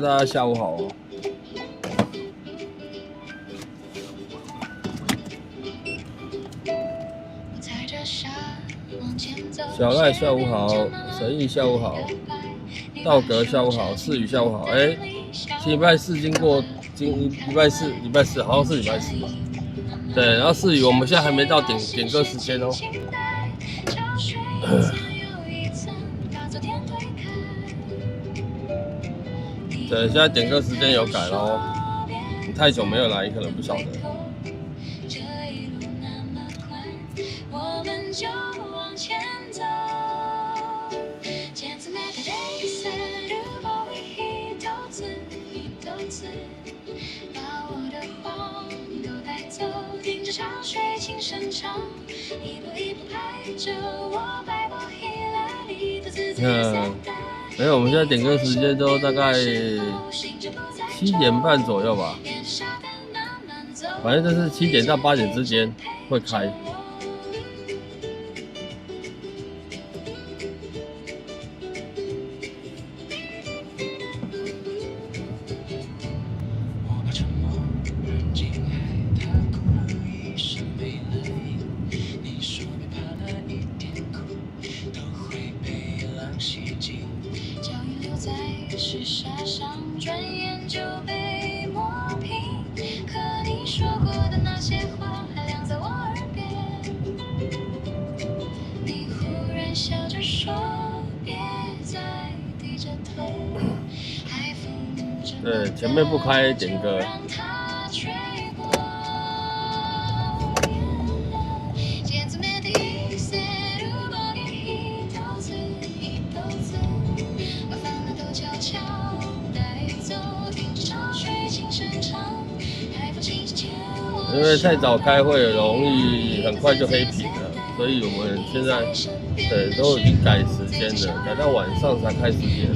大家下午好哦。小赖下午好，神毅下午好，道格下午好，世宇下午好。礼拜四礼拜四好像是礼拜四吧？对，然后世宇我们现在还没到点歌时间哦。对，现在点歌时间有改咯，你太久没有来，可能不晓得。没有，我们现在点歌时间都大概7点半左右吧，反正就是7点到8点之间会开。对，前面不开点歌。因为太早开会容易很快就黑屏了，所以我们现在都已经改时间了，改到晚上才开始演。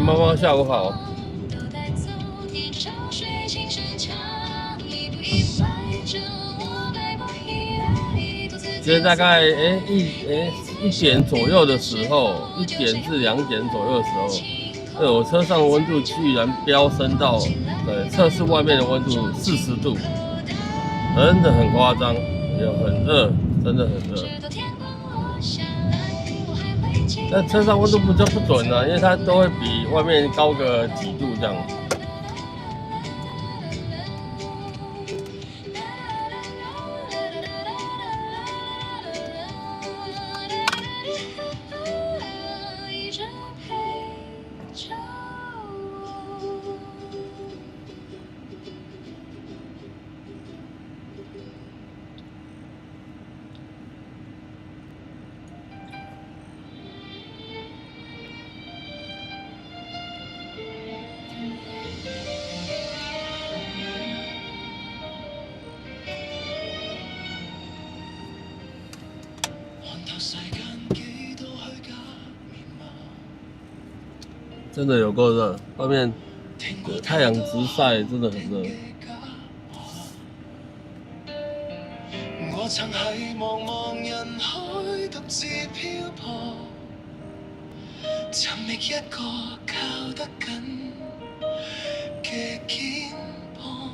猫猫下午好。今天大概1点左右的时候，1点至2点左右的时候，我车上的温度居然飙升到测试外面的温度40度，真的很夸张，也很热，真的很热。但车上温度就不准了，因为它都会比外面高个几度这样。真的有够热，外面太阳直晒，真的很热。我曾係茫茫人海獨自漂泊，尋覓一個靠得緊嘅肩膀，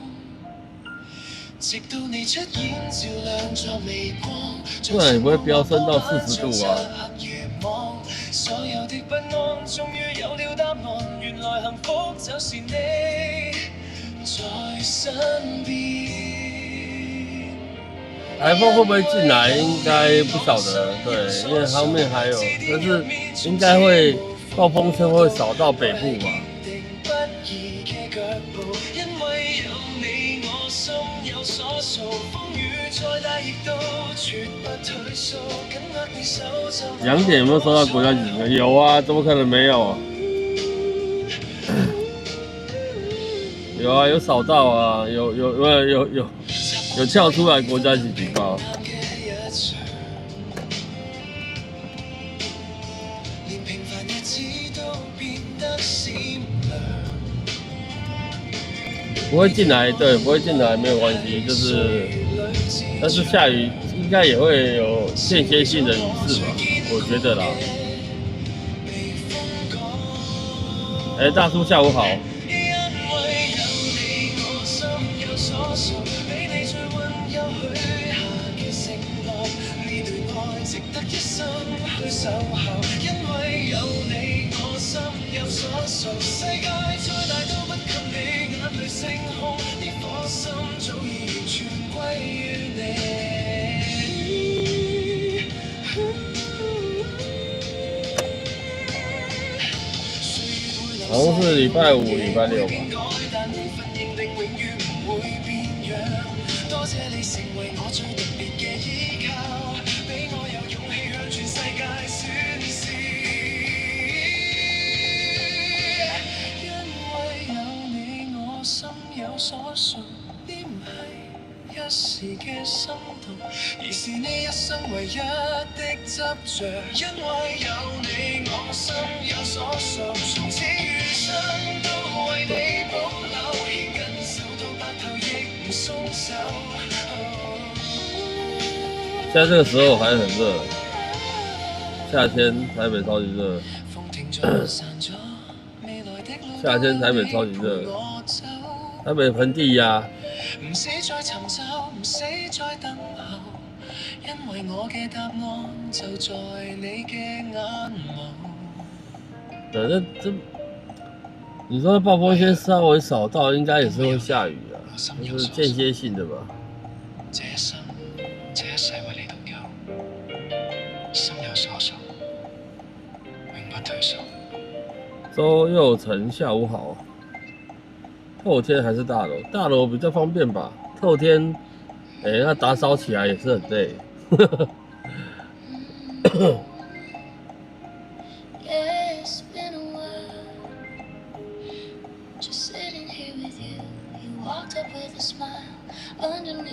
直到你出現照亮咗微光。不然你不會飆升到40度啊？所有的不安，終於有了答案。原來幸福就是你在身邊。台風會不會進來？應該不曉得，對，因為後面還有，但是應該會暴風圈會掃到北部吧。2點有沒有收到國家級警報？有啊，怎麼可能沒有？有啊，有掃到啊，有跳出來國家級警報。不會進來，對，不會進來沒有關係，就是，但是下雨應該也會有間歇性的雨勢吧，我覺得啦。大叔下午好。好像是禮拜5、禮拜6吧。一時嘅心動，而是你一生唯一的執着。因為有你，我心有所屬，從此餘生都為你保留，牽緊手到白頭亦唔鬆手。現在這個時候還很熱，夏天台北超級熱。夏天台北超級熱，台北盆地呀。唔死再尋找，唔死再等候，因為我嘅答案就在你嘅眼眸。對，你說暴風圈稍微掃到，應該也是會下雨啊，就是間歇性的吧。這一生，這一世為你獨有，心有所周佑成下午好。透天还是大楼？大楼比较方便吧。透天，那打扫起来也是很累。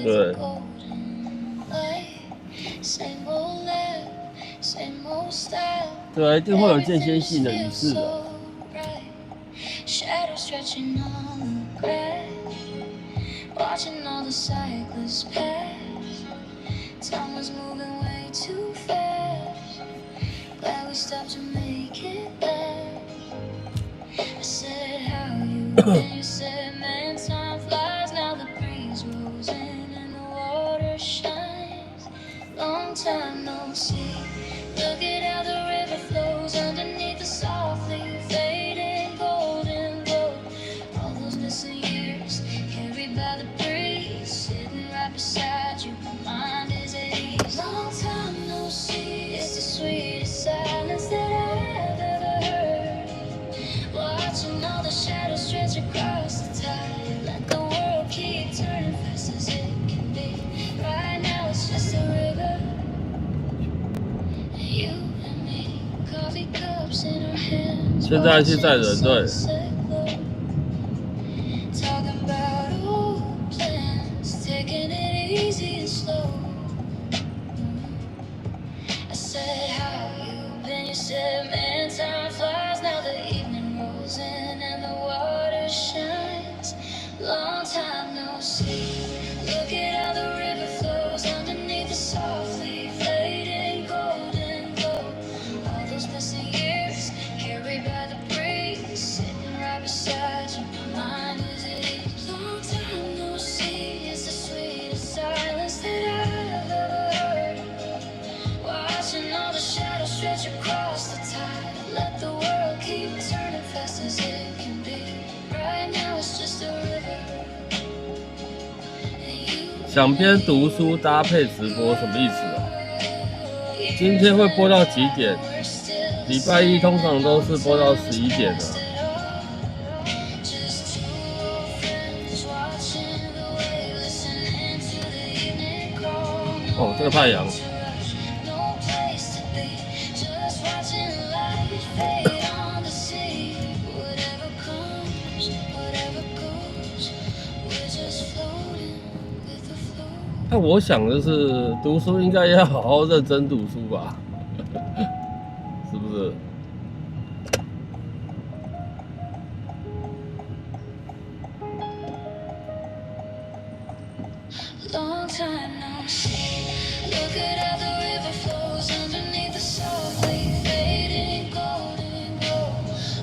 对。对啊，一定会有间歇性的仪式的。Watching all the cyclists pass, time was moving way too fast. Glad we stopped to make it last. I said, how you been? You said, man, time flies. Now the breeze rolls in and the water shines. Long time no see. Look at how the river flows underneath the softly fading golden glow. All those missing years carried by the breeze, sitting right beside you. My mind is at ease. Long time no see. It's the sweetest silence that I've ever heard. Watching all the shadows stretch across the tide. Let the world keep turning fast as it can be. Right now it's just a river. You and me, coffee cups in our hands. 现在是在人对。Talking about old plans, taking it easy and slow. I said, how you been? You said, man, time flies. Now the evening rolls in and the water shines. Long time no see. Look at how the river flows underneath the softly fading golden glow. All those missing years carried by the breeze, sitting right beside you. My mind is at ease. Long time no see. It's the sweetest silence that I've ever heard. Watching all the shadows stretch across the tide. Let the world keep turning fast as it can be. Right now it's just a river. 想边读书搭配直播什么意思啊？今天会播到几点？礼拜一通常都是播到11点的。哦，这个太阳。那我想的是，读书应该要好好认真读书吧，是不是？Long time no see. Look at how the river flows underneath the softly fading golden glow.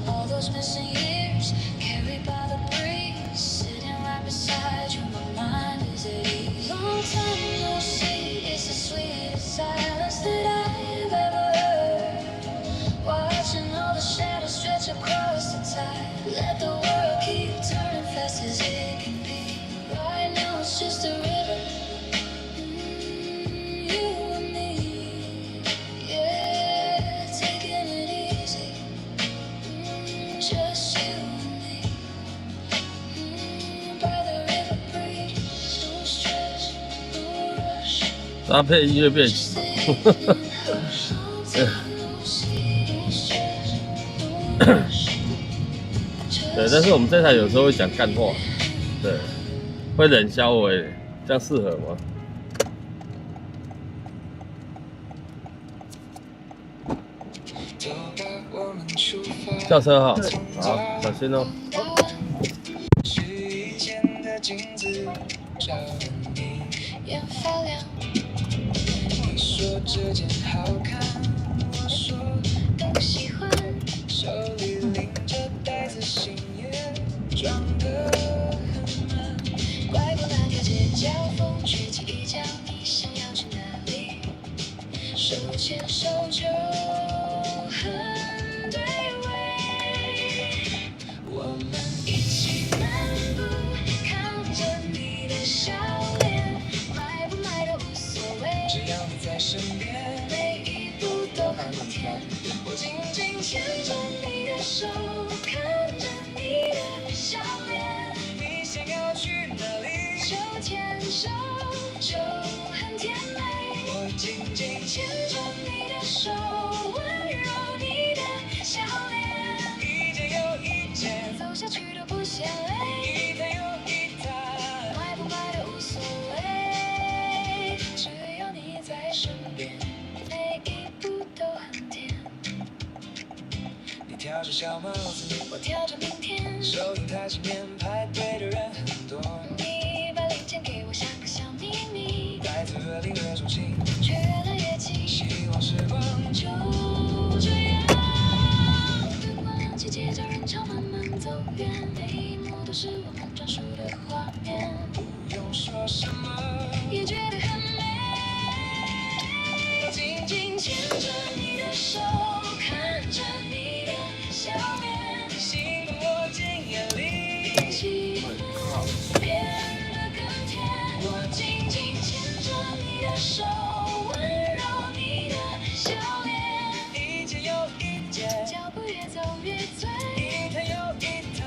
All those missing years carried by the breeze, sitting right beside you. My mind is at ease. Long time no see. It's the sweetest silence that I've ever heard. Watching all the shadows stretch across the tide. Let the world keep turning fast as it can be. Right now it's just a river.搭配音乐变形，对，但是我们这台有时候会讲干话，对，会冷笑话，这样适合吗？叫车哈，好，小心哦。说这件好看，我说更喜欢，手里拎着袋子，心也装得很满。拐过两条街角，风吹起一角，你想要去哪里？手牵手就很对味。我们一起漫步，看着你的笑脸，买不买都无所谓，只要你在身边，每一步都很甜。我紧紧牵着你的手。戴着小帽子，我挑着明天，收银台前面排队的人很多。你把零钱给我，像个小秘密，袋子和音乐中心却越来越近，希望时光就这样。灯光起，街角人潮慢慢走远，每一幕都是我们专属的画面，不用说什么，也觉得很美。紧紧牵着你的手，看着你的笑脸，幸福落进眼里，空气变得更甜。我紧紧牵着你的手，温柔你的笑脸，一阶又一阶，脚步越走越醉，一台又一台，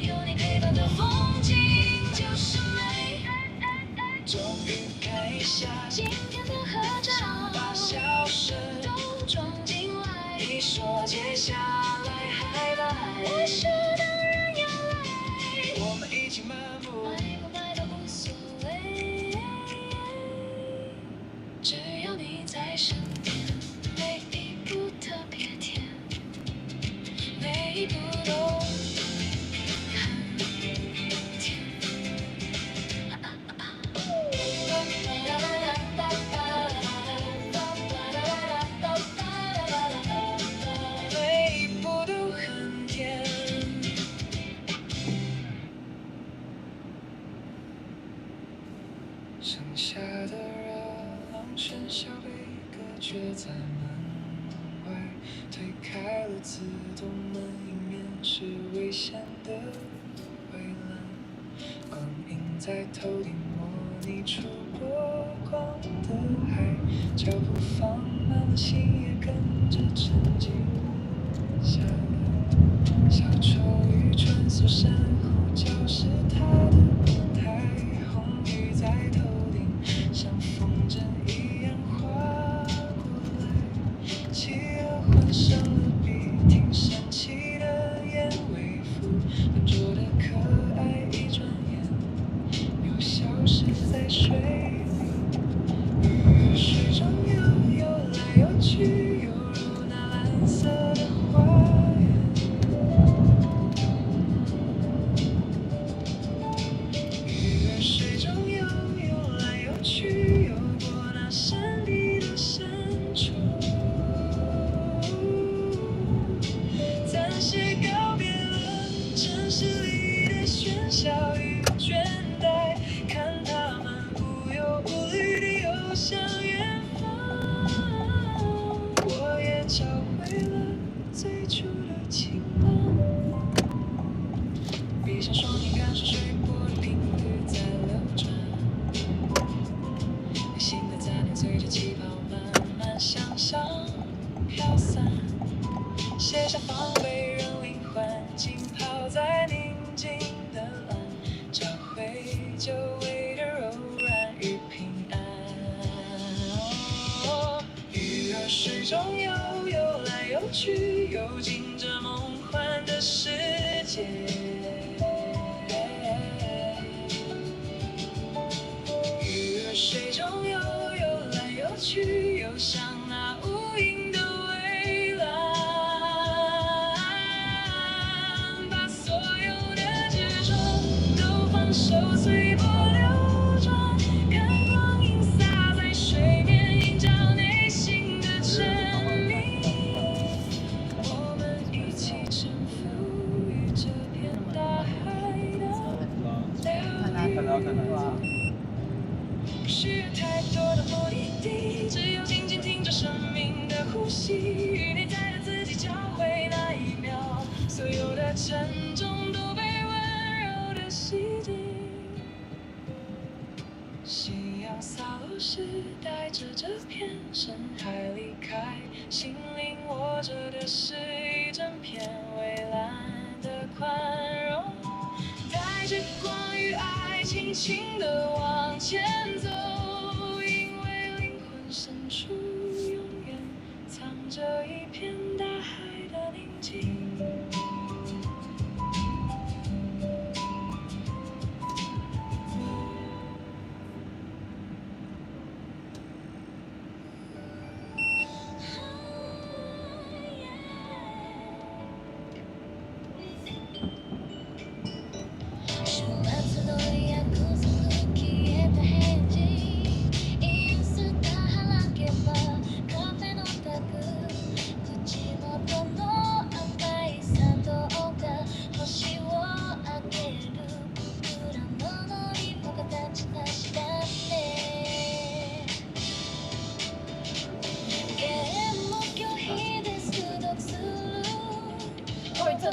有你陪伴的风景就是美。终于看一下今天的合照，把笑声都装进来，你说接下来还来，我说当然要来，我们一起漫步，买不买都无所谓，只要你在身边，每一步特别甜，每一步都很甜。每一步都很甜。剩下的热浪喧嚣被隔绝在门外，推开了自动门，迎面是危险的围栏，光影在头顶模拟出波光的海，脚步放慢了，心也跟着沉静下来。小丑鱼穿梭珊瑚礁是它的舞台，红雨在头顶像风筝一样划过来，企鹅换上了笔挺神奇的燕尾服，笨拙的可爱一转眼又消失在水里，鱼水中游来游去，犹如那蓝色的花园。鱼儿水中游来游去，游过那山地的深处，暂时告别了城市里的喧嚣与倦怠，看他们无忧无虑地游向远方，我也找回了最初的晴朗。闭上双眼，感受水波的频率在流转，内心的杂念随着气泡慢慢向上飘散，卸下防备，让灵魂浸泡在宁静的蓝，找回久违的柔软与平安。鱼儿水中游来游去，游进这梦幻的世界。鱼儿水中游来游去，游向那无垠的蔚蓝，把所有的执着都放手，随波流转，看光影洒在水面，映照内心的沉迷。我们一起沉浮于这片大海的疗愈。不需要太多的目的地，只有静静听着生命的呼吸，与内在的自己交汇那一秒，所有的沉重都被温柔的洗涤。夕阳洒落时，带着这片深海离开，心灵握着的是一整片蔚蓝的宽容，带着光与爱，轻轻地往前走，因为灵魂深处永远藏着一片大海的宁静。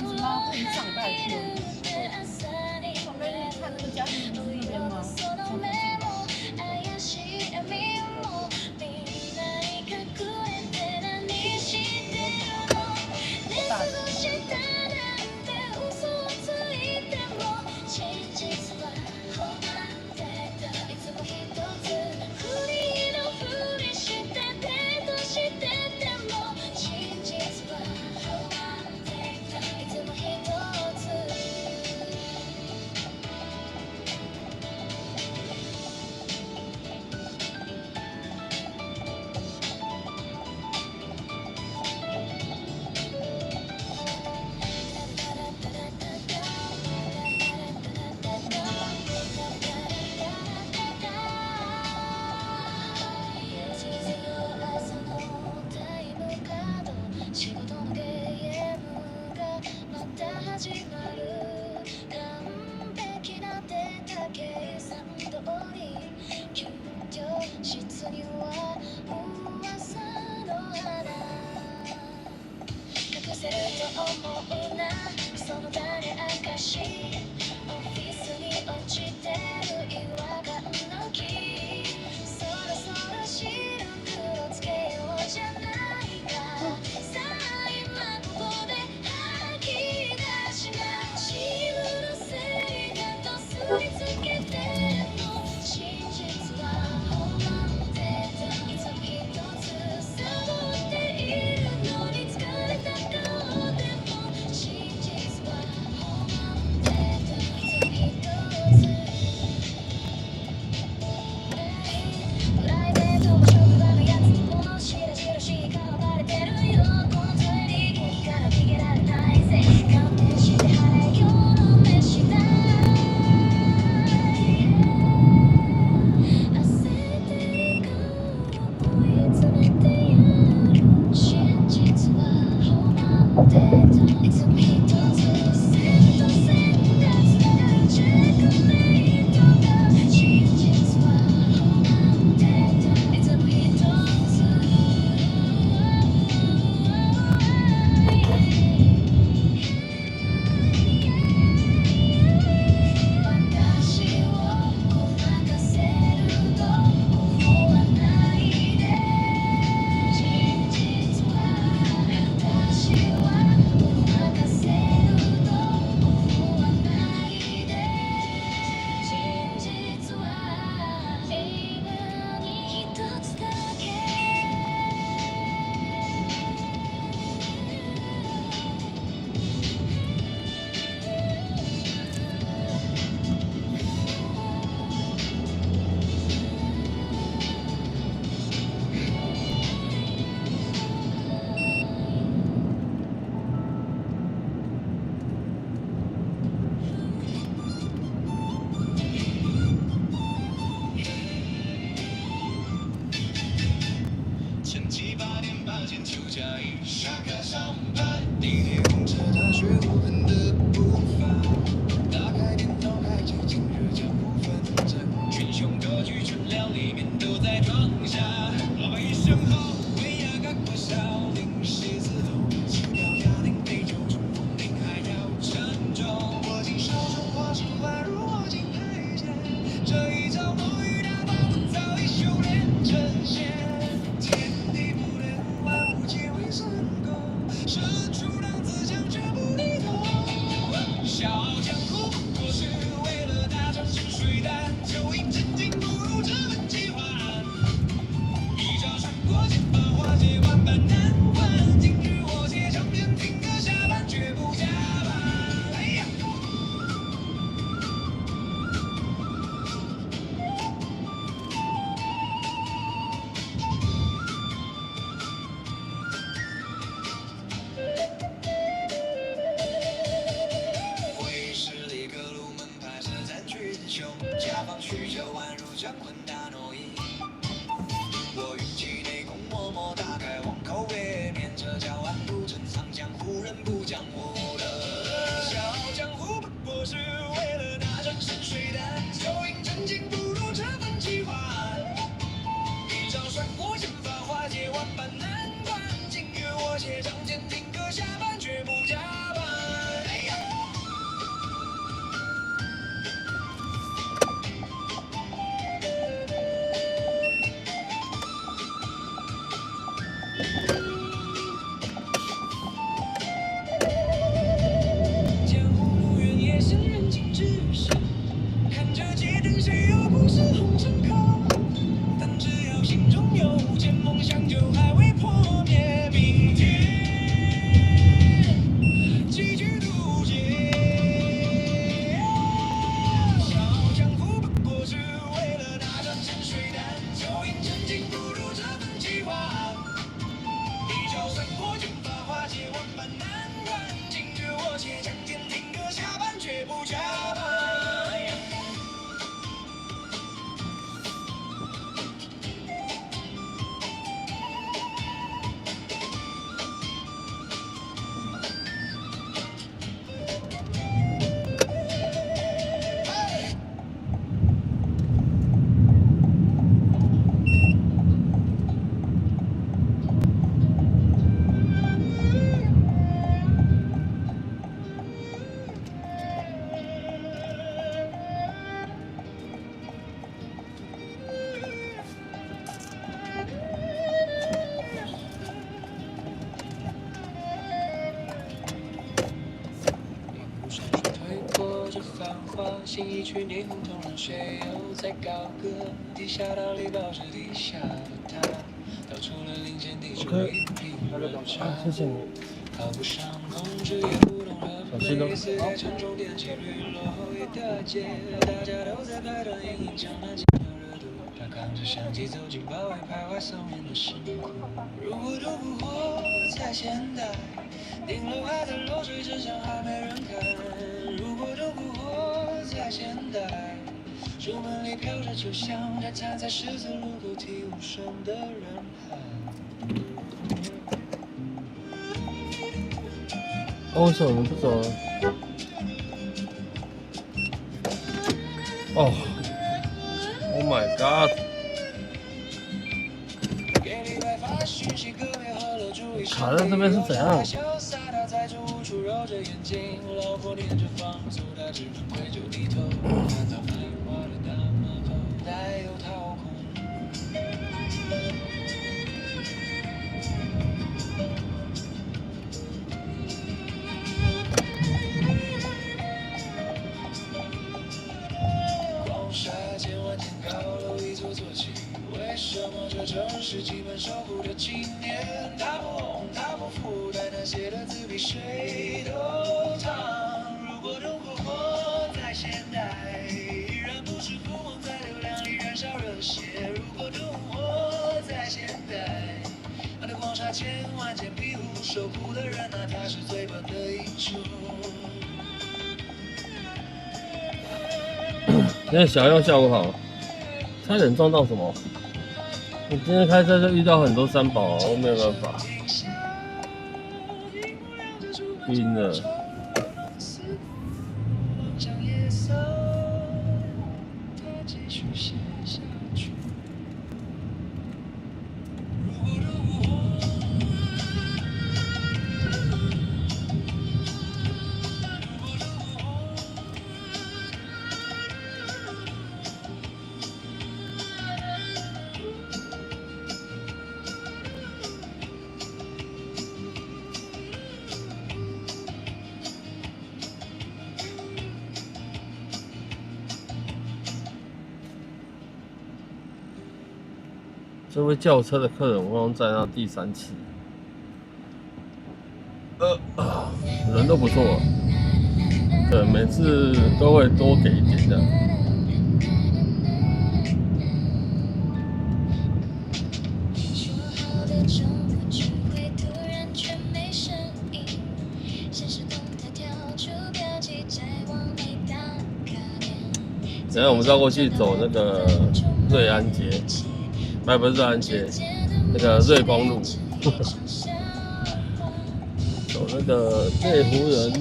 子吗？不是上礼拜还去而已。上礼拜去看那个嘉义那边吗？从附近吧。大且仗剑听歌下班，绝不加班。新一曲霓虹同人，谁又在高歌？地下道里抱着地下的他，道出了领先地球一批人潮。谢谢你。考不上控制也不懂人，每次在沉重电气绿落后一大街，大家都在拍短影音，江南今的热度。他扛着相机走进包围徘徊松烟的深谷。如果都不活在现代，顶楼还在漏水，真相还没人看。如果都不活在现代，书本里飘着秋香，还站在十字路口替无声的人海。为什么你不走呢？哦 ，Oh my God！ 卡在这边是怎样？为什么这城市基本守护的纪念？它不红，它不富，但那些的字比谁都烫。如果灯火活在现代，依然不是富翁在流量里燃烧热血。如果灯火活在现代，那的光杀千万件庇护守护的人啊，他是最笨的英雄。今天小耀下午好，差点撞到什么？我今天开车就遇到很多三宝，我没有办法，晕了。这位轿车的客人，我刚载到第3次，人都不错，对，每次都会多给一点的。等下我们绕过去走那个瑞安街。不是瑞安街，那个瑞光路，走那个内湖人，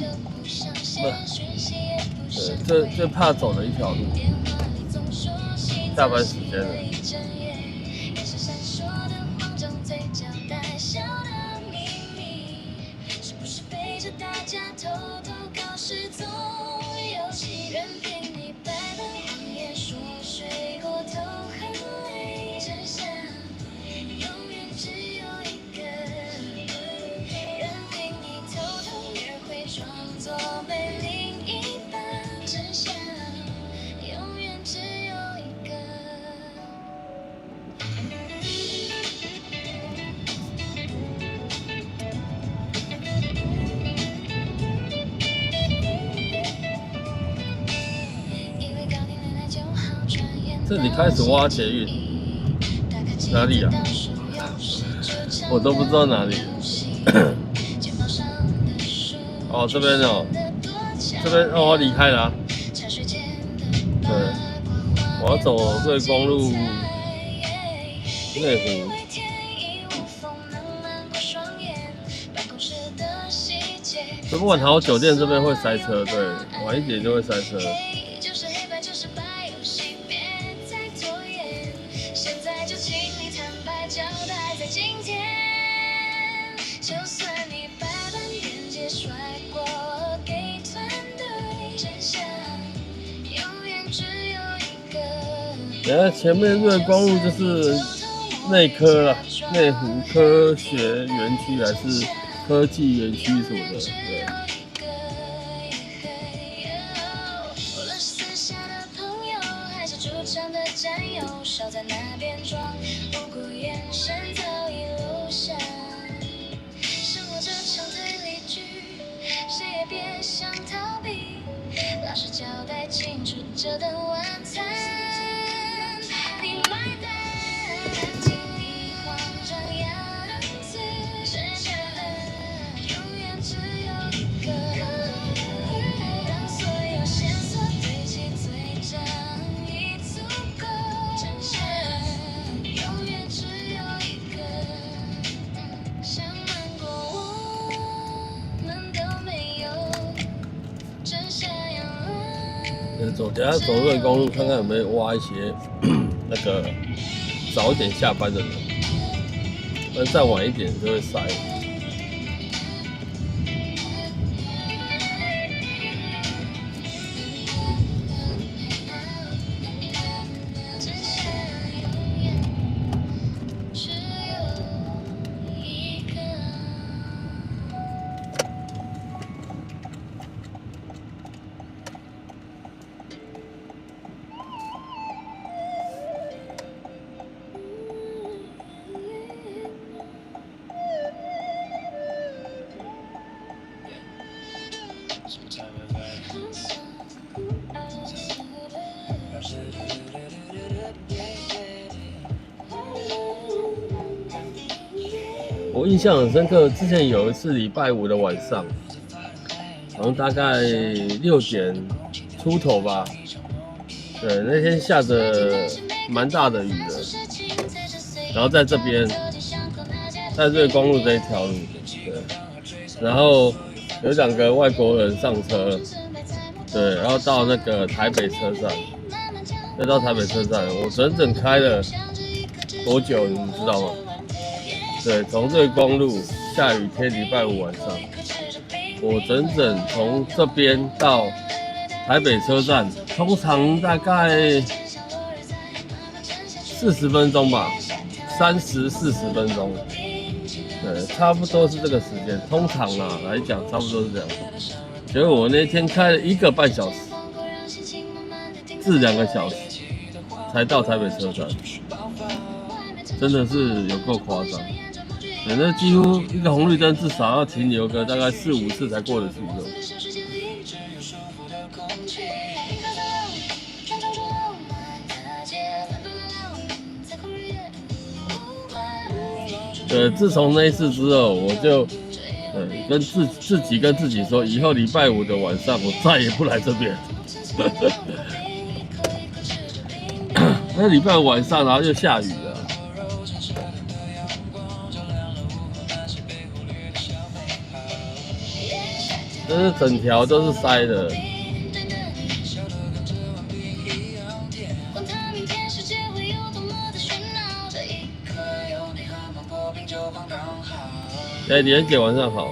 对，最怕走的一条路。下班时间了。这里开始挖捷运，哪里啊？我都不知道哪里了。哦，这边哦，这边哦，我离开了、啊。对，我要走瑞光路内湖。只不过晚好酒店这边会塞车，对，晚一点就会塞车。等下前面瑞光路就是内科啦，内湖科学园区还是科技园区什么的，对。老实交代清楚这顿晚餐，你买单，看见你慌张样子，剩下的永远只有一个。当所有线索堆积，最终已足够，真相永远只有一个。想瞒过我们都没有。等下走瑞光路，看看有没有挖一些那个早一点下班的人，但再晚一点就会塞。我印象很深刻，之前有一次礼拜五的晚上，好像大概6点出头吧。对，那天下着蛮大的雨的，然后在这边，在瑞光路这一条路，对，然后有2个外国人上车，对，然后到那个台北车站，再到台北车站，我整整开了多久，你知道吗？对，从瑞光路下雨天礼拜五晚上，我整整从这边到台北车站，通常大概40分钟吧，30、40分钟，对，差不多是这个时间。通常啊来讲，差不多是这样。结果我那天开了1个半小时至2个小时才到台北车站，真的是有够夸张。对，那几乎一个红绿灯至少要停留个大概4、5次才过得去这种。自从那一次之后，我就跟自己说，以后礼拜五的晚上我再也不来这边。那礼拜五晚上，然后又下雨了。真是整条都是塞的。连姐晚上好。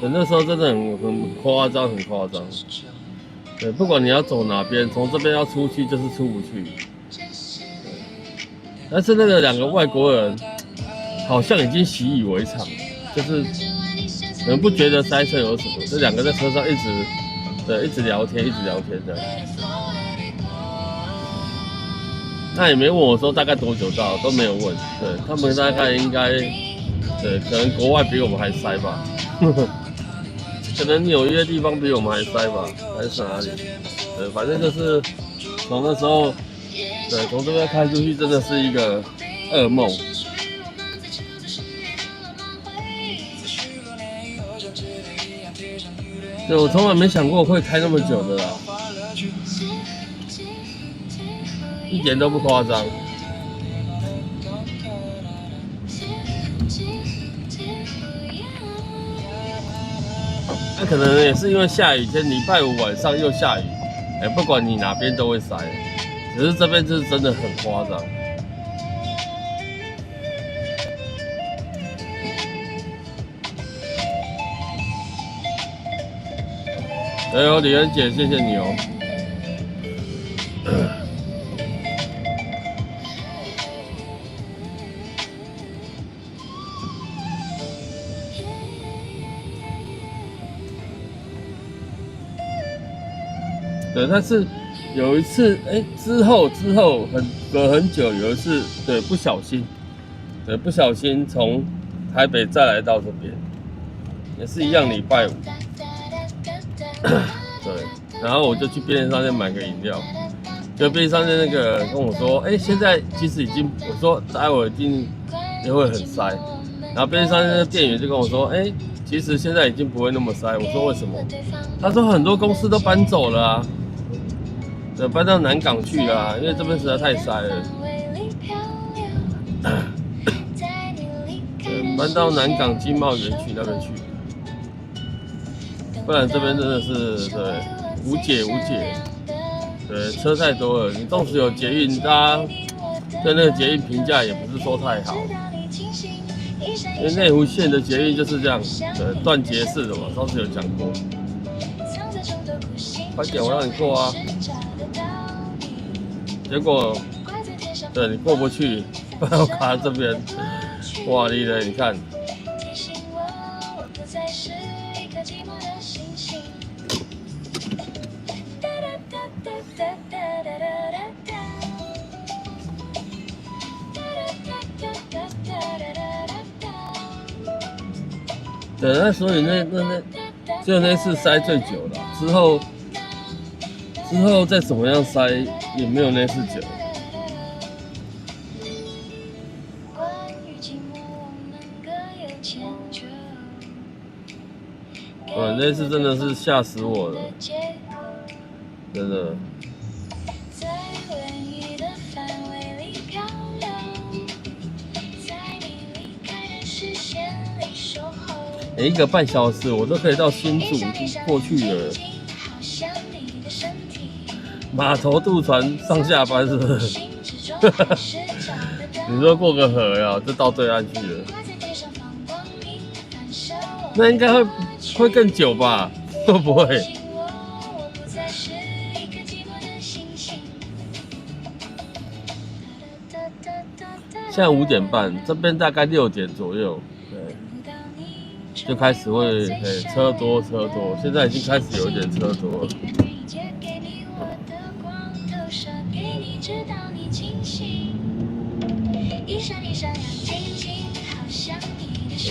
那时候真的很夸张，很夸张。对，不管你要走哪边，从这边要出去就是出不去。但是那个2个外国人好像已经习以为常，就是可能不觉得塞车有什么。这2个在车上一直聊天，一直聊天这样。那也没问我说大概多久到，都没有问。对，他们大概应该，可能国外比我们还塞吧。可能纽约地方比我们还塞吧，还是哪里？对，反正就是从那时候，对，从这边开出去真的是一个噩梦。对，我从来没想过会开那么久的啦，一点都不夸张。那可能也是因为下雨天，礼拜五晚上又下雨，不管你哪边都会塞，只是这边就是真的很夸张。哎呦，李恩姐，谢谢你哦。对，但是有一次，之后隔很久，有一次，对，不小心从台北再来到这边，也是一样礼拜五。对，然后我就去便利商店买个饮料，就便利商店那个跟我说，现在其实已经，我说待会一定也会很塞，然后便利商店的店员就跟我说，其实现在已经不会那么塞。我说为什么？他说很多公司都搬走了啊，对，搬到南港去了啊，因为这边实在太塞了。对，搬到南港经贸园区那边去。不然这边真的是对无解，对，车太多了。你纵使有捷运，大家对那个捷运评价也不是说太好，因为内湖线的捷运就是这样，对，断节式的嘛，上次有讲过。快点，我让你过啊！结果，对你过不去，不然我卡在这边，哇，你嘞，你看。对，那所以那只有那次塞最久了，之后再怎么样塞也没有那次久。对，那次真的是吓死我了，真的。1个半小时我都可以到新竹过去了。码头渡船上下班是不是？你说过个河呀，就到对岸去了。那应该会更久吧？会不会？现在5点半，这边大概6点左右，对，就开始会车多，现在已经开始有一点车多了。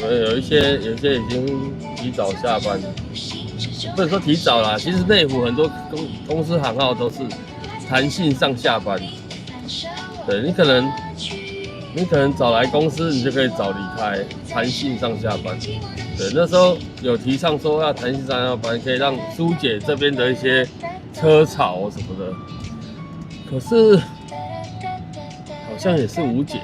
有一些已经提早下班，不能说提早啦，其实内湖很多公司行号都是弹性上下班。对，你可能早来公司，你就可以早离开，弹性上下班。对，那时候有提倡说要弹性上下班，可以让疏解这边的一些车潮什么的。可是好像也是无解。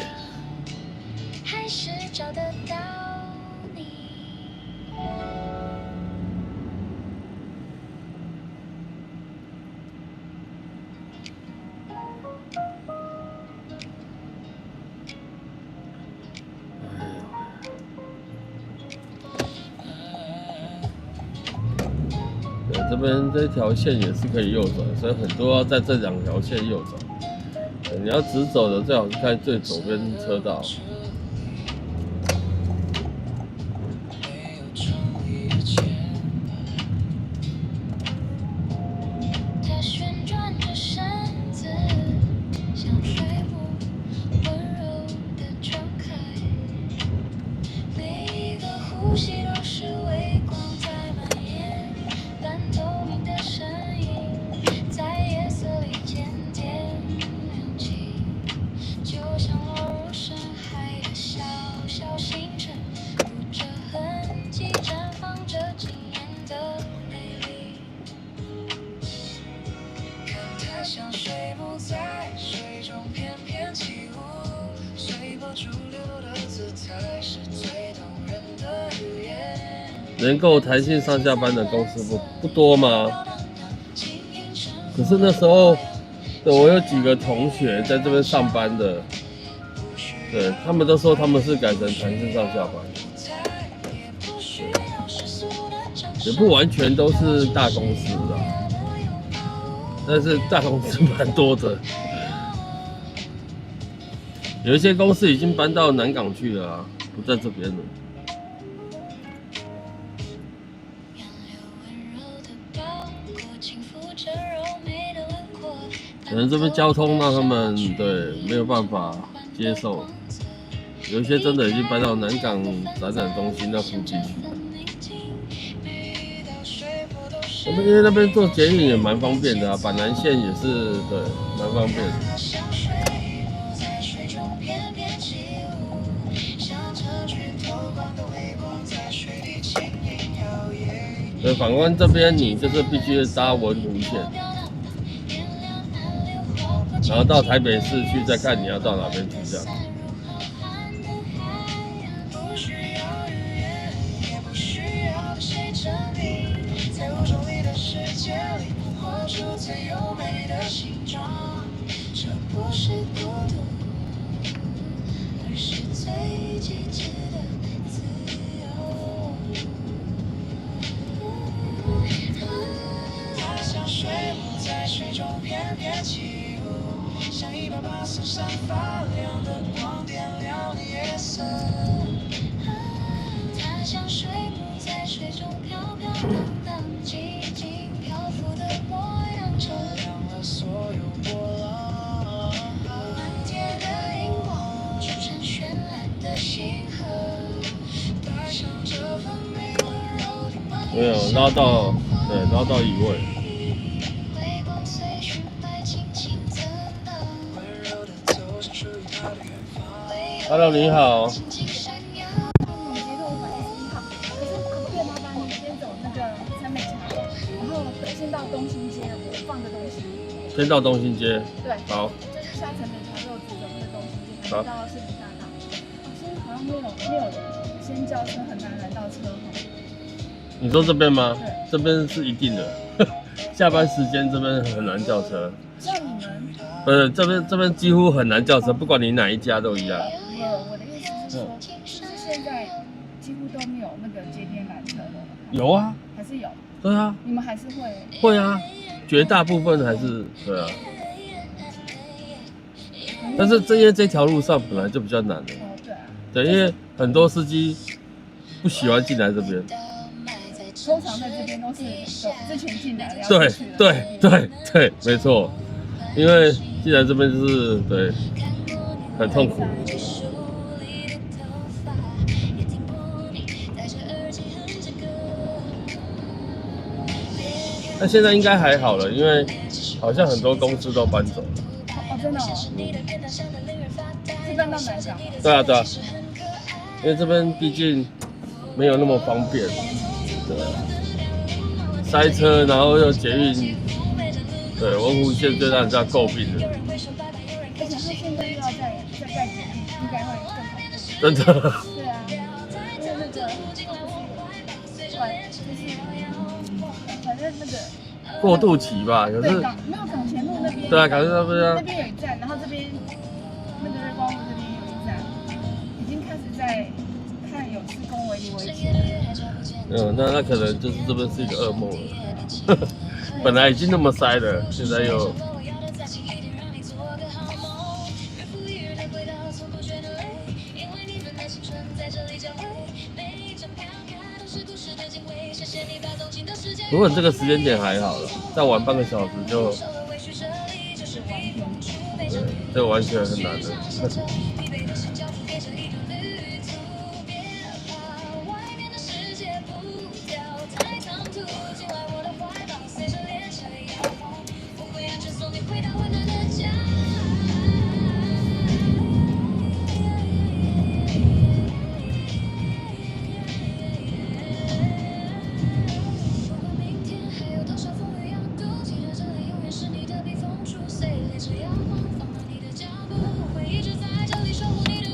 这边这条线也是可以右转，所以很多要在这2条线右转。你要直走的，最好是开最左边车道。能够弹性上下班的公司不多吗？可是那时候，对我有几个同学在这边上班的，对他们都说他们是改成弹性上下班，也不完全都是大公司的，但是大公司蛮多的。有一些公司已经搬到南港去了啊，不在这边了。可能这边交通让他们对没有办法接受，有一些真的已经搬到南港展览中心那附近去。我们因为那边坐捷运也蛮方便的啊，板南线也是对蛮方便的。所以反观这边，你就是必须搭文湖线，然后到台北市去，再看你要到哪边去这样。像一把把闪闪发亮的光点亮你夜色，它像水母在水中飘飘荡荡，静静漂浮的模样，照亮了所有波浪。满天的荧光组成绚烂的星河，带上这份美温柔的梦。没有捞到，对，捞到一位。Hello， 你好。我们街道511号，可是可不可以麻烦你先走那个陈美桥，然后先到东兴街，我放个东西。先到东兴街。对。好。就是下陈美桥肉直走那个东兴街，到市民大道。现在好像没有人，先叫车很难拦到车哈。你说这边吗？对。这边是一定的，下班时间这边很难叫车。像你们？这边几乎很难叫车，不管你哪一家都一样。我的意思是说，是不是现在几乎都没有那个街边拦车了？有啊，还是有。对啊。你们还是会？会啊，绝大部分还是对啊。但是因为这条路上本来就比较难的。哦，对啊。对，因为很多司机不喜欢进来这边。通常在这边都是之前进来的。对，没错。因为进来这边就是对，很痛苦。那现在应该还好了，因为好像很多公司都搬走了。哦，真的哦。是搬到南港。对啊，因为这边毕竟没有那么方便，对，塞车，然后又捷运。对，文湖线最让人家诟病的。而且他现在又要再盖捷运，应该会更恐怖。真的。对啊，因为那个就是反正那个过渡期吧，可是没有港前路那边。对啊，港前路那边有一站，然后这边那个日光路这边有一站，已经开始在看有施工围起了。那可能就是这边是一个噩梦了。本来已经那么塞了，现在又。如果这个时间点还好了，再晚半个小时就，对，这完全很难的。只要放慢你的脚步，会一直在这里守护你的。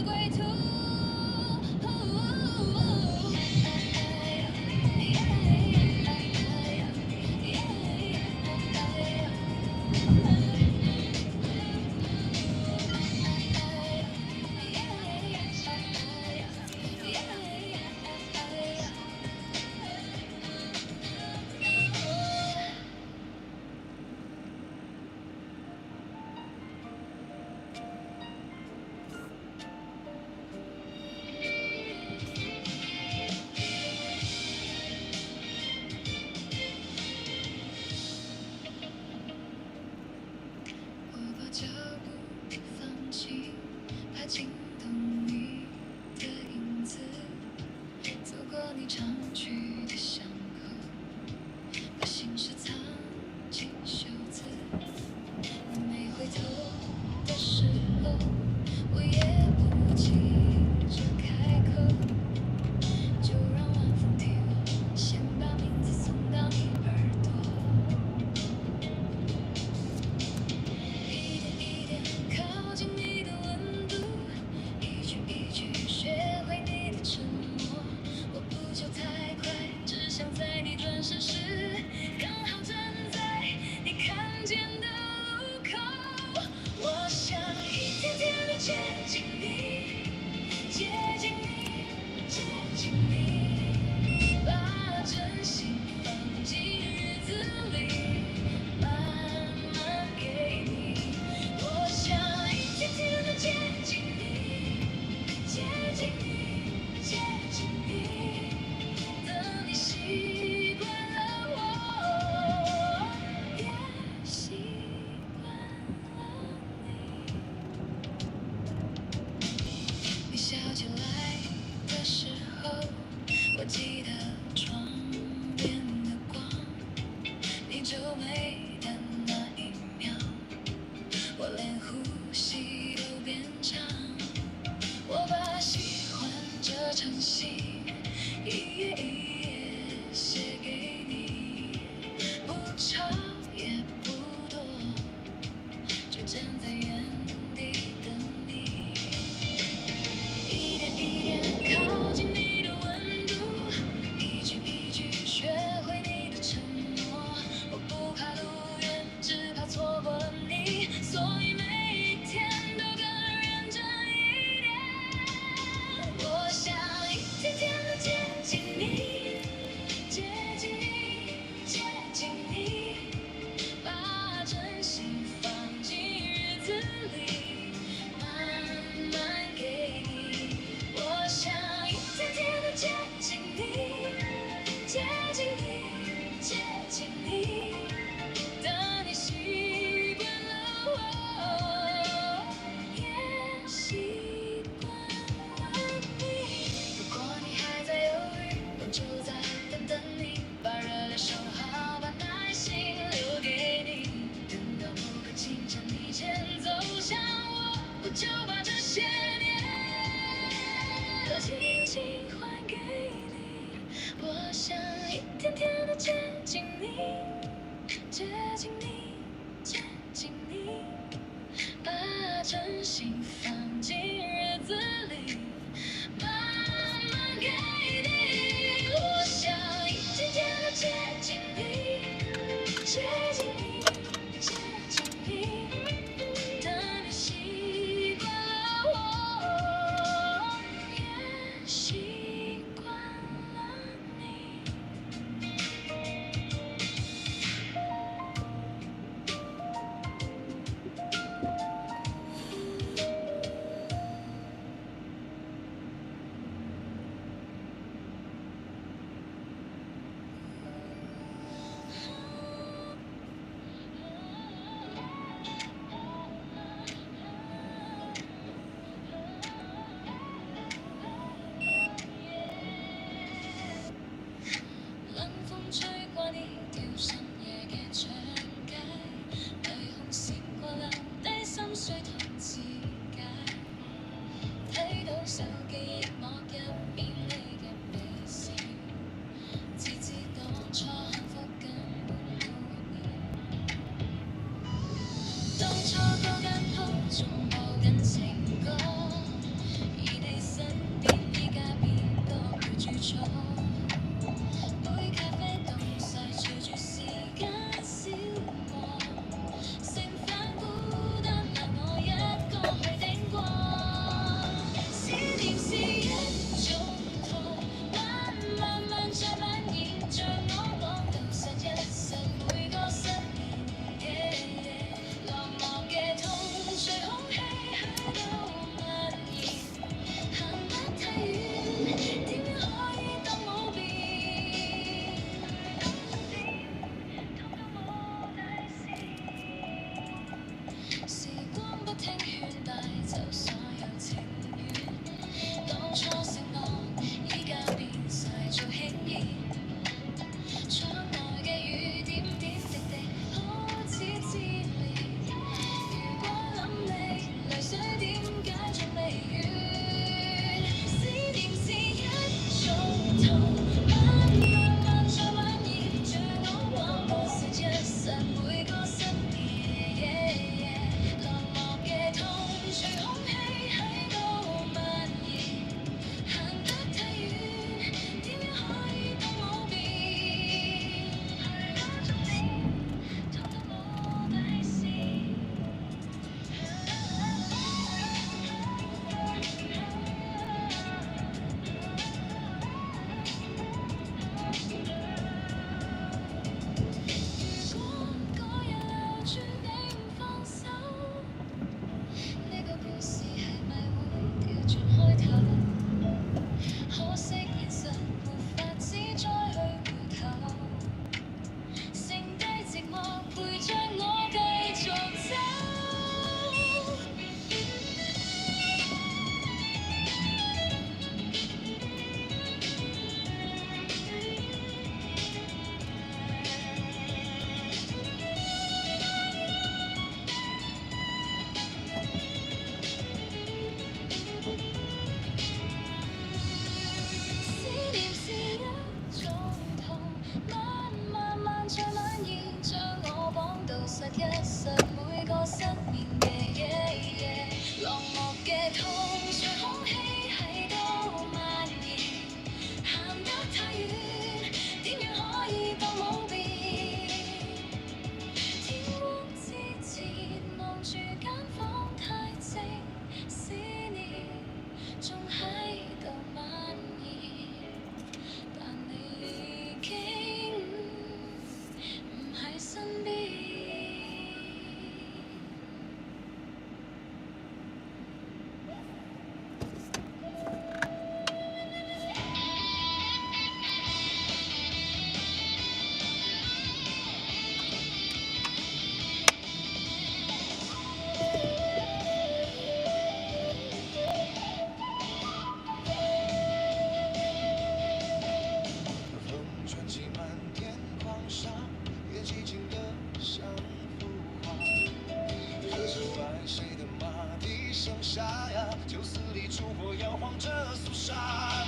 酒肆里烛火摇晃着肃杀，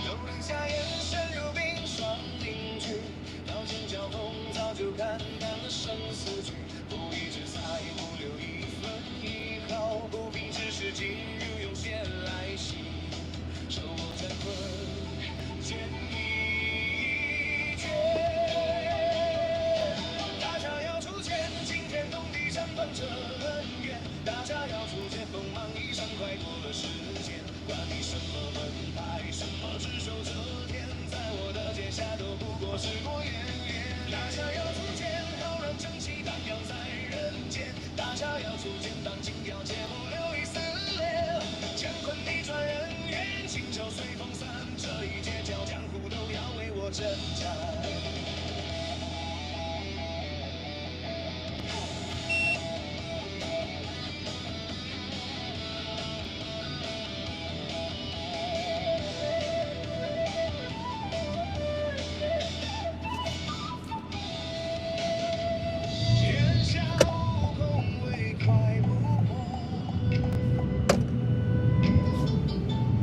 有人下眼神如冰霜凝聚，刀剑交锋早就看淡了生死局，不义之财不留一分一毫，不平只是今日用血来洗，手握乾坤剑一绝，大家要出剑，惊天动地斩断这恩怨，大家要出剑，锋芒一闪快过了时间，管你什么门派，什么只手遮天，在我的剑下都不过是过眼云，大家要出剑，浩然正气荡漾在人间，大家要出剑，当金条切不留一丝裂，乾坤逆转人缘，清酒随风散，这一劫叫江湖都要为我征战。天下武功唯快不破，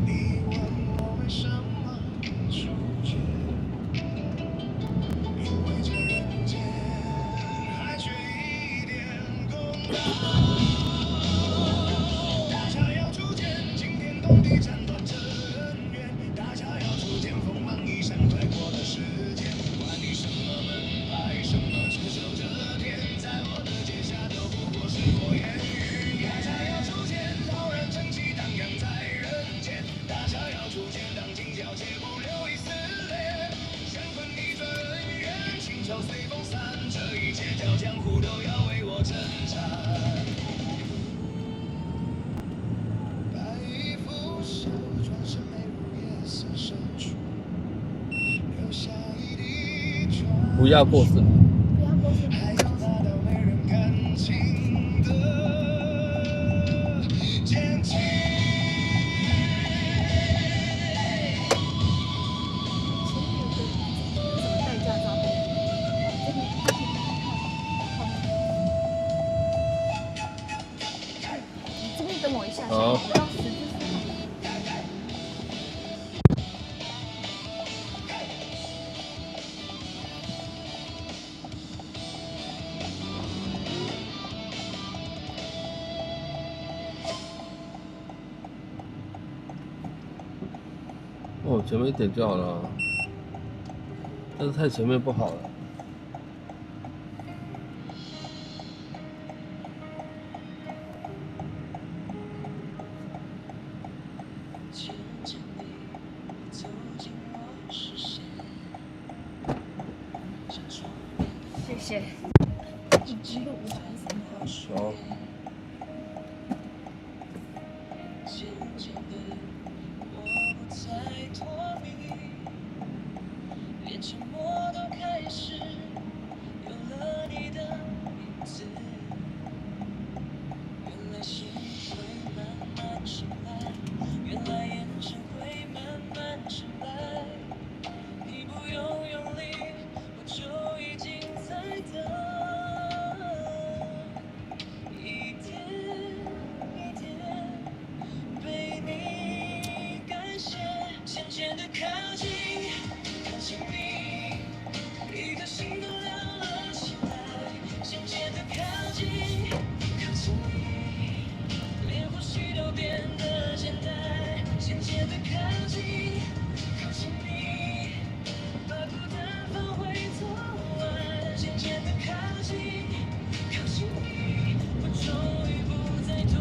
你问我为什么出绝？因为这人间还缺一点公道。大家要出剑，惊天动地斩断这恩怨，大家要出剑，锋芒一闪快过了时间，管你什么门派，什么只手遮天，在我的剑下都不过是过眼云，大家要出剑，浩然正气荡漾在人间，大家要出剑，当金条切不留一丝裂，乾坤逆转人缘，清酒随风散，这一劫叫江湖都要为我征战。白衣拂袖，转身美如夜色深处，留下一滴泉。不要过时。不要过去。还有那道没人看清的剑气。前面有个带驾照的，这边看看后面。你这边等我一下，好我到十字路口。哦，前面一点就好了，但是太前面不好了。牵着你走进我视线，像窗谢谢。一直录我还是好，渐渐的，我不再躲避，连沉默都开始有了你的名字。原来心会慢慢醒来，原来眼神会慢慢醒来。你不用用力，我就已经在等。一点一点被你感谢，渐渐的靠近，靠近你，一颗心都亮了起来。渐渐的靠近，靠近你，连呼吸都变得简单。渐渐的靠近，靠近你，把孤单放回昨晚。渐渐的靠近，靠近你，我终于不再躲。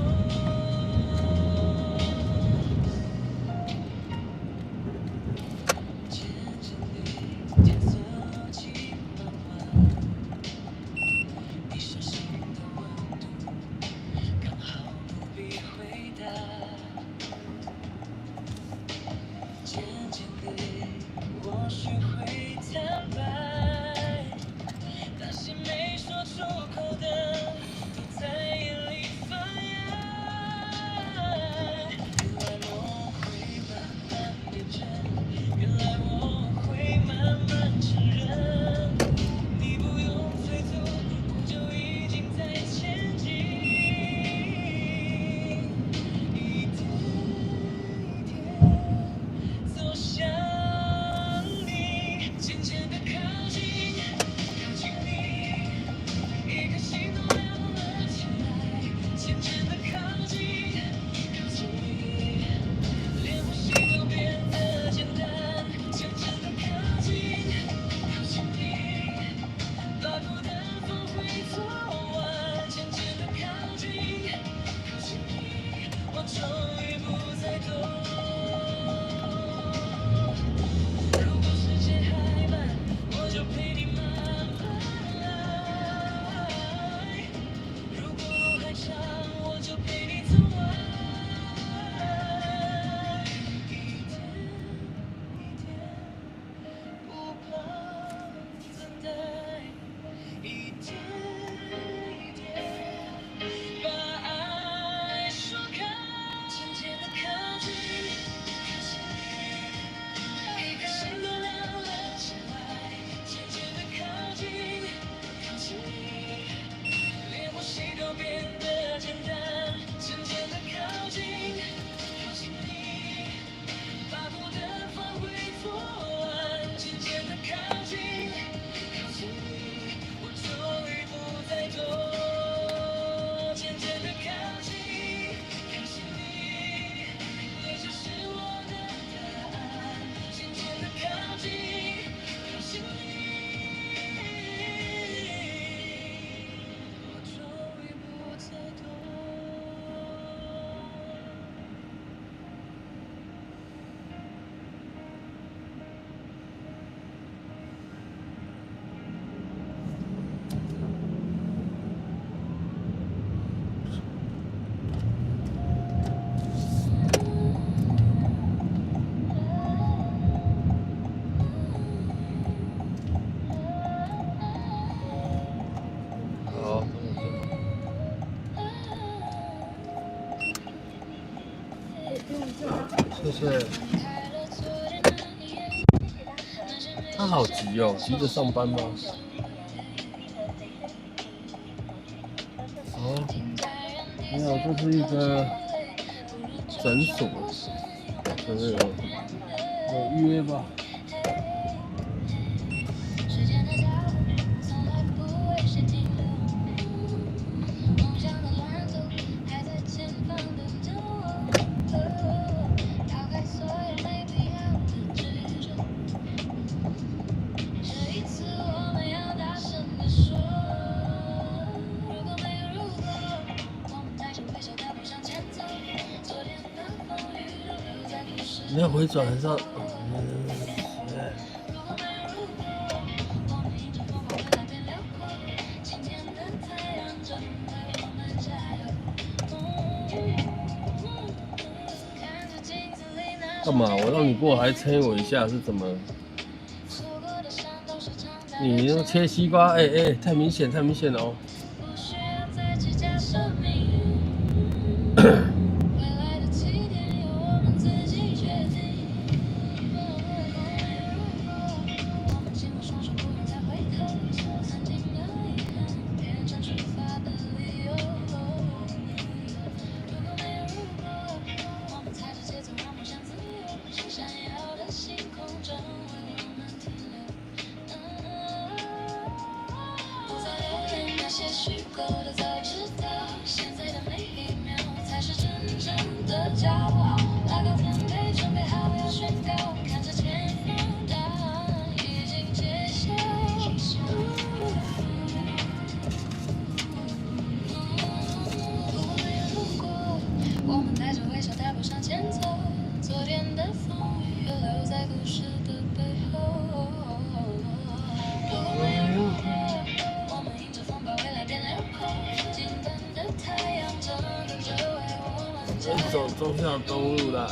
谢谢。他好急哦，急着上班吗？哦，没有，这是一个诊所，可能有预约吧。你要回转还是要？干嘛？我让你过还牵我一下是怎么？你又切西瓜，太明显了哦。走忠孝东路啦。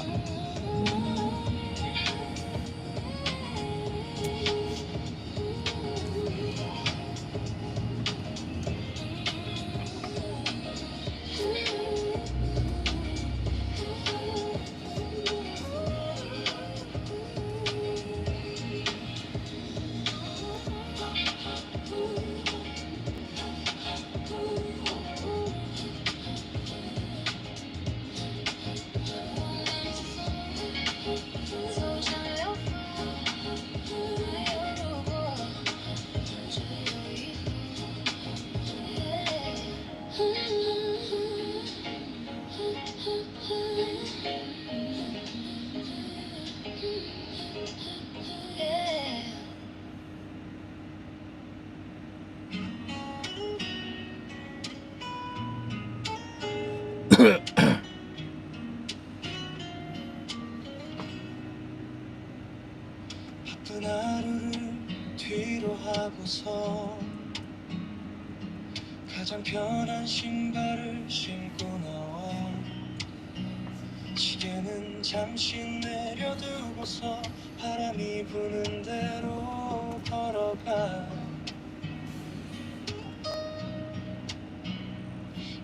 시계는 잠시 내려두고서 바람이 부는 대로 걸어가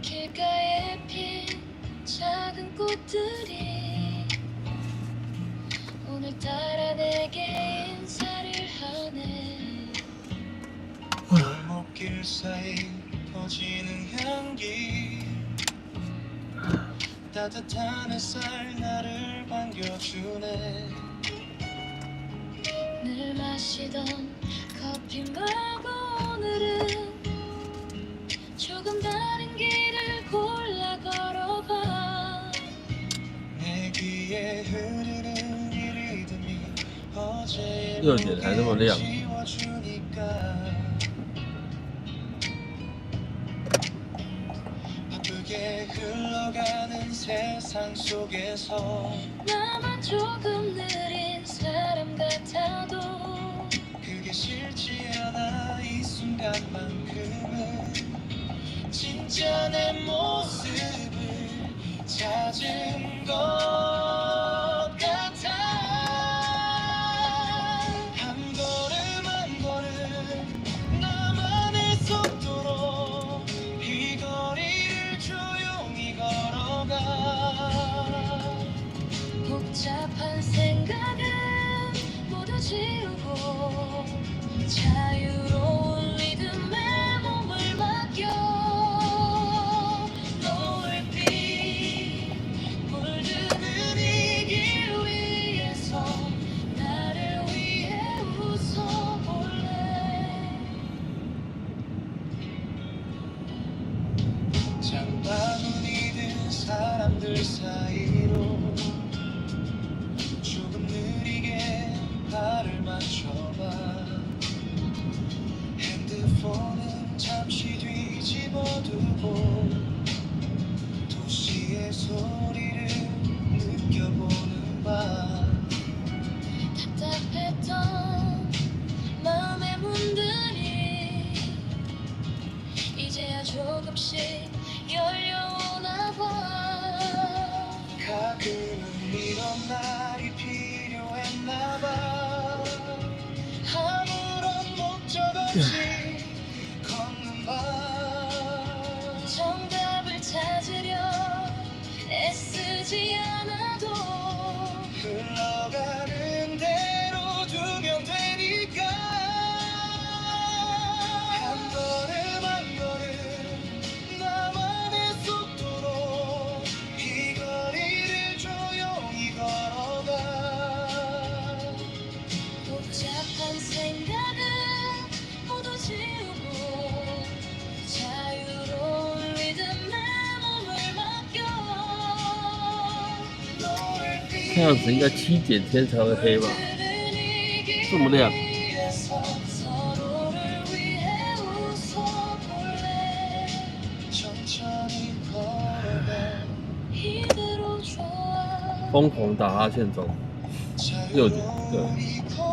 길가에 핀 작은 꽃들이 오늘따라 내게 인사를 하네 골목길 사이 퍼지는 향기 따뜻한 햇살 나를 반겨주네 늘 마시던 커피 말고 오늘은 조금 다른 길을 골라 걸어봐 내 귀에 흐르는 이 리듬이 어제의梦지워주니까 바쁘게 흘러가는 세상 속에서 나만 조금 느린 사람 같아도 그게 싫지 않아 이 순간만큼은 진짜 내 모습을 찾은 것 같아 한 걸음 한 걸음 나만의 속도로 이 거리를 조용히 걸어가 복잡한 생각은 모두 지우고 자유로운 리듬에 몸을 맡겨 노을빛 물드는 이 길 위에서 나를 위해 웃어볼래 장바구니 든 사람들 사이로 조금 느리게 발을 맞춰봐 핸드폰은 잠시 뒤집어두고 도시의 소리를 느껴보는 밤 답답했던 마음의 문들이 이제야 조금씩 열려오나 봐 가끔은 이런 날이 필요했나 봐 아무런 목적 없이 걷는 밤 정답을 찾으려 애쓰지 않아도 흘러가는 대로 두면 되니까 한 걸음 한 걸음 나만의 속도로 이 거리를 조용히 걸어가 복잡한 생각은 모두 지우고 자유로운 리듬에 몸을 맡겨 这样子应该7点天才会黑吧？这么亮。 서로를 위해 웃어볼래 천천히 걸어가 이대로 좋아 疯狂打哈欠中，6点，对。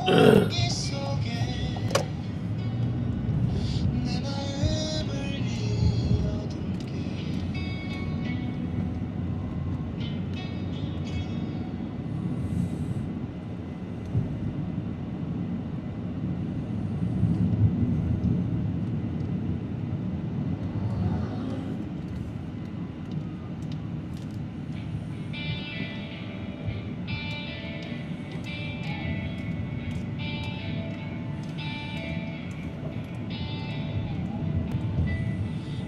공기 속에 내 마음을 잃어둔게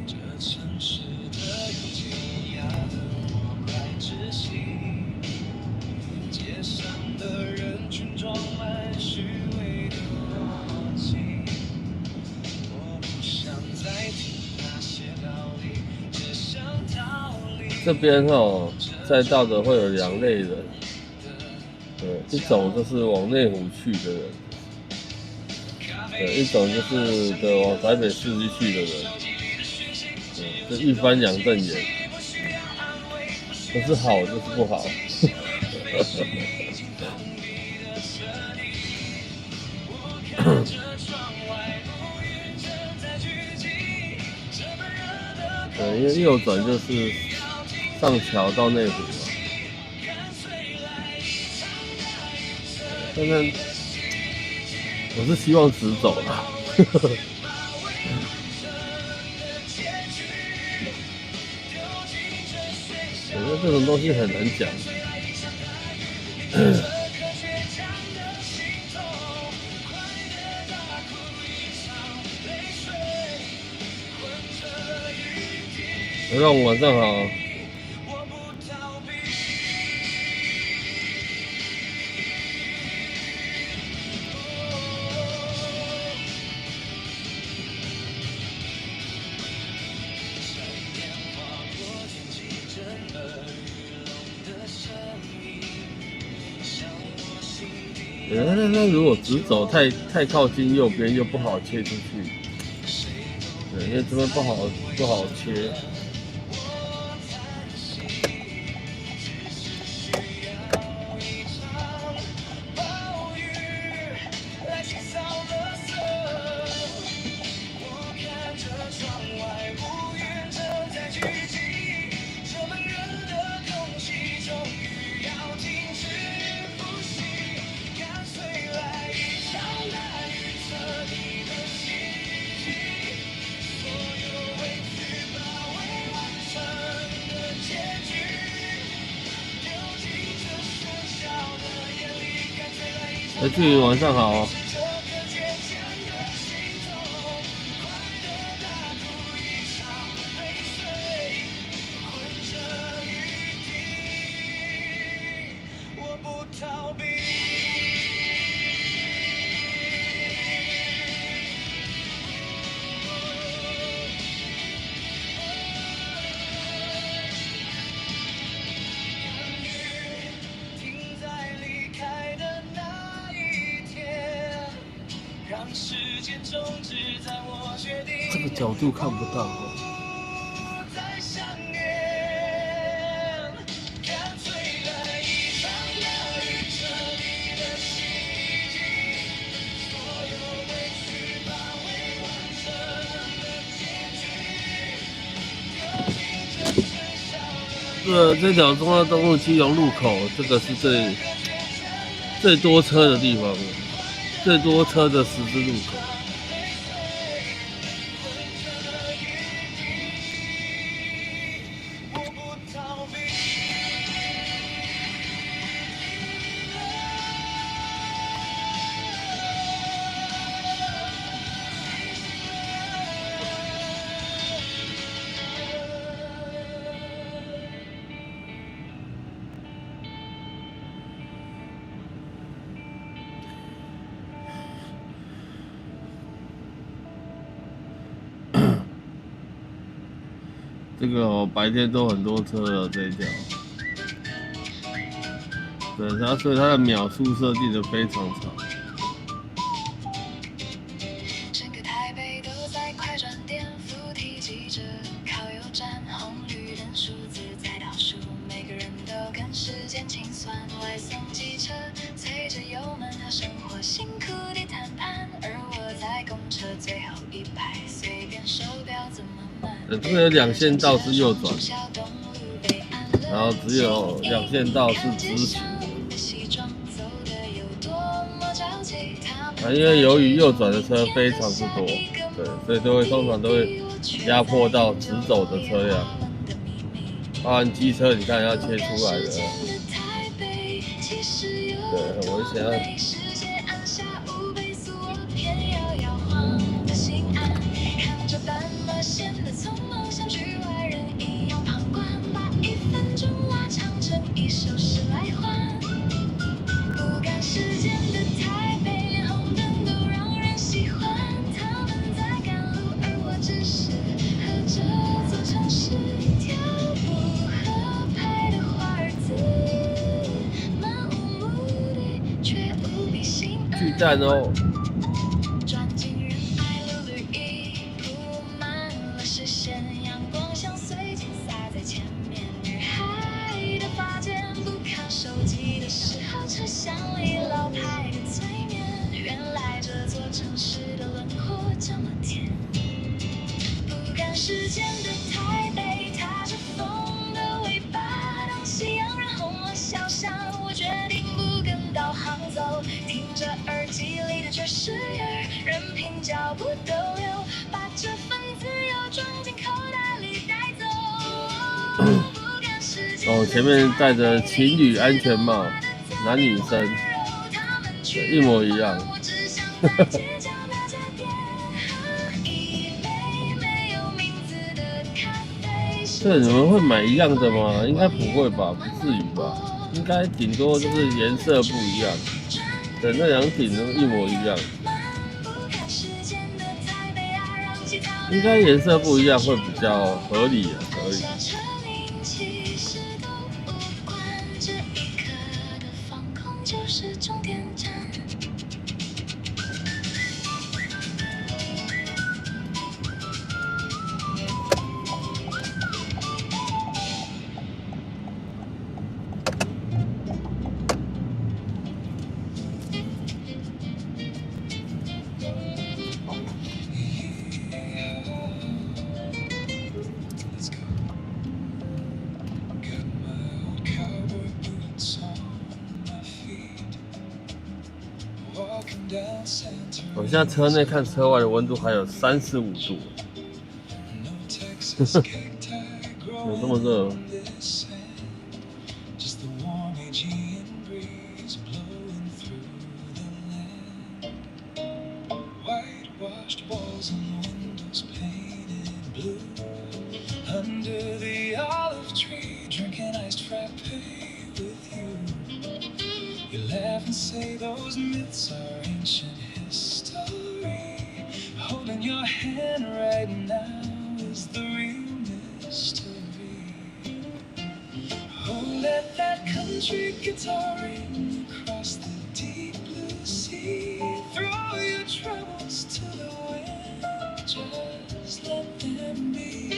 这城市的拥挤压得我快窒息，街上的人群装满虚伪的逻辑，我不想再听那些道理，只想逃离。这边哦，在道的会有2类人，对，一种就是往内湖去的人，对，一种就是往台北市区去的人，对，就一翻两瞪眼，不是好就是不好。对，因为右转就是上桥到内湖嘛。但是我是希望直走啦。我觉得这种东西很难讲。让我晚上好。那如果直走太靠近右边，又不好切出去。对，因为这边不好切。俊宇晚上好。这个角度看不到哦。这条中央东路基隆路口，这个是最多车的地方，最多车的十字路口。这个白天都很多车了这一条，对所以它的秒数设定的非常长。整个台北都在快转点，扶梯挤着，靠右站，红绿灯数字在倒数，每个人都跟时间清算，外送机车催着油门和生活辛苦地谈判，而我在公车最后一排，随便手表怎么。这个有两线道是右转，然后只有两线道是直行。因为由于右转的车非常之多，对，所以通常都会压迫到直走的车辆，包含机车，你看要切出来的，对，很危险啊。巨蛋哦。时间的台北，踏着风的尾巴，当夕阳染红了小巷，我决定不跟导航走，听着耳机里的爵士乐，任凭脚步逗留，把这份自由装进口袋里带走。哦，前面戴着情侣安全帽，男女生，一模一样。对，你们会买一样的吗？应该不会吧，不至于吧？应该顶多就是颜色不一样。对，那两顶都一模一样。应该颜色不一样会比较合理啊，合理。我现在车内看车外的温度还有35度，有这么热？ washed walls and windows painted blue. Under the olive tree, drinking iced frappe with you. You laugh and say those myths are ancient history. Holding your hand right now is the real mystery. Oh, let that country guitar ring across the deep blue sea. Throw your troubles to the wind, just let them be.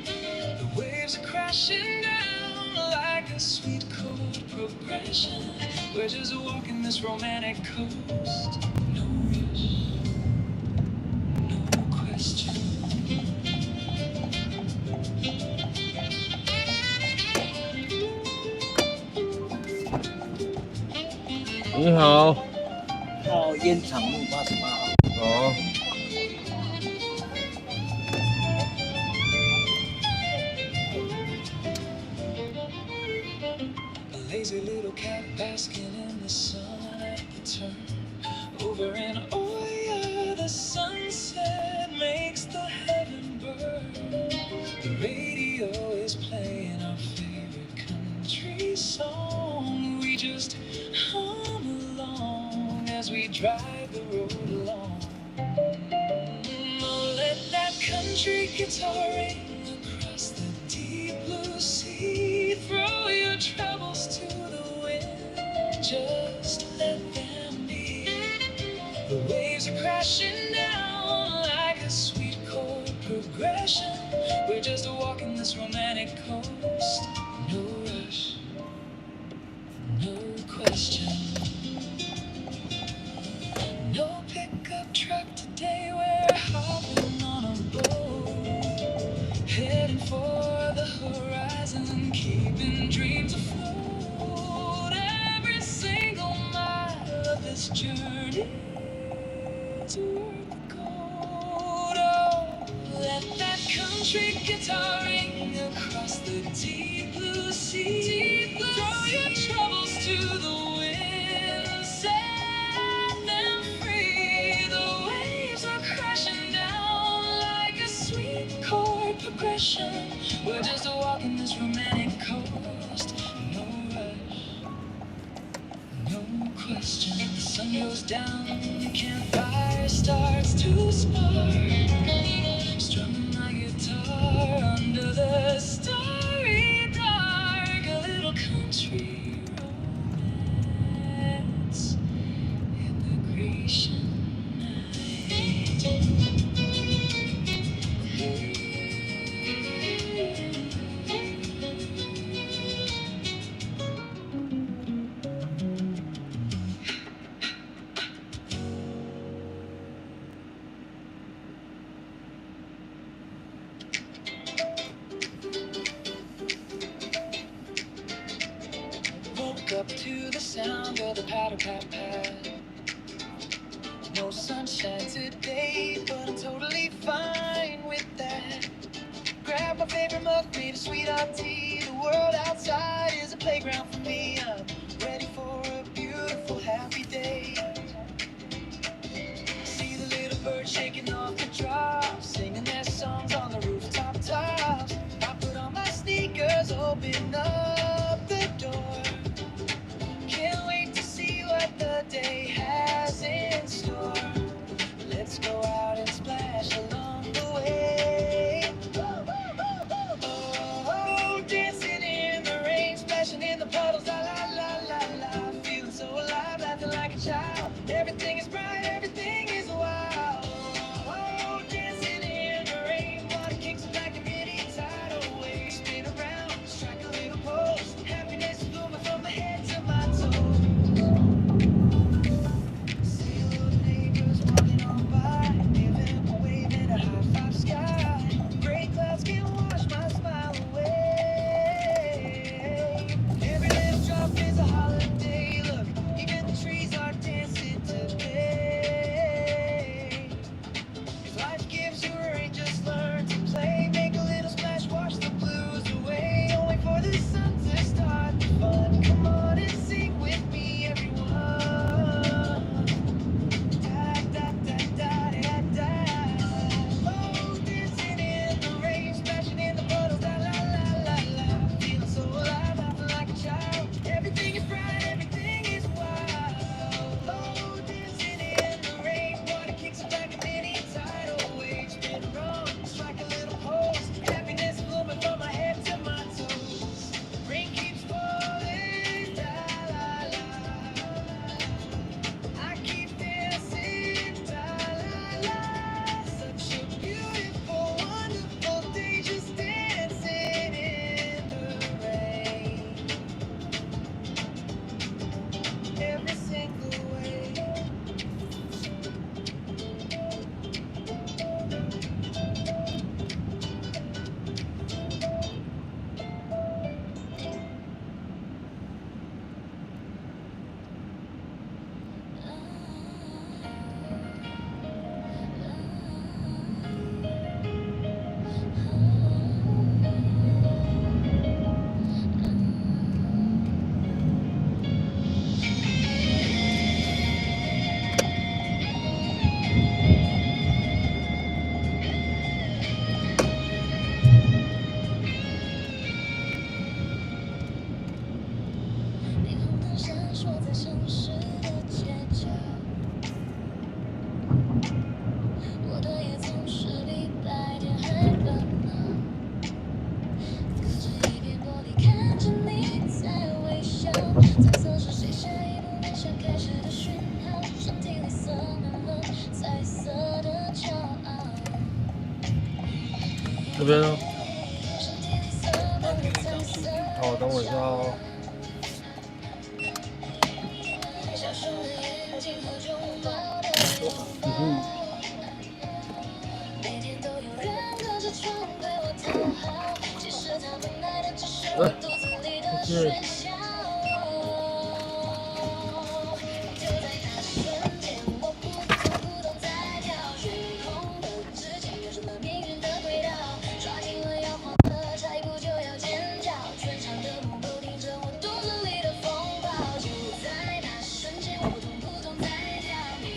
The waves are crashing down like a sweet chord progression. We're just walking this romantic coast. No rush, no question. 你好，到烟厂路88号。哦， A lazy little cat basking in the sun at the turn. Over in Oya, the sunset makes the heaven burn. The radio is playing our favorite country song. We just hum along as we drive the road along. Oh, let that country guitar ring across the deep blue sea. Throw your troubles to the wind, just let them be. The waves are crashing down like a sweet chord progression. We're just walking this romantic coast. No rush, no question. No pickup truck today, we're hopping on a boat, heading for the horizon, keeping dreams afloat. Every single mile of this journey is worth the gold. Oh, let that country guitar ring across the deep blue sea. Throw your troubles to the wind, set them free. The waves are crashing down like a sweet chord progression. We're just walking this romantic coast. No rush, no question. The sun goes down, the campfire starts to spark. Strumming my guitar under the starry dark. A little country romance in the Grecian night. Woke up to the sound of the patter pat pat. No sunshine today, but I'm totally fine with that. Grab my favorite mug, made of sweet hot tea. The world outside is a playground for me. I'm ready for a beautiful, happy day. See the little birds shaking off the drops, singing their songs on the rooftop tops. I put on my sneakers, open up the door. Can't wait to see what the day has in store. Let's go out and splash along the way. Oh, dancing in the rain, splashing in the puddles, la la la la la. Feeling so alive, laughing like a child. Everything is bright, everything is wild. Oh, dancing in the rain, water kicks like a mini tidal wave. Spin around, strike a little pose. Happiness is blooming from my head to my toes. See those neighbors walking on by. 这边呢？好，等我一下哦。是。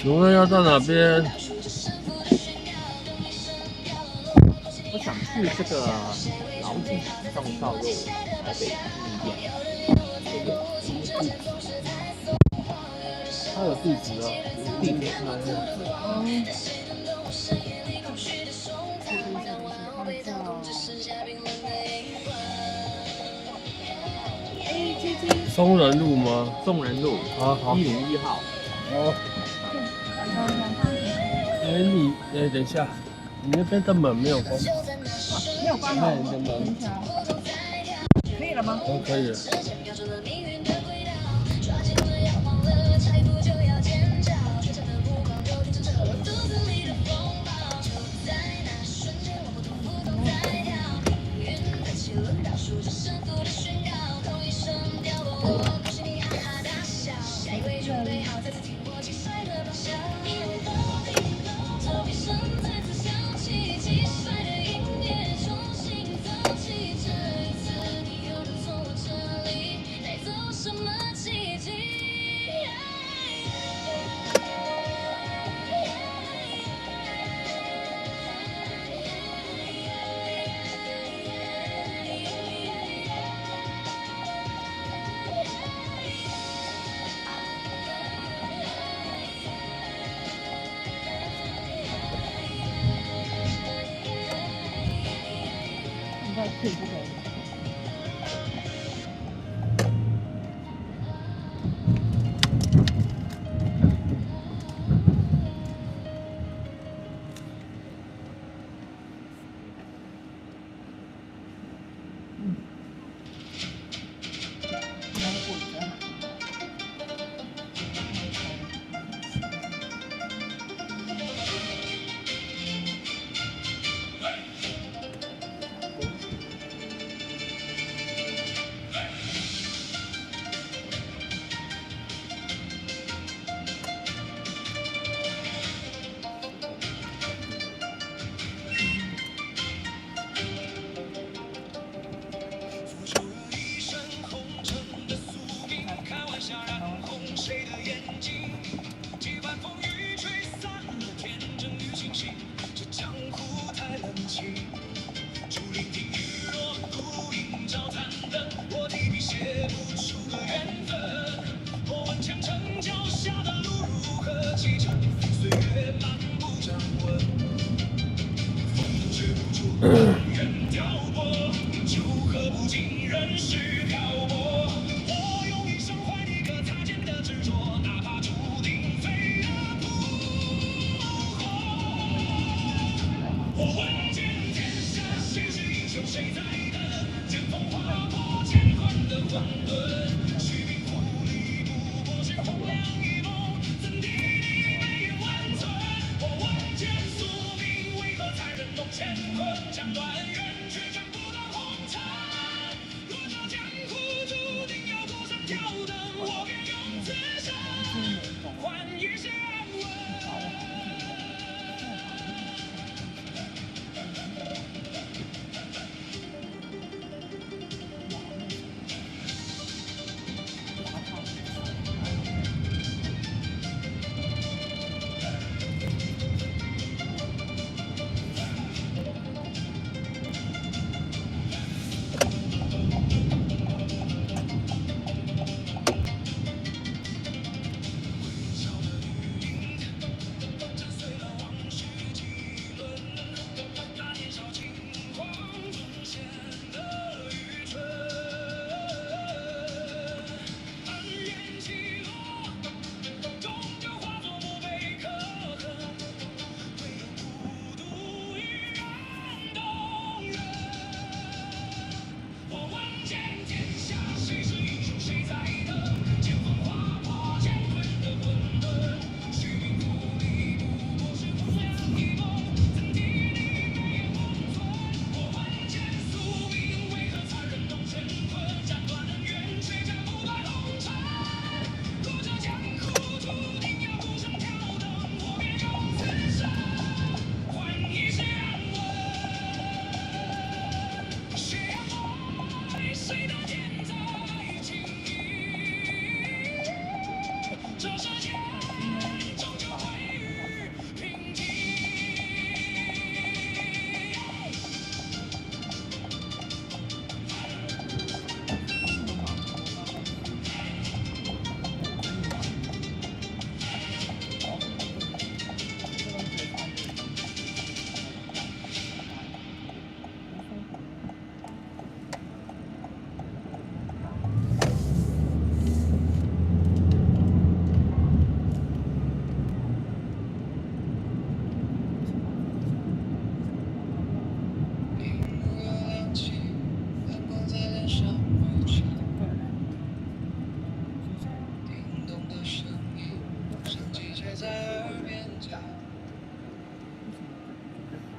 请问要到哪边？我想去这个老井上少肉台北面店，它有地址啊，地址松仁路吗？松仁路好好。101号。哦。等一下，你那边的门没有关。没有关好。你的门。可以了吗？哦，可以了。可以不可以？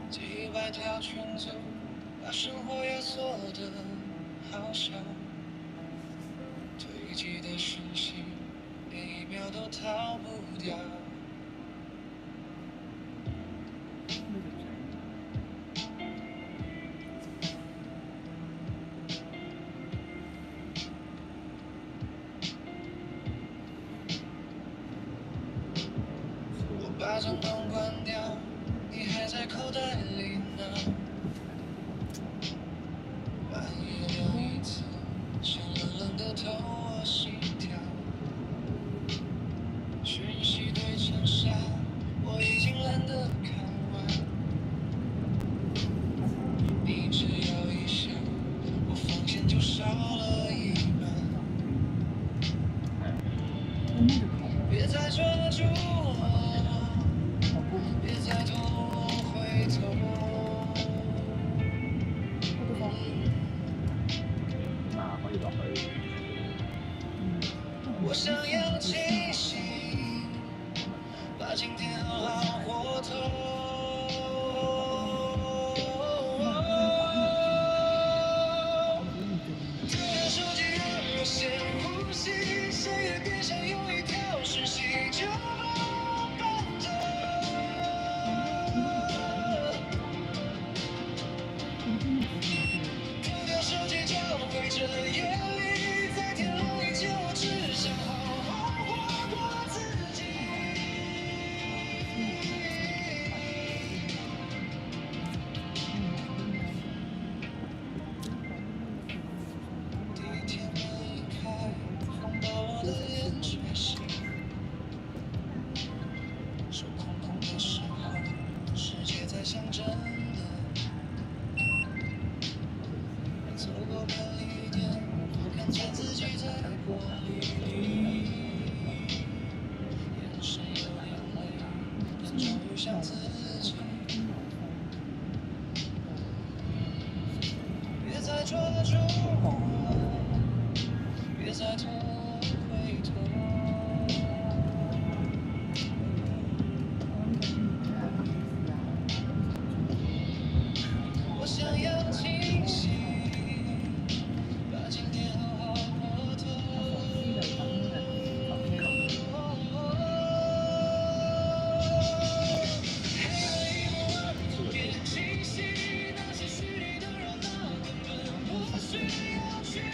几百条裙子，把生活压缩的好小，堆积的讯息，每一秒都逃不掉。我把灯光关掉，你还在口袋里呢。半夜又一次，像冷冷的透我心跳。讯息堆成山，我已经懒得看完。你只要一想，我防线就少了一半。别再抓住我，别再拖我回头。我想要清醒，把今天好好活透。丢掉手机让我先呼吸，谁也别想有一条讯息就把我绊倒。丢掉手机交汇着夜里，在天亮以前我只想好好活过自己。地铁门一开，把我的脸吹醒。手空空的时候，世界才像真的。走过便利店，看见自己在玻璃里，眼神有眼泪，但终于像自己。别再抓住我，别再拖我回头。我想要清醒，把今天好好活透。别清晰，那些虚拟的热闹根本不需要距离。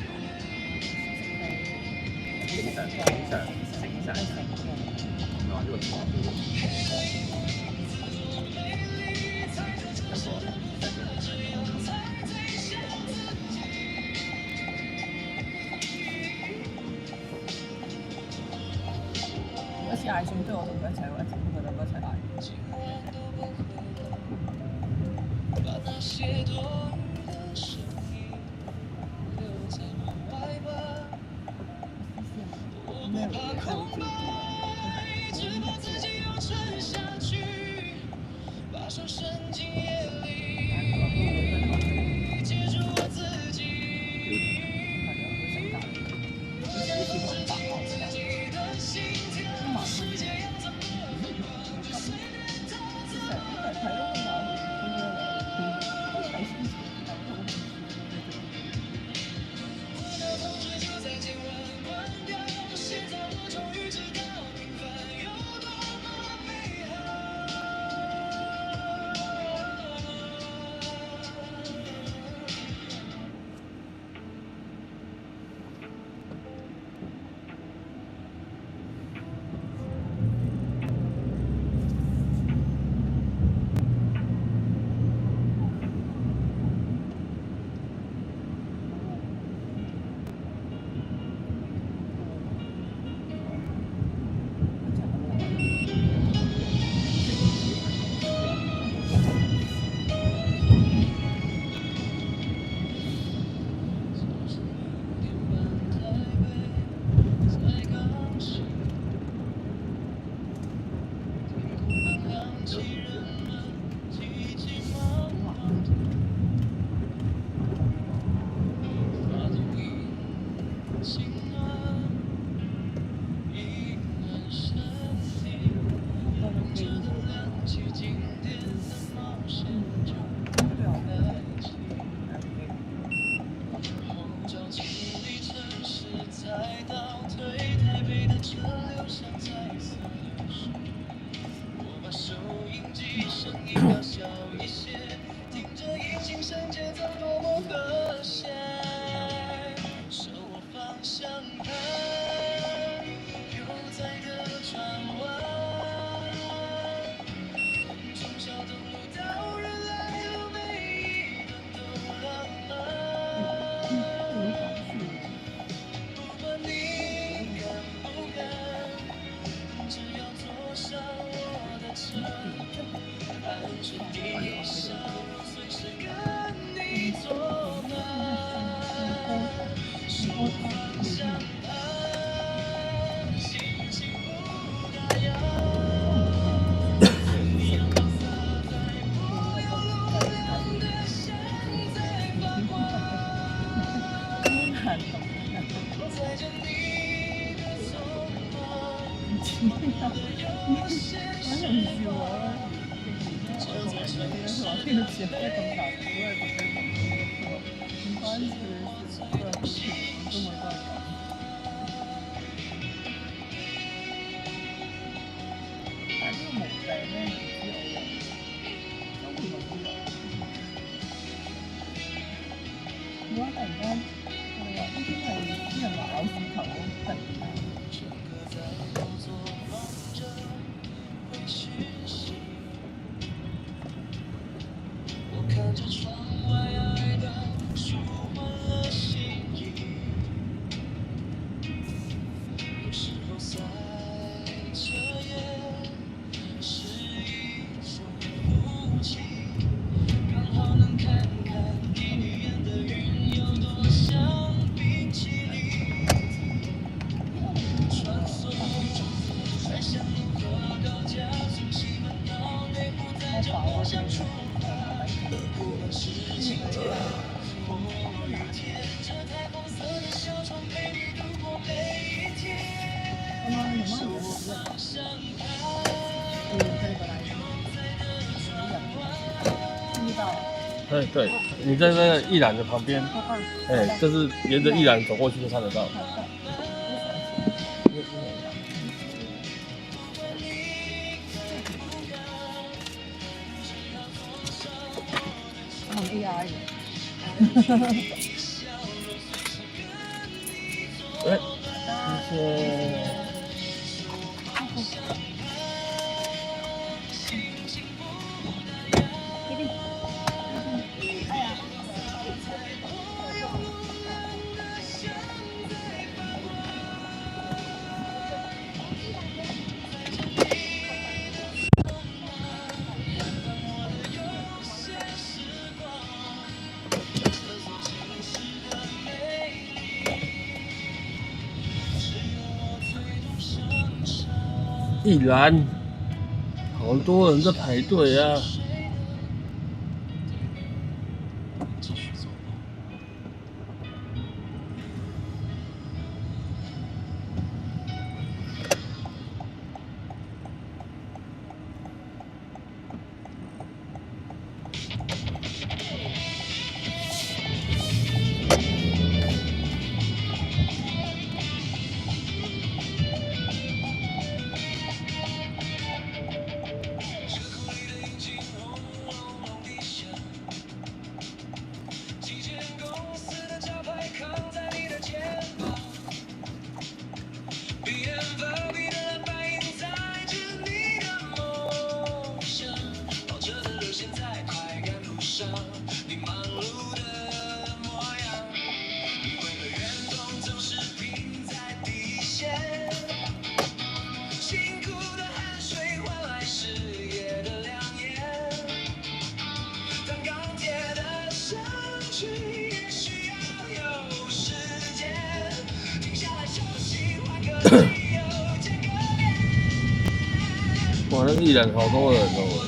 踩着这些这样才最像自己。一次嗌餸都係我同佢一齊，或者佢兩個一齊嗌。今晚都不回，把那些多余的声音留在门外吧。我不怕空白，只怕自己又沉下去，把手伸进夜里，接住我自己。自己的心跳，世界要怎么过，就随便它走。我的同志就在今晚关掉，现在我终于知道平凡有多么美好。看着窗外爱的舒缓了心意，有时候塞车也是一种福气，刚好能看看地狱眼的云有多像冰淇淋，穿梭中在想如何高架从气氛到内部在这互相冲打，不管是晴天或雨天，这台红色的小床陪你度过每一天。往上爬，对对，你在那个一览的旁边，哎，就是沿着一览走过去就看得到。很厉害。哎，谢谢。一兰，好多人在排队啊！哇，那个一览好多人哦。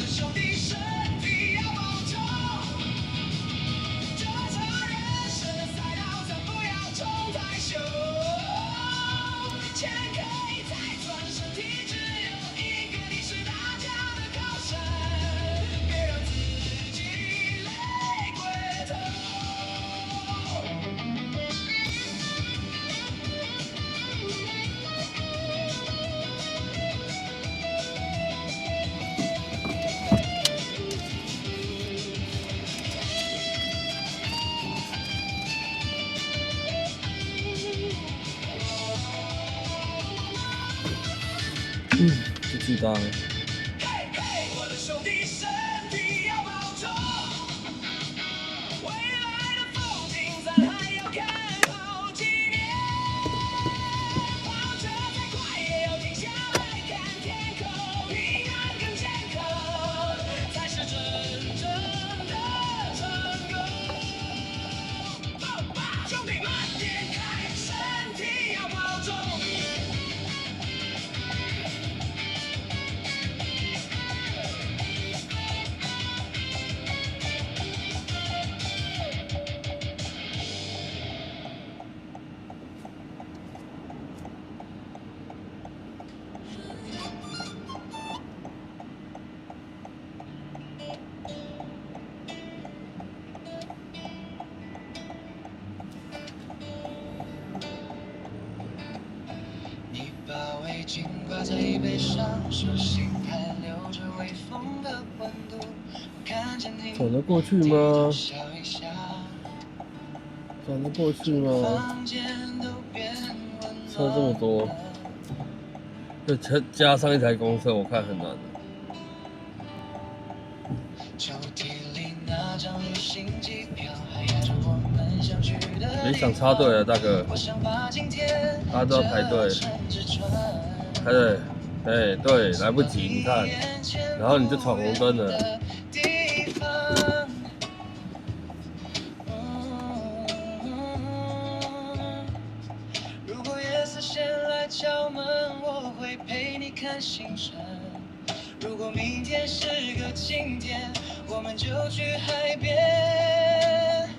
就巨大了。才是真挂在椅背上，手心还留着微风的温度。看见你转得过去吗？笑一下，转得过去吗？房间都变温车这么多，就加上一台公车，我看很难的。抽屉里那张旅行机票，还压着我们相聚的别想插队了，大哥，我想把今天大家都要排队，排队，哎，对，来不及，你看，然后你就闯红灯了。如果夜色先来敲门，我会陪你看星辰。如果明天是个晴天，我们就去海边。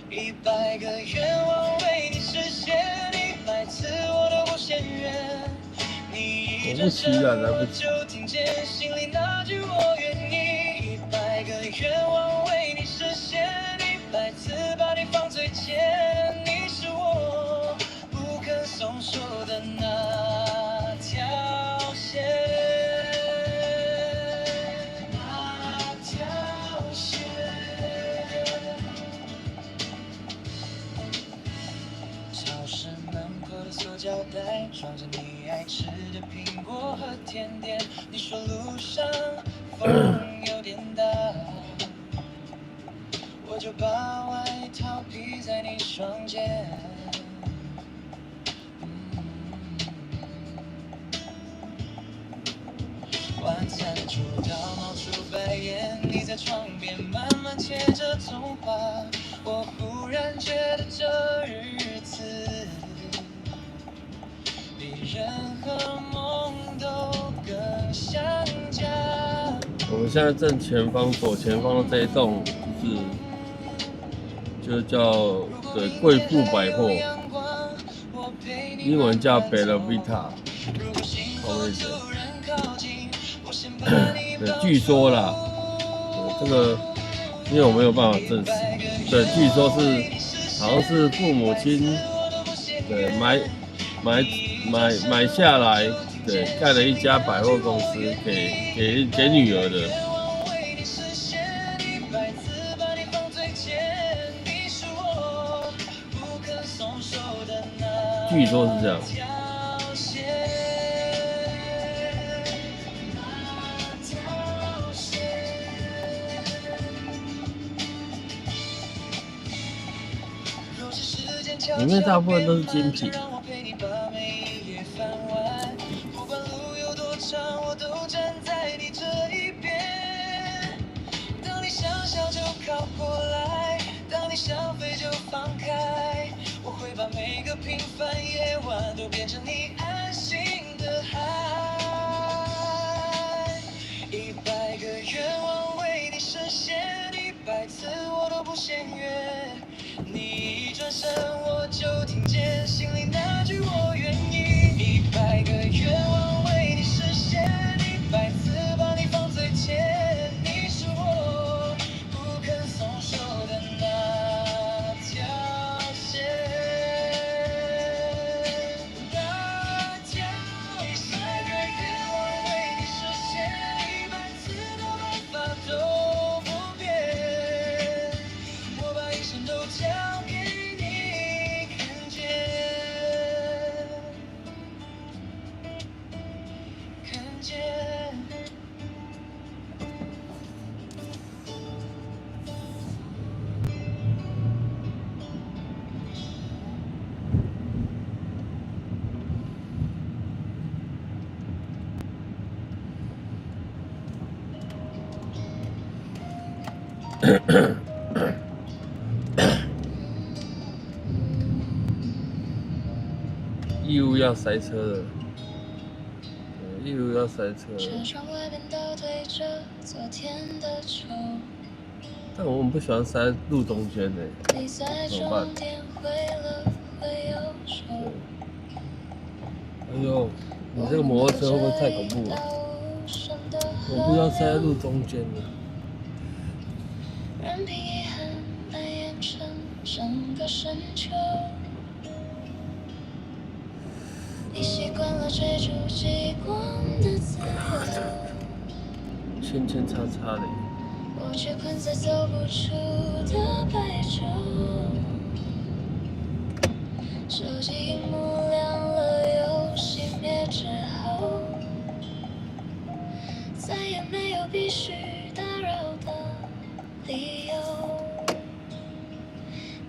100个愿望为你实现，100次我都不嫌远。你一转身，我就听见心里那句我愿意。100个愿望为你实现，100次把你放最前。你是我不肯松手的那条线。超市门口的塑胶袋装着你爱吃的苹果和甜点。你说路上风有点大，我就把外套披在你双肩。晚餐的厨房冒出白烟，你在床边慢慢切着葱花。我忽然觉得这日子比任何梦都更像家。我们现在正前方、左前方的这一栋就叫对贵妇百货，英文叫 Bella Vita， 好位置。对，据说啦，这个因为我没有办法证实，对，据说是好像是父母亲对买下来，对，盖了一家百货公司给女儿的。据说是这样。里面大部分都是精品。不管路有多长，我都站在你这一边。当你想笑就靠过来，当你想飞就放开。我会把每个平凡夜晚都变成你安心的海。100个愿望为你实现，100次我都不嫌远。你一转身，我就听见心里那句我愿意。100个愿望为你实现，100次把你放最前。你是我不肯松手的那条线，那条线。100个愿望为你实现，100次的办法都不变。我把一生都交给你看见，看见。义乌要塞车了，义乌要塞车了。车窗外面倒退着昨天的愁，但我们不喜欢塞路中间呢，你在怎么办？终点会了会忧愁。哎呦，你这个摩托车会不会太恐怖了？我不要塞在路中间了。任凭遗憾蔓延成整个深秋。1你习惯了追逐极光的自由，圈圈叉叉的，我却困在走不出的白昼。手机荧幕亮了又熄灭之后，再也没有必须打扰的理由。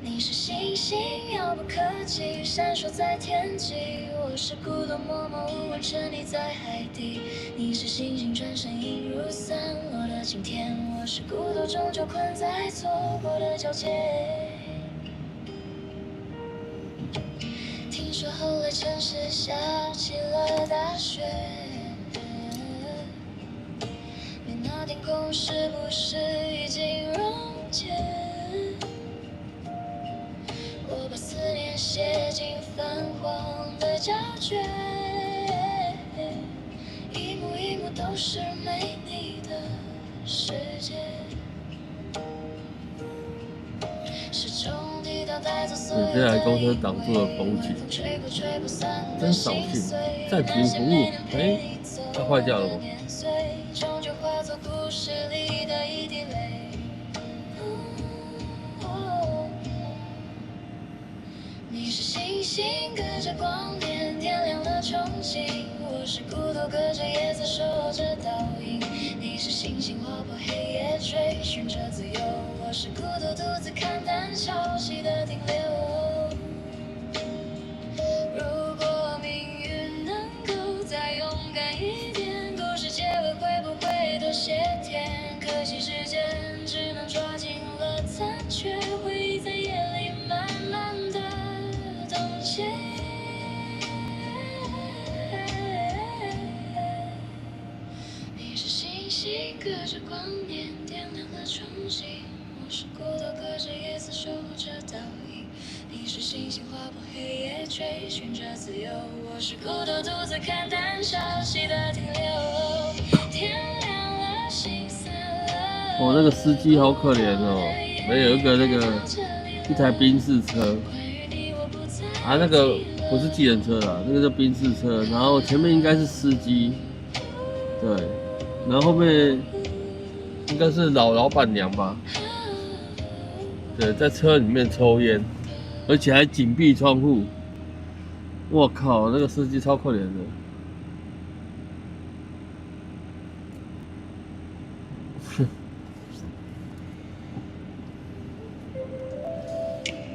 你是星星，遥不可及，闪烁在天际。我是孤独默默无闻，沉溺在海底。你是星星转身映入散落的晴天。我是孤独终究困在错过的交界。听说后来城市下起了大雪，你那天空是不是已经溶解？我把思念写进泛黄的胶卷，一幕一幕都是没你的世界。时钟滴答带走所有这台公车挡住了风景，真扫兴。暂停服务，它坏掉了吗？终究化作故事里的一滴泪。你是星星，隔着光年点亮了憧憬。我是孤独，隔着夜色守候着倒影。你是星星划破黑夜，追寻着自由。我是孤独，独自看淡消息的停留。如果命运能够再勇敢一点，故事结尾会不会多些甜？可惜时间只能抓紧了残缺，回忆在夜里慢慢的冻结。你是星星，隔着光年点亮了憧憬。我是孤独，隔着夜色守候着倒影。你是星星划破黑夜，追寻着自由。我是孤独，独自看淡消息的停留。天亮了，心散了。哦，那个司机好可怜哦，有一个一台宾士车，啊，那个不是计程车啦，那个叫宾士车，然后前面应该是司机，对，然后后面应该是老板娘吧，对，在车里面抽烟，而且还紧闭窗户。我靠，那个司机超可怜的。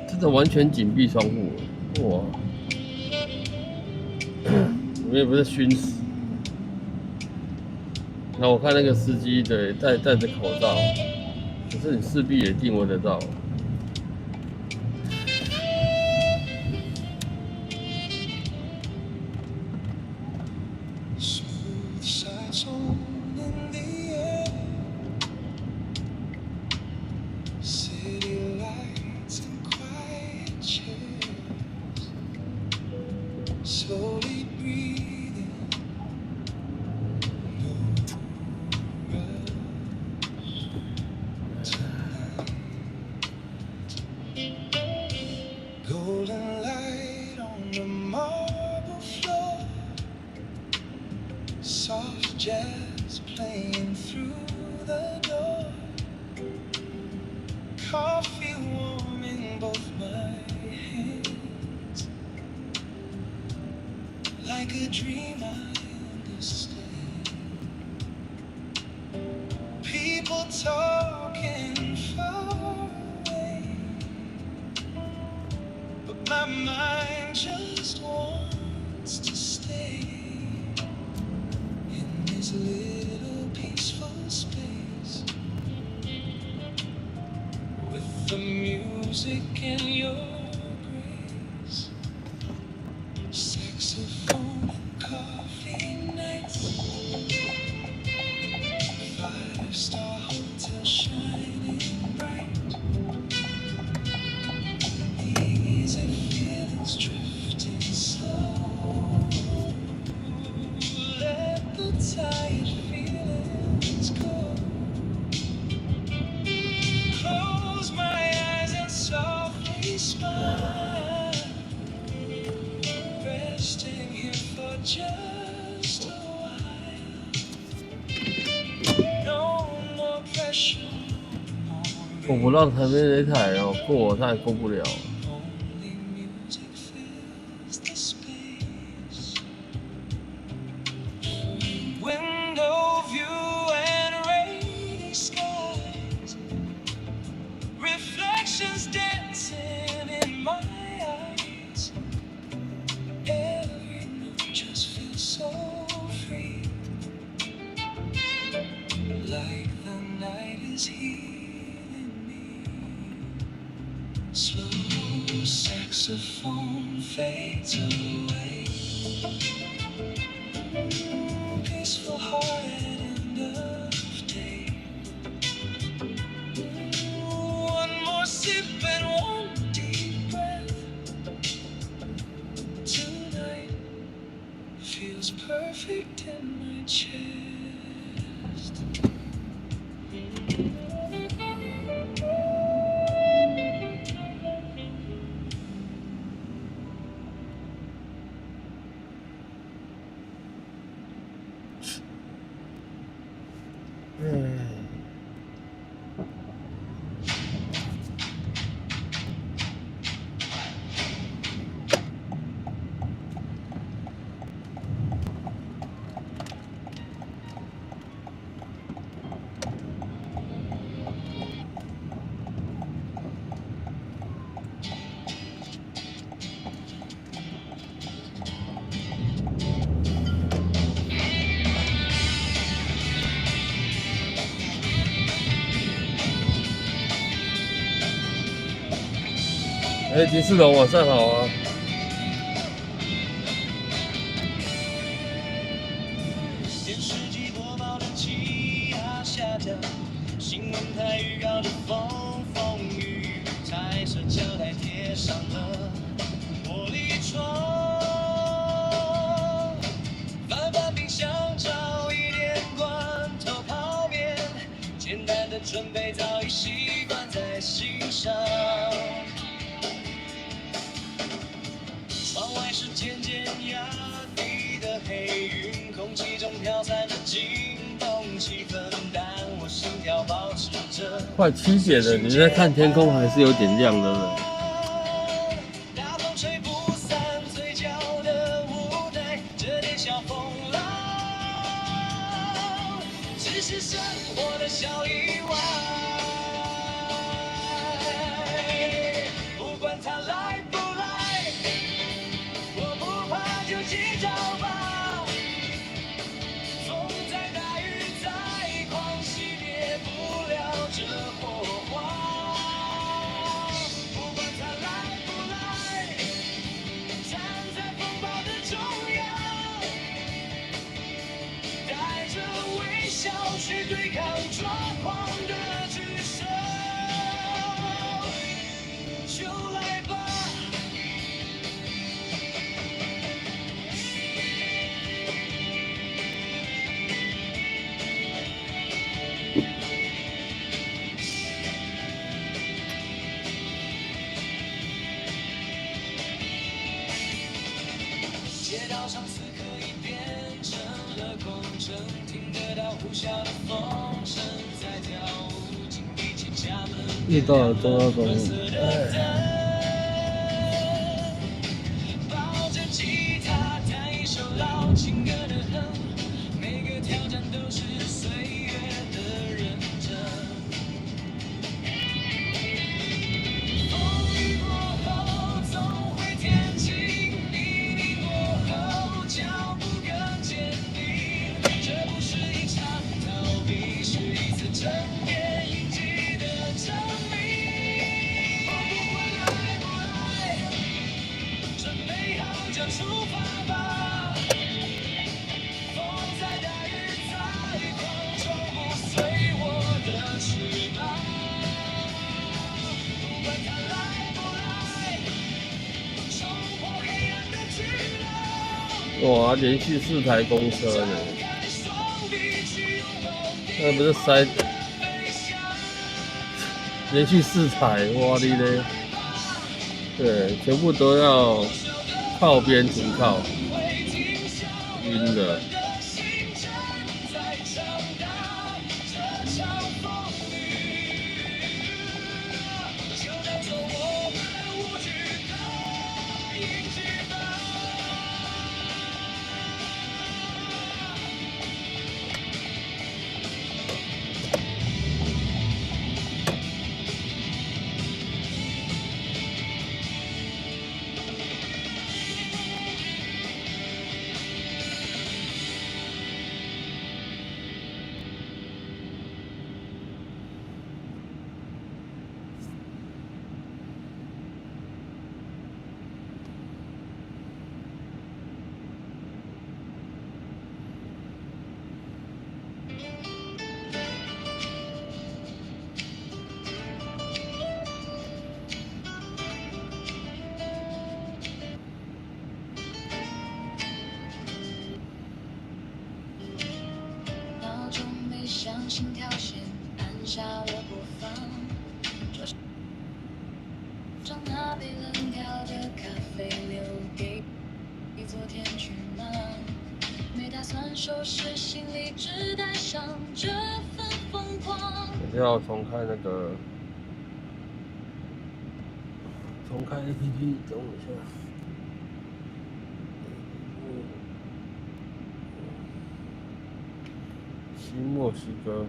真的完全紧闭窗户，哇！我也不是熏死。那我看那个司机对戴着口罩，可是你势必也一定闻得到。Smooth sights on in the air, city lights and quiet chairs, slowly breathing, no rush tonight. Golden light on the marble floor, soft jazz playing through the door, coffee warming both my hands, like a dream I understand. People talking far away, but my mind just wants to stay in this little peaceful space, with the music and your grace. Saxophone and coffee nights, 5-star hotel shining bright, easy feelings drifting slow. Let the tired feelings go. Close my eyes and softly smile. 我不让台北那台哦过，他也过不了。 Only music fills the space. Window view and rainy skies. Reflections dancing in my eyes. Every note just feels so free. Like the night is healing me. Slow saxophone fades away. Peaceful heart end of day. One more sip and one deep breath. Tonight feels perfect in my chest.哎，金世龙晚上好啊！电视机播报着气压下降，新闻台预告着风风雨雨，彩色胶带贴上了玻璃窗，翻翻冰箱找一点罐头泡面，简单的准备早已习惯在心上。窗外是渐渐压低的黑云，空气中飘散着惊动气氛，但我心跳保持着。快7点了，你在看天空还是有点亮的呢。大风吹不散嘴角的无奈，这点小风浪，只是生活的小意外。不管它来不来，我不怕就接招吧。风再大雨再狂，熄灭不了这火花。不管它来不来，站在风暴的中央，带着微笑去对抗抓狂的巨兽。就来吧。街道上此刻已变成了空城，听得到呼啸的风声在跳舞，紧闭起家门。又到了中央公路，抱着吉他弹一首老情歌的哼，每个挑战都是岁月的认真。风雨过后总会天晴，泥泞过后脚步更坚定。这不是一场逃避，是一次正面迎击的证明。不管来不来，准备好就出发吧。风再大雨再狂，冲不碎我的翅膀。不管它来不来，冲破黑暗的巨浪。哇，连续4台公车呢，开双臂去拥抱那不是塞飞翔。连续4台，哇哩嘞！对，全部都要靠边停靠，晕的。像心跳弦按下了播放，桌上那杯冷掉的咖啡留给昨天去忙，没打算收拾行李，只带上这份疯狂。要重开那个，重开 APP， 等我一下。新墨西哥。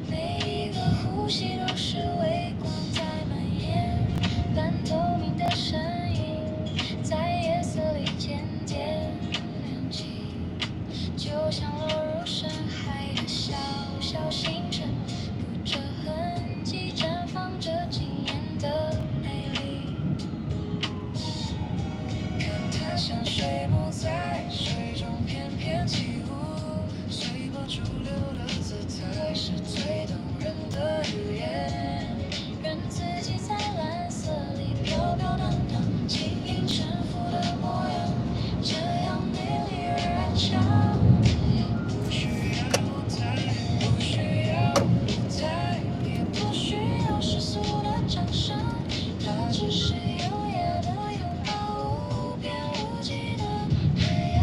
每一个呼吸都是微光在蔓延，半透明的身影在夜色里渐渐亮起，就像落入深海的小小星辰，不着痕迹绽放着惊艳的美丽。看它像水母在水中翩翩起舞，随波逐流的姿态是最动人的语言，任自己在蓝色里飘飘荡荡，轻盈沉浮的模样，这样美丽而安详。不需要舞台，不需要舞台，也不需要世俗的掌声，它只是优雅的拥抱，无边无际的海洋。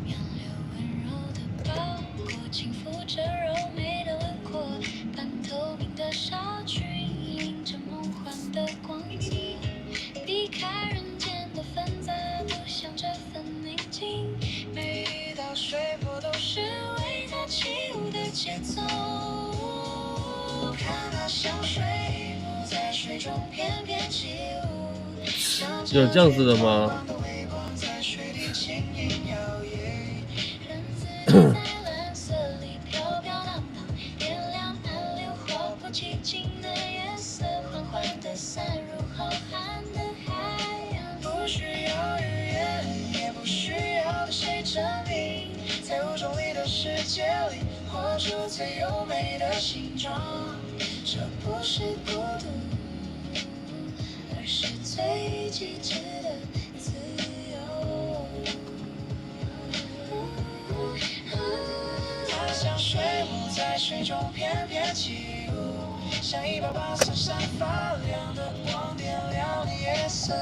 洋流温柔的包裹，轻抚着柔美的轮廓，半透明的纱裙映着梦幻的光泽，避开人间的纷杂，不想这份宁静，每一道水波都是为它起舞的节奏。看它像水母在水中翩翩起舞，有这样子的吗？在蓝色里飘飘荡荡，点亮暗流划破寂静的夜色，缓缓地散入浩瀚的海洋。不需要语言，也不需要对谁证明，在雾中里的世界里，活出最优美的形状。这不是孤独，而是最极致的自由。它像水母在水中翩翩起舞，像一把把闪闪发亮的光点亮的夜色。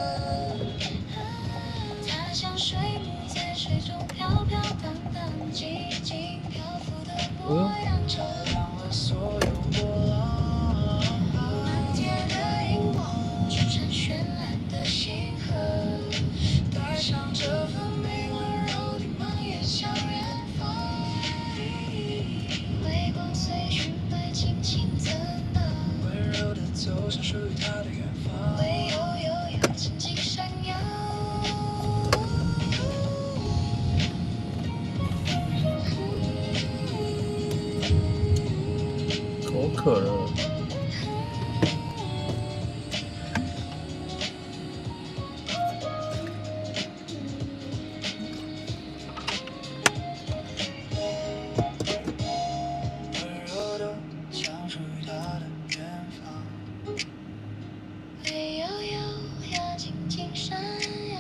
它像水母在水中飘飘荡荡，静静漂浮的模样，照亮了所有波浪。满天的荧幕织成绚烂的星河，带上这份美温柔的蔓延向远方。微光随裙摆轻轻增大，温柔地走向属于它的远方。唯有悠扬静静闪耀。口渴了。温柔地讲属于它的远方。唯有优雅静静闪耀。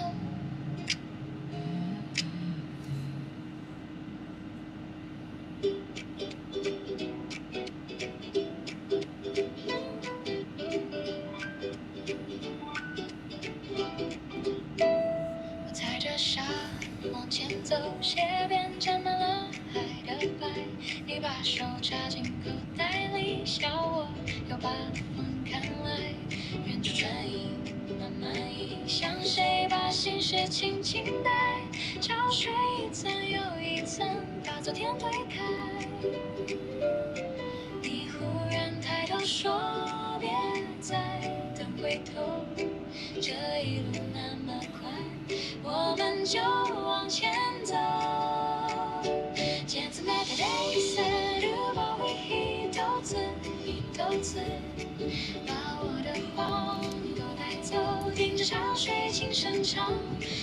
你把手插进口袋里，笑我又把风看来，远处转移，慢慢移，像谁把心事轻轻带，潮水一层又一层，把昨天推开。你忽然抬头说别再等回头，这一路那么快，我们就往前走。渐次每天的一丝如果会一头刺一头刺，把我的谎都带走，听着潮水轻声唱，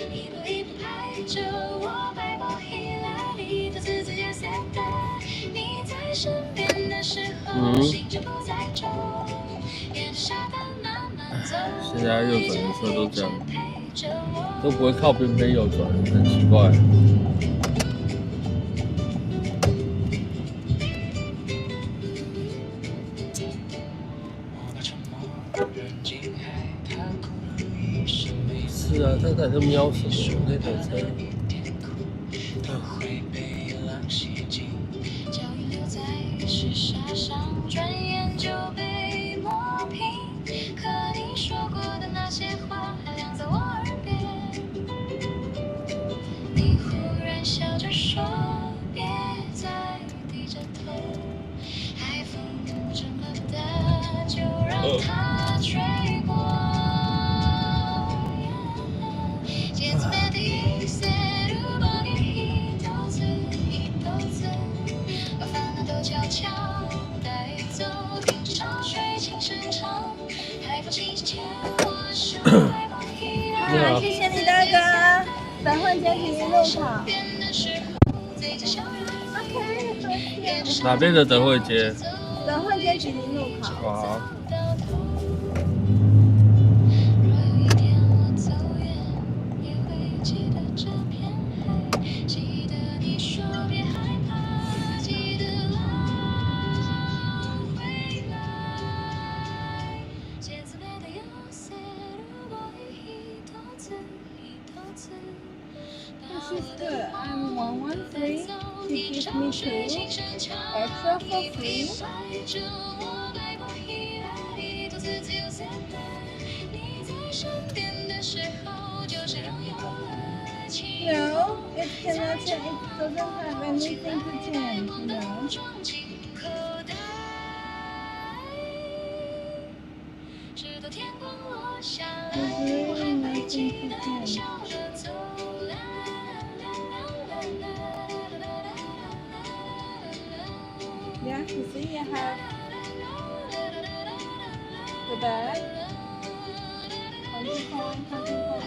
一步一步拍着我摆步依赖你的字字也写的，你在身边的时候，心就不再重，沿着沙滩慢慢走。现在右转的车都这样，都不会靠边边右转，很奇怪。是啊，这台车瞄什么？那台车。脚印留在石沙上，转眼就被磨平。可你说过的那些话，还亮在我耳边。你忽然笑着说，别再低着头，海风这么大，就让它吹过。渐次每的一丝，如果你一头刺一头刺，把烦恼都悄悄带走，听着潮水轻声唱，海风轻轻牵我手，海风依然好，谢谢你大哥。等会间距离路口。OK，哪边的德惠街？等会间距离路口。好。若有一天我走远，也会记得这片海，记得你说别害怕，记得我回来。渐次变得有些，如果一头刺一头刺。This is good. I'm 113. She gives me 2 extra for free. No, it cannot change. It doesn't have anything to change, you know. 直到天光落下来， There's 我 really 还会 nothing 记 to 得 change. 笑着走来。Yeah, you see, I have the bag. 100 coin, 100 coin.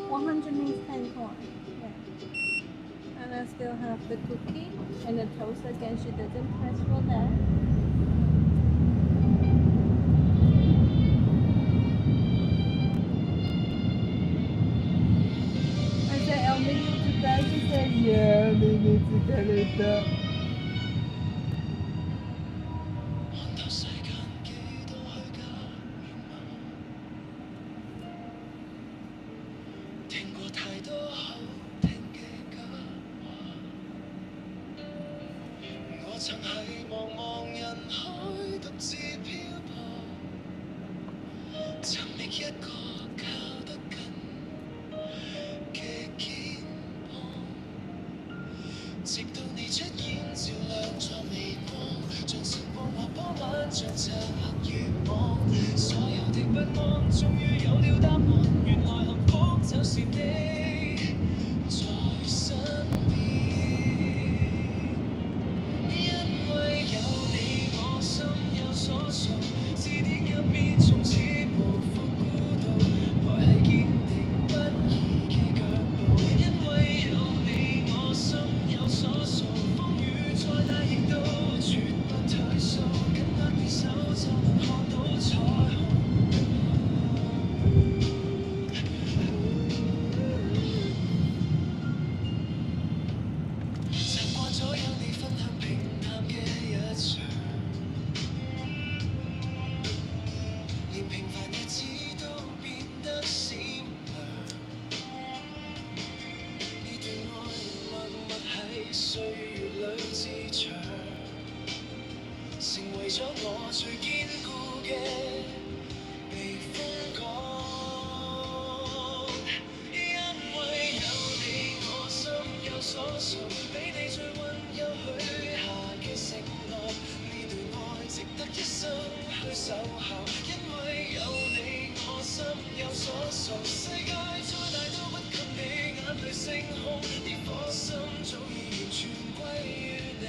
100 means 10 coin. Yeah. And I still have the cookie and the toast again. She doesn't press for that. I said, I'll meet you today. She said, yeah, meet me today later. 看透世間幾多虛假願望，聽過太多好聽嘅假話。我曾係茫茫人海獨自漂泊，尋覓一個靠得近嘅肩膀，直到你出現照亮在微光，像晨光或傍晚，像漆黑月光，所有的不安終於有了答案，原來幸福就是你在身邊，因為有你我心有所屬，字典入面從此無負孤獨，抬起堅定不移嘅腳步，因為有你我心有所屬，風雨再大亦都絕不退縮，緊握你手就能看到彩虹。歲月裏自長，成為咗我最堅固嘅避風港。因為有你，我心有所屬，比你最溫柔許下嘅承諾，呢段愛值得一生去守候。因為有你，我心有所屬，世界再大都不及你，眼淚星空，烈火心早已完全歸於你。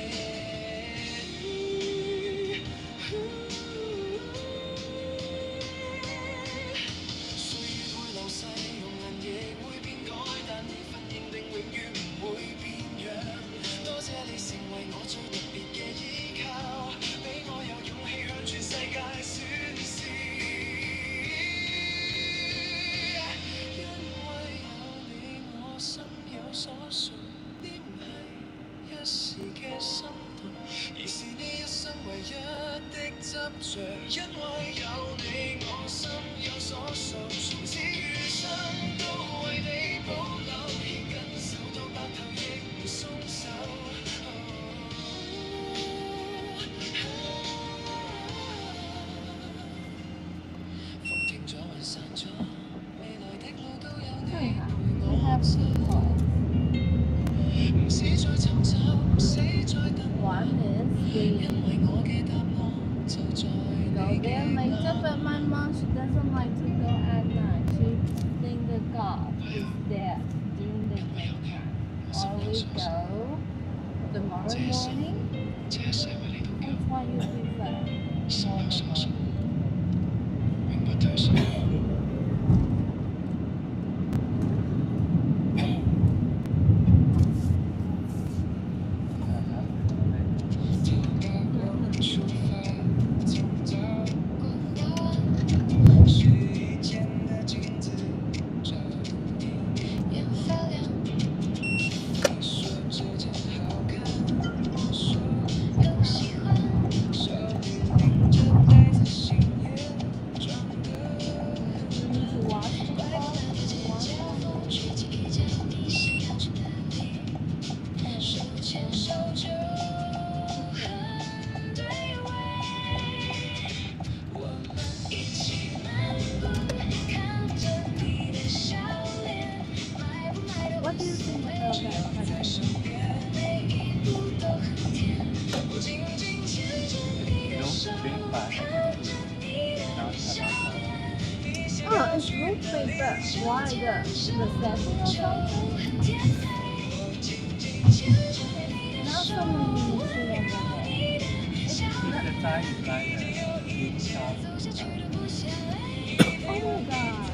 歲月會流逝，容顏亦會變改，但你份認定永遠唔會變樣。多謝你成為我最特別嘅依靠，俾我有勇氣向全世界宣示。因為有你，我心有所屬，呢唔係一時嘅心動，而是呢一生唯一的執着。因為有你，我心有所屬，從此餘生都為你保留，牽緊手到白頭亦唔鬆手。風停咗，雲散咗，未來的路都有你陪我走。唔死再尋找，唔死再等待，因為我嘅答案就在你 Go there later, but my mom, she doesn't like to go at night. She thinks the God is there during the daytime. Or we go tomorrow morning. 這一世為你禱告， Which one you prefer? 心有所屬， Morning. 永不退縮。出發，從早是一天的鏡子照你眼發亮。你說這件好看，我說有喜歡，手裡拎着帶自信眼妝的。You need to wash it off. Wash it off. 手牽手就很对味，我們一起漫步，看着你的笑臉，買不買的 What do you think about that? 在身邊，每一步都很甜，我緊緊牽着你的手，看着你的笑臉。 Oh, it's root paper. Why the setting or something? Not so many machine over there. 这个摘一摘的冰沙 Oh my god.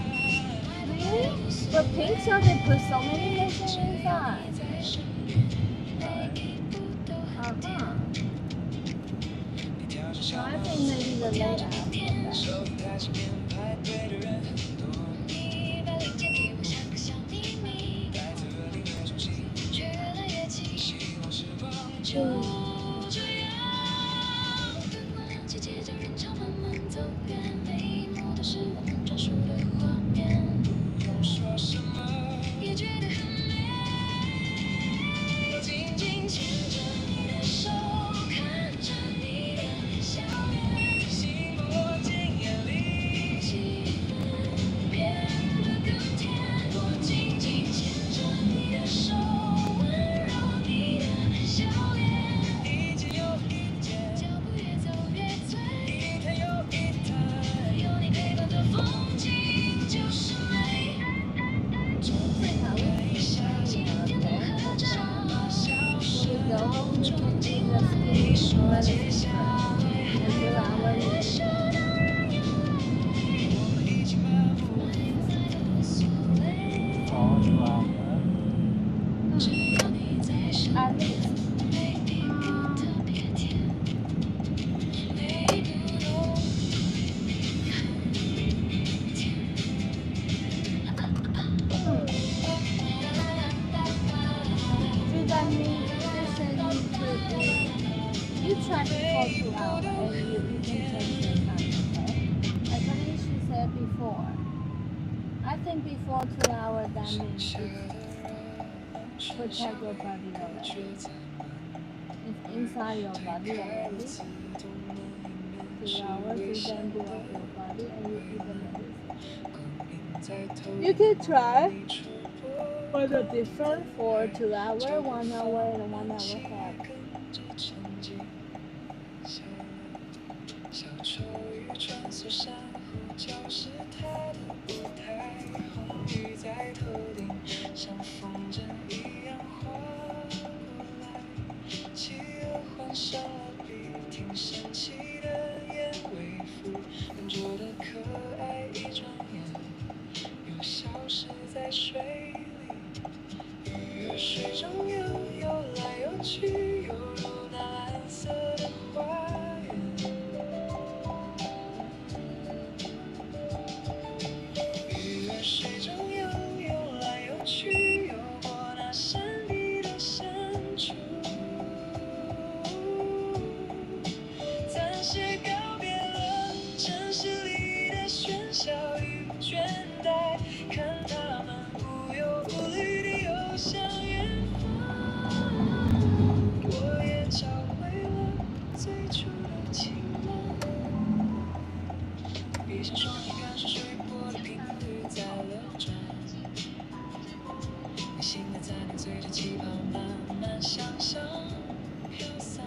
Really? But pink shell they put so many machines inside. Uh-huh. So I think maybe the layout of that. 手抬起编排对的人很多，你把零件给我像个小秘密，带着和你那种心，却越来越近，希望时光就这样奔往季节将人潮慢慢走远，每一幕都是我们专属的画面，不用说什么，也觉得很美，紧紧牵着你的手，看着你的笑脸，心不禁眼里气氛变得更甜，我紧紧牵着你的手，温柔你的笑脸，一天又一天，脚步越走越醉，一天又一天，有你陪伴的风景就是美。总会微笑，简单的合照，消失的梦中进了你说接下来的笑脸，我们一起漫步，无所谓，好是吧？只要你在身 At 边， least. 每一步特别甜，每一步都很甜。 So that means you said you tried before 2 hours and you can change the time, okay? I believe she said before. I think before 2 hours that means it's protect your body already. It's inside your body already. 2 hours is the end of your body and you eat the medicine. You can try for the difference for 2 hours, 1 hour, and 1 hour half. 小丑鱼穿梭珊瑚礁是它的舞台，红雨在头顶，像风筝一样划过来。企鹅换上了笔，挺神奇的燕尾服，笨拙的可爱，一转眼又消失在水里。鱼儿水中游来游去，犹如那蓝色的花园。鱼儿水中游来游去，游过那山地的深处。暂时告别了城市里的喧嚣与倦怠，看他们无忧无虑地游向远方。我也找回了最初的情梦。闭上双眼，感受水波的频率在流转，内心的杂念随着气泡慢慢向上飘散，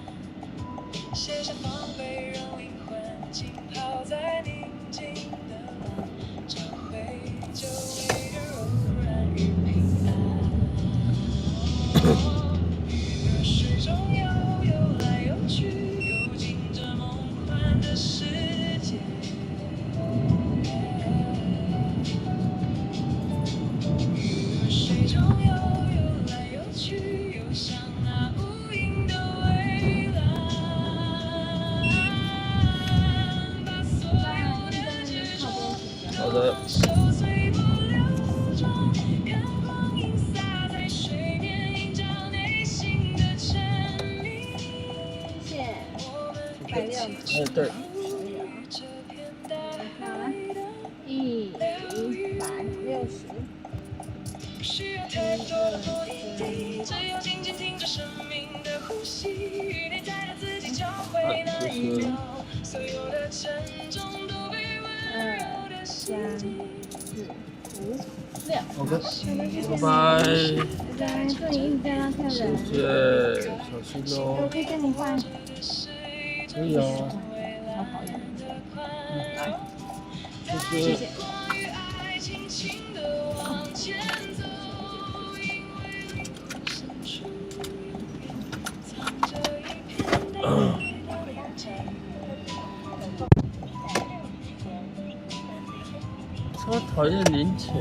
卸下防备，让灵魂浸泡在宁静的蓝，找回久违的柔软与平安。鱼儿水中游来游去，游进这梦幻的世界。鱼儿水中游来游去，游向那无垠的蔚蓝，把所有的执着都放手，随波流转，看光影洒在水面，映照内心的沉迷。谢谢。我们160一哎，起对，沐浴这片大海的160。不需要太多的目的地，只要静静听着生命的呼吸，与内在的自己找回那一条，所有的沉重都被温柔的洗3、净。4、5、6。 OK，拜拜拜，拜拜，祝你一家拉客谢人。谢，小心哦，我可以跟你换。可以哦，好好一点。来，谢谢。关于爱情，轻地往前走，因为灵魂深处永远藏着一片大海的蓝天。超讨厌零钱。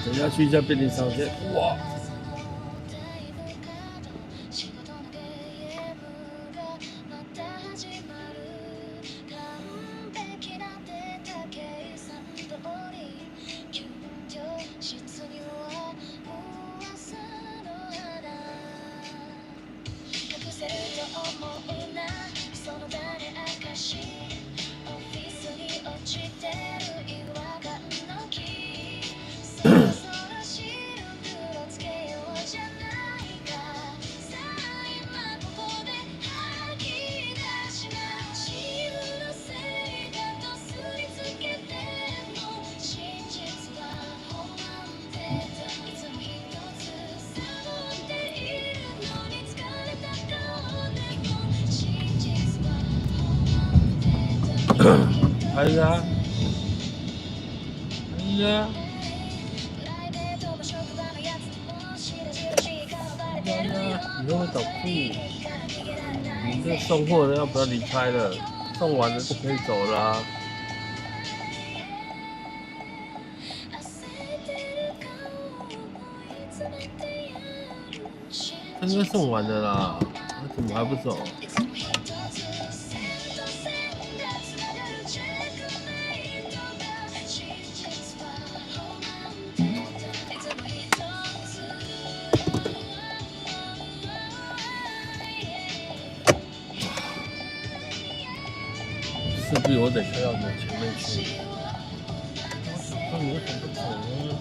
等一下去一下便利商店，哇！哎呀，哎呀，哎呀，以后会找酷。你这送货的要不要离开了？送完了就可以走了啊。他应该送完了啦，他怎么还不走？势必我得开到你前面去。我想说你为什么不走呢？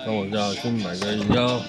等我一下，去买个饮料。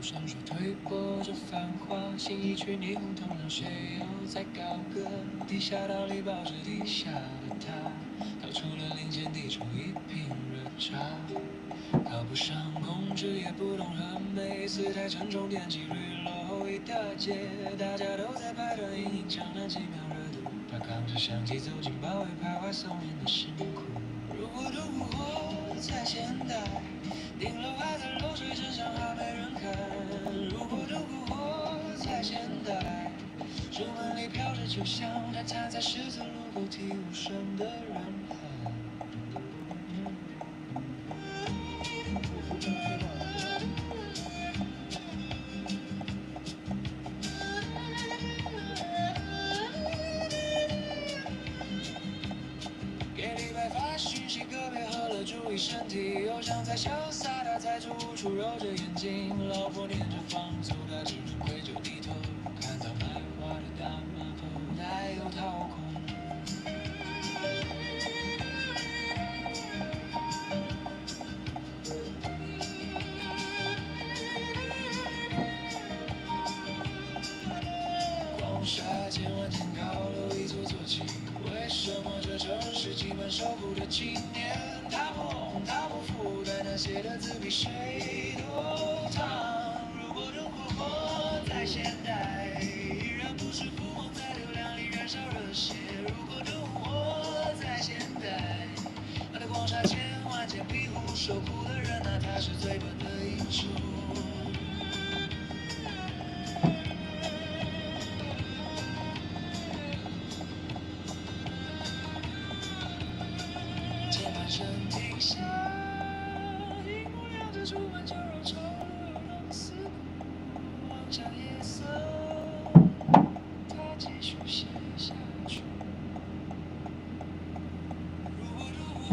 上水推过这繁华，新一区霓虹灯让谁又在高歌？地下道里抱着地下的他，掏出了零钱递出一瓶热茶。考不上公职也不懂和美，姿态沉重惦记 reload。后一大街，大家都在排队影印抢那几秒热度，他扛着相机走进包围徘徊松烟的辛苦。如果都不活在现代，顶楼还在漏水，真相还没人看。如果都不活在现代，书本里飘着酒香，还站在十字路口替无声的人喊。给李白发讯息，可别喝了，注意身体。偶像在潇洒，他在住无处揉着眼睛。老婆念着放纵，他只能愧疚低头。看到卖花的大码头，带有掏空。光杀千万间高楼，一座座起。为什么这城市基本守护的纪念？他不红，他不负，但他写的字比谁都烫。如果生活在现代，依然不是浮梦在流量里燃烧热血。如果生活在现代，那他光杀千万件庇护受苦的人，那他是最笨的英雄。键盘声停下，荧幕亮着充满酒肉臭的冷死苦，望向夜色，他继续写下去。如果都不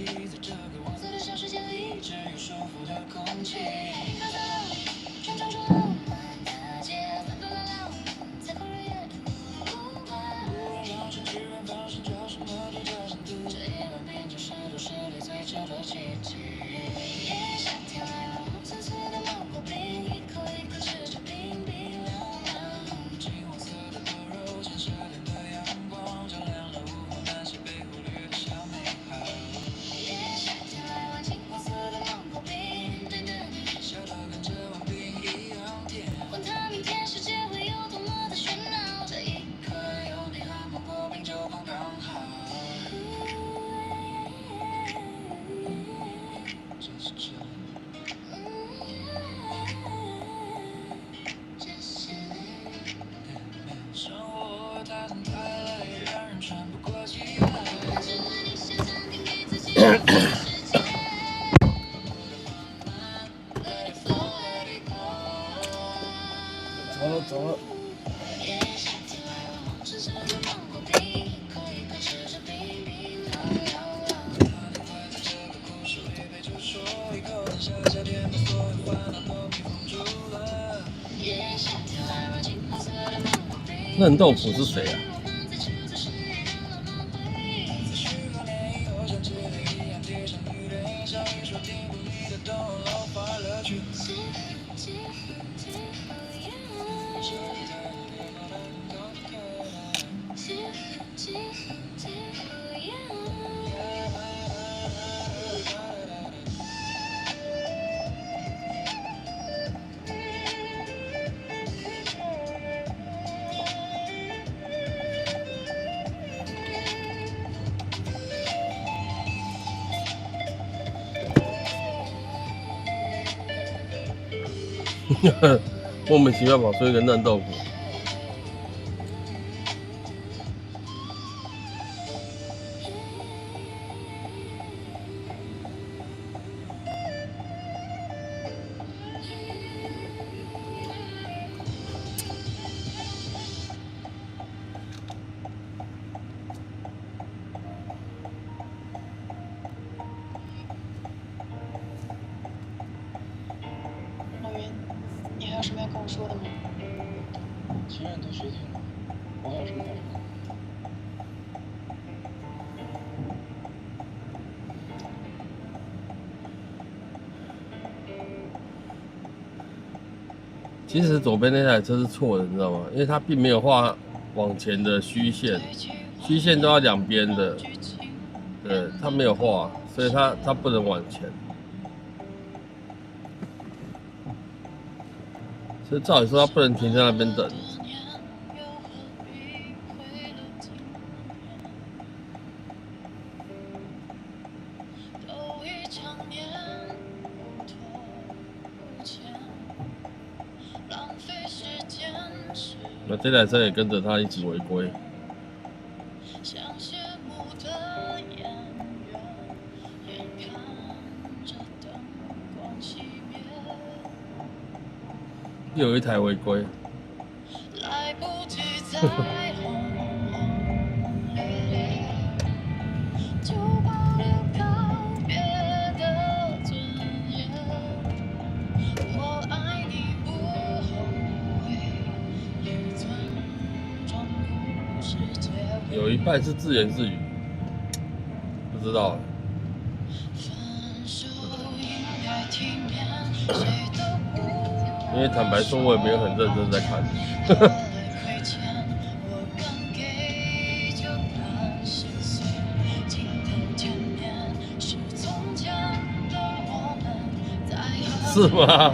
系，在这个我在的小世界里，治愈束缚的空气。全场中大街纷纷浪，在狂热夜无关。无人让生居然发生叫什么都叫深度，这夜晚变成石头是你最久的奇迹。夏天来了，红橙色的芒果冰，一口一口吃着冰冰凉凉。金黄色的果肉，像射电的阳光，照亮了午后那些被忽略的小美好。夏天来了，金黄色的芒果冰，对着你笑得跟这碗冰一样甜。管它明天世界会有多么的喧闹，这一刻有你和芒果冰就刚刚好。就是这样。生活它总太累，让人喘不过气来。只为你想象定给自己的世界。Let it flow, let it go。走了走了。夏天来了，红橙色的芒果冰，一口一口吃着冰冰凉凉。它快在这个故事里被就说一口，等下夏天把所有烦恼都避风住了。夏天来了，金黄色的芒果冰。嫩豆腐是谁啊？莫名其妙跑出一个嫩豆腐。老袁，你还有什么要跟我说的吗？既然都决定了，我还有什么话说？其实左边那台车是错的，你知道吗？因为它并没有画往前的虚线，虚线都要两边的，对，它没有画，所以它不能往前。所以照理说，它不能停在那边等。那这台车也跟着他一起违规。又有一台违规。来不及再轰轰烈烈，就保留告别的尊严。我爱你不后悔，也尊重故事结尾。有一半是自言自语，不知道。分手应该体面，谁都不。因为坦白说，我也没有很认真在看。是吗？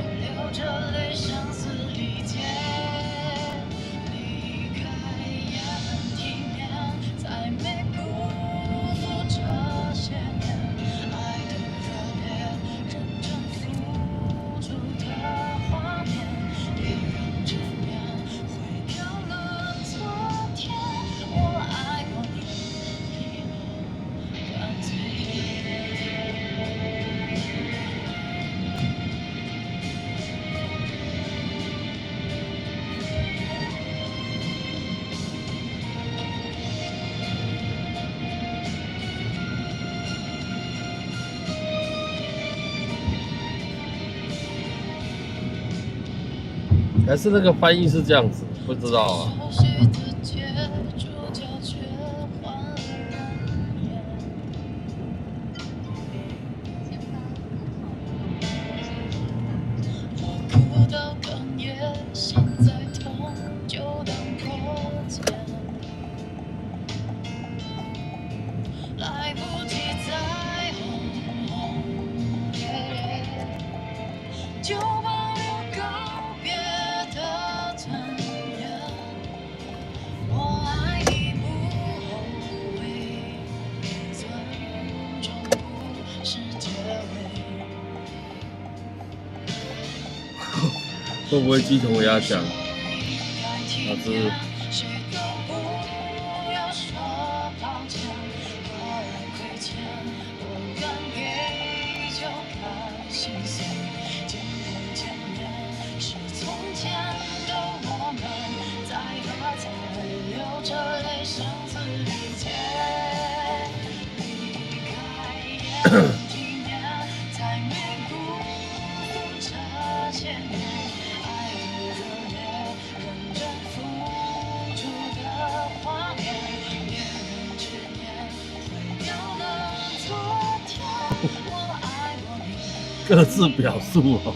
还是那个翻译是这样子，不知道啊。就保留告别的尊严。我爱你不后悔，尊重不是结尾。会不会鸡同鸭讲？老师。谁都不要说抱歉，我来亏欠，我敢给就怕心碎。见面见面是从前的我们，在喝彩流着泪生死理解。离开也体面，才没辜负这些年。爱的热烈，认真付出的画面，别人执念，毁掉了昨天。我爱过你。各自表述哦。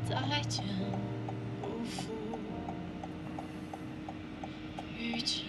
再见，不负遇见。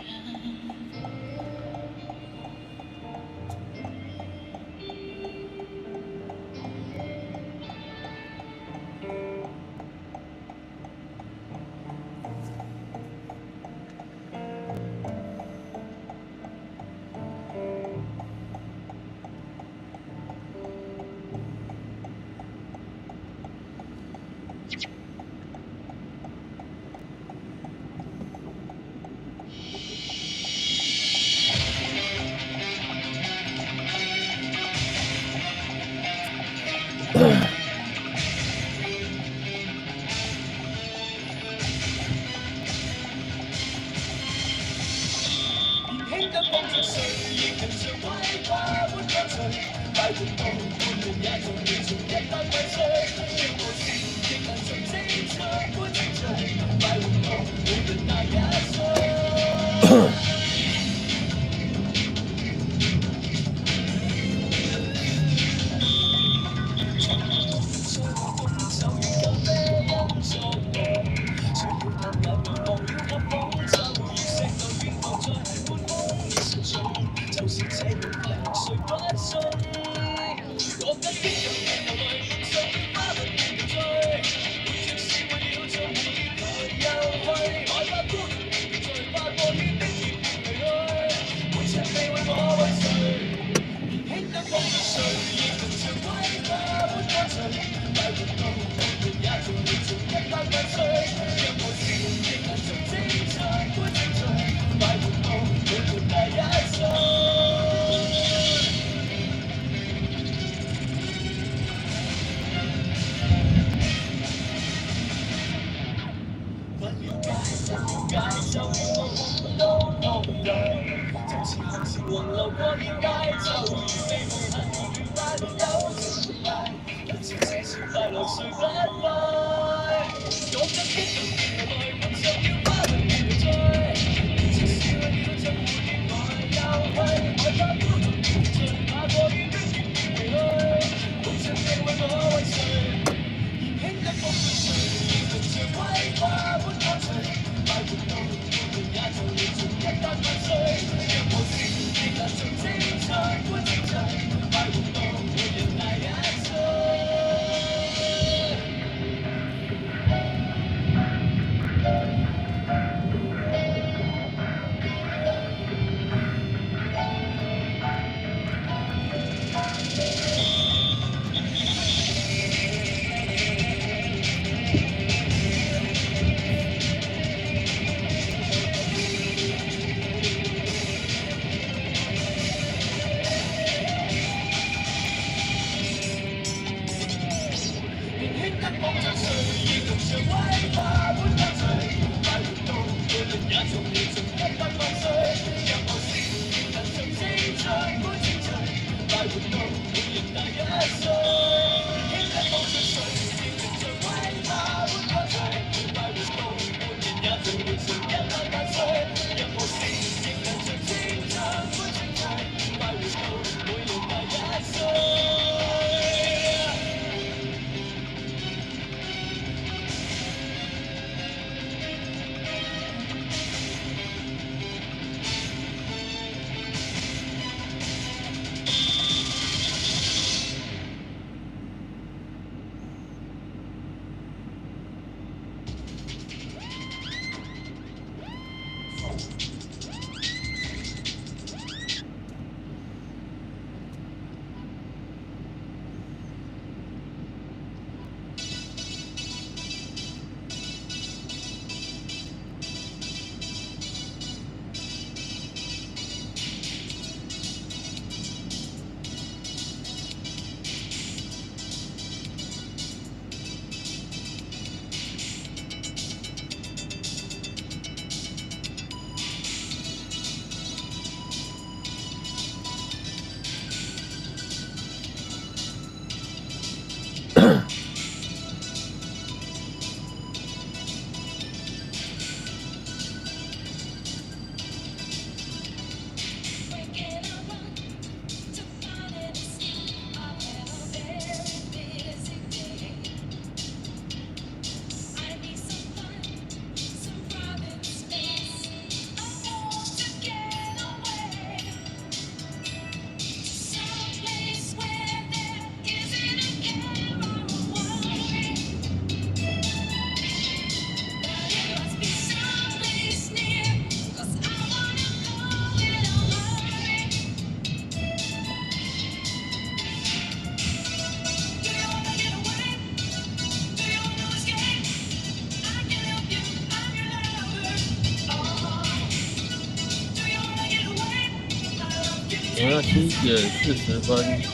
我要7:40。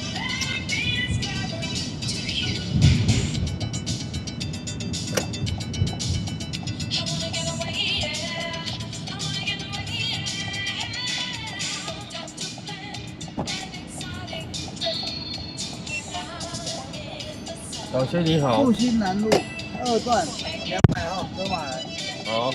小轩你好。复兴南路2段200号车马来。好。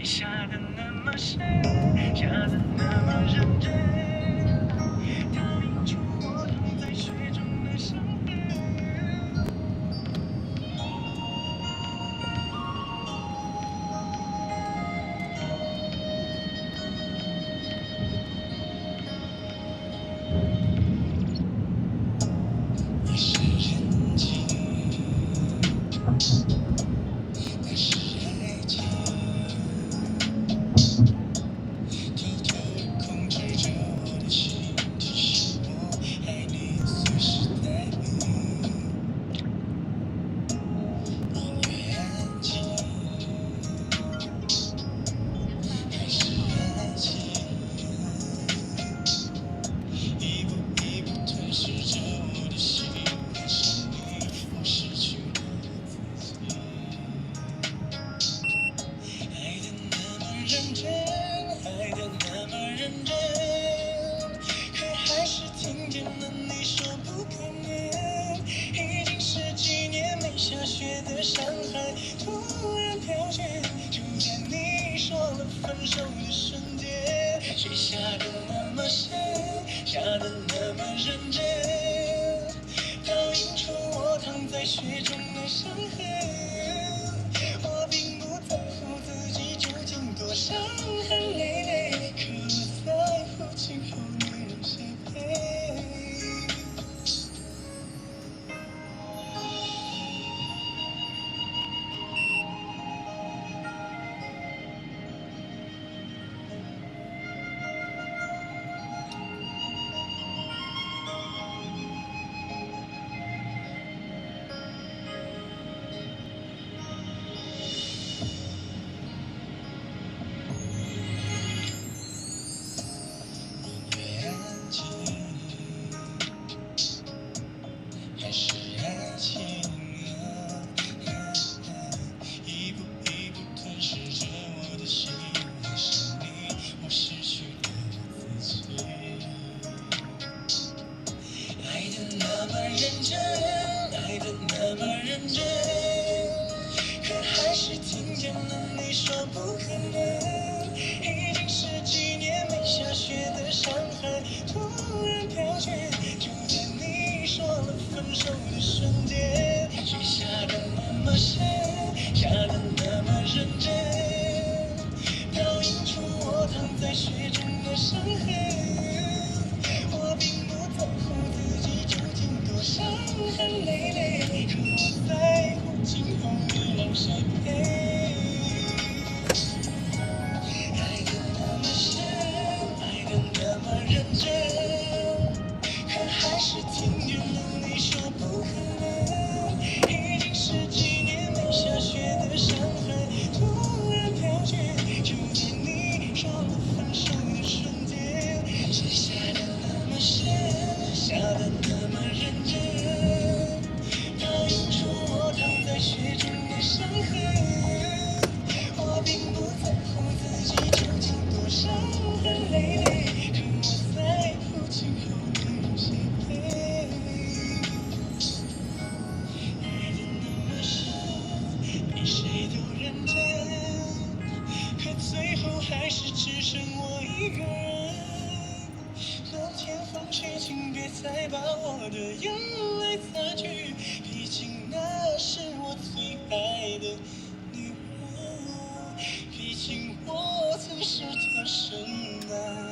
下的那么深，下的那么认真，倒映出我躺在雪中的伤痕。你是人情，那是爱情。控制着我的心，只是我爱你随时待命。音乐安静，还是爱情，一步一步吞噬着我的心，爱上你，我失去了自己。爱得那么认真，爱得那么认真，可还是听见了你说不可能。已经十几年没下雪的上海，突然飘雪，就在你说了分手的瞬间。雪下得那么深，下得那么认真，倒映出我躺在雪中的伤痕。我并不在乎自己究竟多伤痕累累，可我在乎今后你有谁陪。的伤痕。我并不在乎自己究竟多伤痕累累，可我在乎今后你让谁陪。爱得那么深，爱得那么认真，可还是听见了你说不可能。已经十几年没下雪的伤痕，突然飘雪，就在你说了分手的瞬间。是下得那么深，下得那么认真，倒映出我躺在雪中的伤痕。我并不在乎自己究竟多伤痕累累，可我在乎今后你让谁陪。爱得那么深，比谁都认真，可最后还是只剩我一个人。漫天风雪，请别再把我的眼泪擦去，毕竟那是我最爱的女人，毕竟我曾是她深爱的人。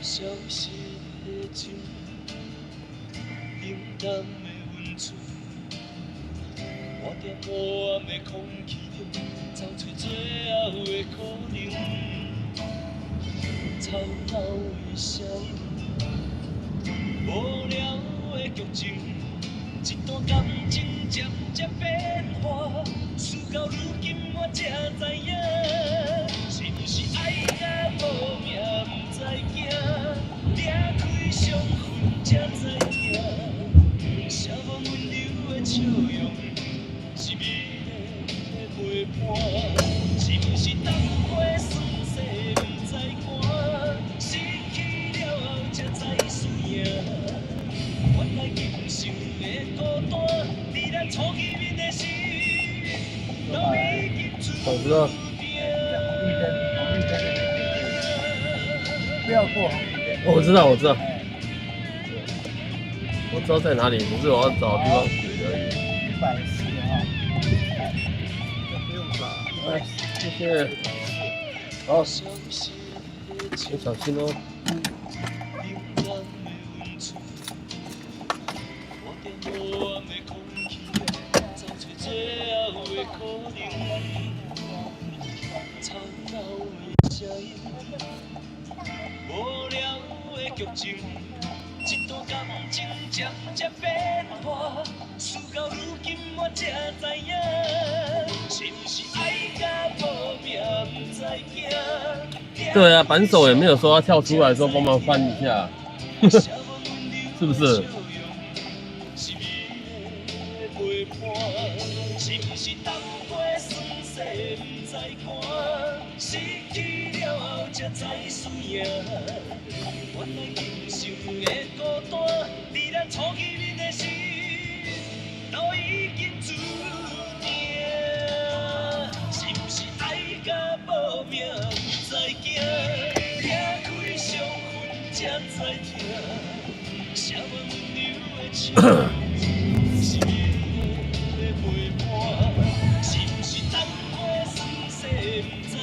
消失的情，平淡的温存，我在无暗的空气中找出最后的可能。吵闹的声音，无聊的剧情，一段感情渐渐变化，事到如今我才知影，是不是爱到无命不知惊，掠开伤痕才知影，写无温柔的笑容，是美丽的陪伴，是不是当花酸涩不知寒，失去了后才知输赢，原来人生的孤单，在咱初见面的时，都已经注我知道。红绿灯，不要过红绿灯。我知道，我知道，我知道在哪里，只是我要找地方取而已。140号，这不用找。哎，谢谢。好，你小心哦。无聊的剧情，一段感情渐渐变化，事到如今我才知影，是不是爱到无命不知惊。对啊，扳手也没有说要跳出来说帮忙翻一下，是不是？失去了后才知输赢，原来人生的孤单，在咱初见面的时，都已经注定。是不是爱到无命不知惊，掠开伤痕才知痛，写满温柔的笑容，是美丽的陪伴，是不是当花酸涩不知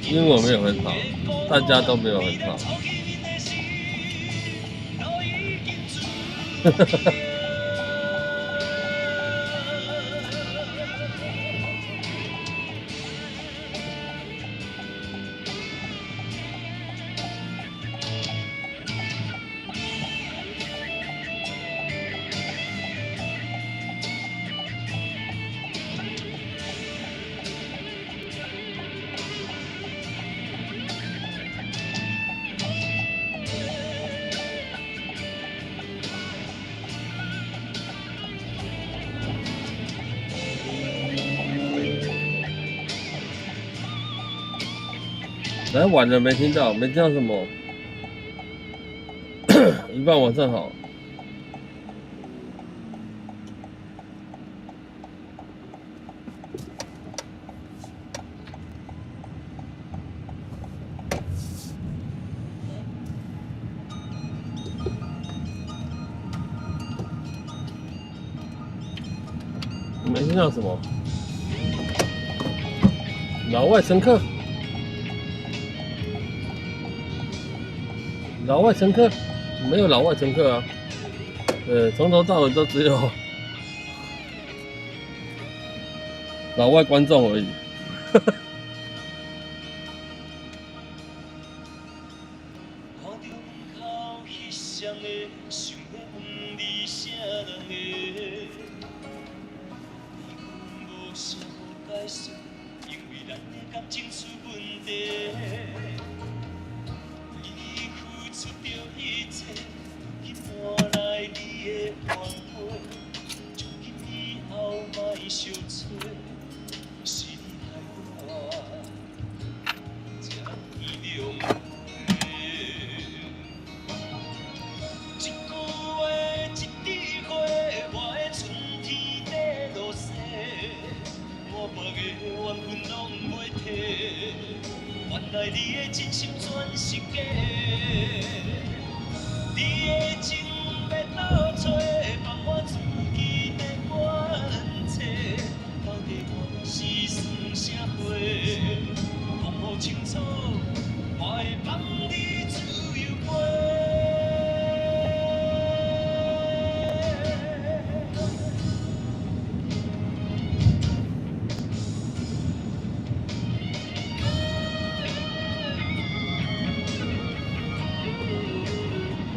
英文没有很好，大家都没有很好。来晚了没听到，没听到什么？一半晚上好。没听到什么？老外乘客，老外乘客，没有老外乘客啊。从头到尾都只有老外观众而已。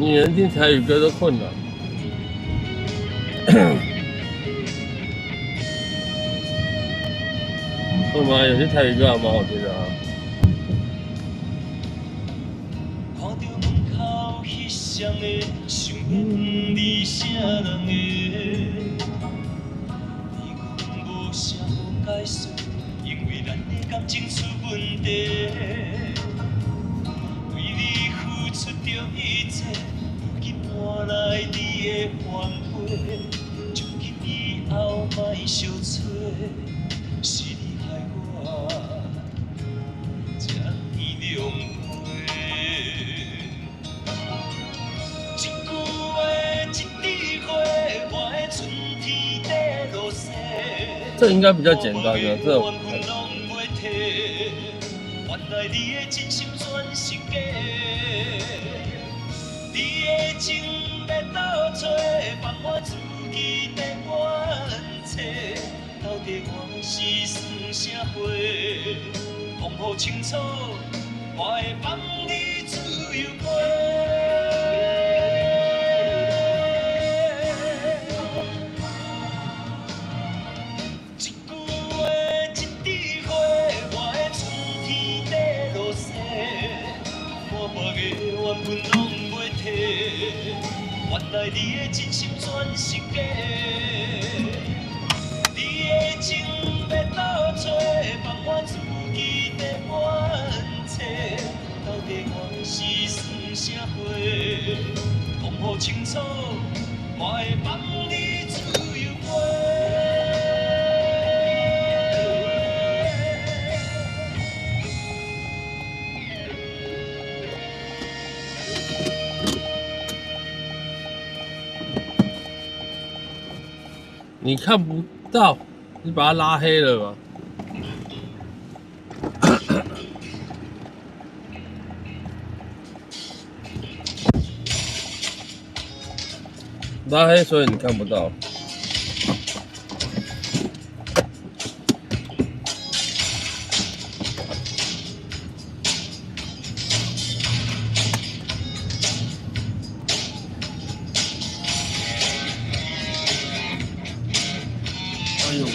你连听台语歌都困难，会吗？有些台语歌还蛮好听的啊。看到门口迄双的，想问你啥人的？你讲无啥好解释，因为咱的感情出问题。为你付出着一切。换来你的反悔，从今以后莫相找，是你害我这样浪费。一句话，一枝花，我的春天在落雪。这应该比较简单的，这种。原来你的真心全是假。你的情要倒找，放我自己在原册。到底我是算啥货？讲好清楚，我会放你自由飞。一句话，一枝花，我的春天在落雪。满满的缘分拢。原来你的真心全是假，你的情要倒找，放我自己在原册。到底我是算啥货？讲好清楚，我会放你自由飞。你看不到，你把它拉黑了吧？拉黑，所以你看不到。哎呦喂！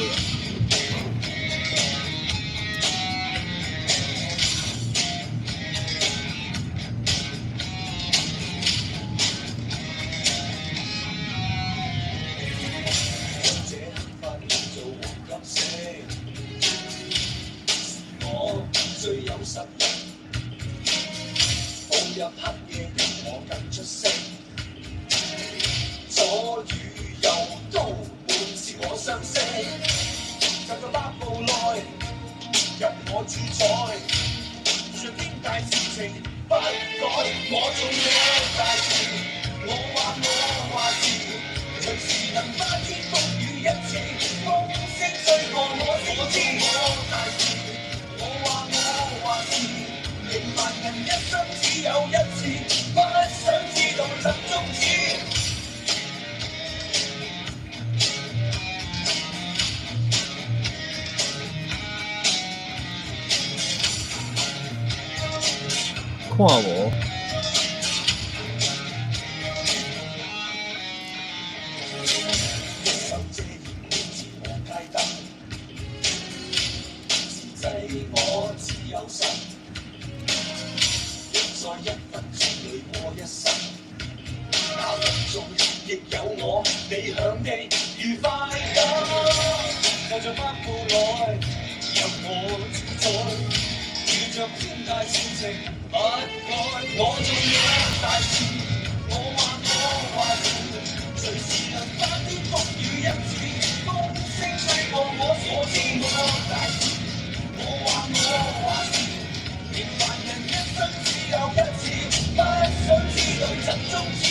主宰，上天大事情不改，我做我大事，我話事，隨時能翻天覆雨一次，風聲吹過我所知我大事，我話事，平凡人一生只有一次，不想知道怎終止。看我。我自有神，在一分鐘裏過一生，那分鐘亦有我，你響的愉快感，就像翻過來，由我主宰，遇着天大事情不改，我做我大事，我話事，隨時能翻天覆雨一次，風聲吹過我所知我大事。我話事，平凡人一生只有一次，不想知道怎終止。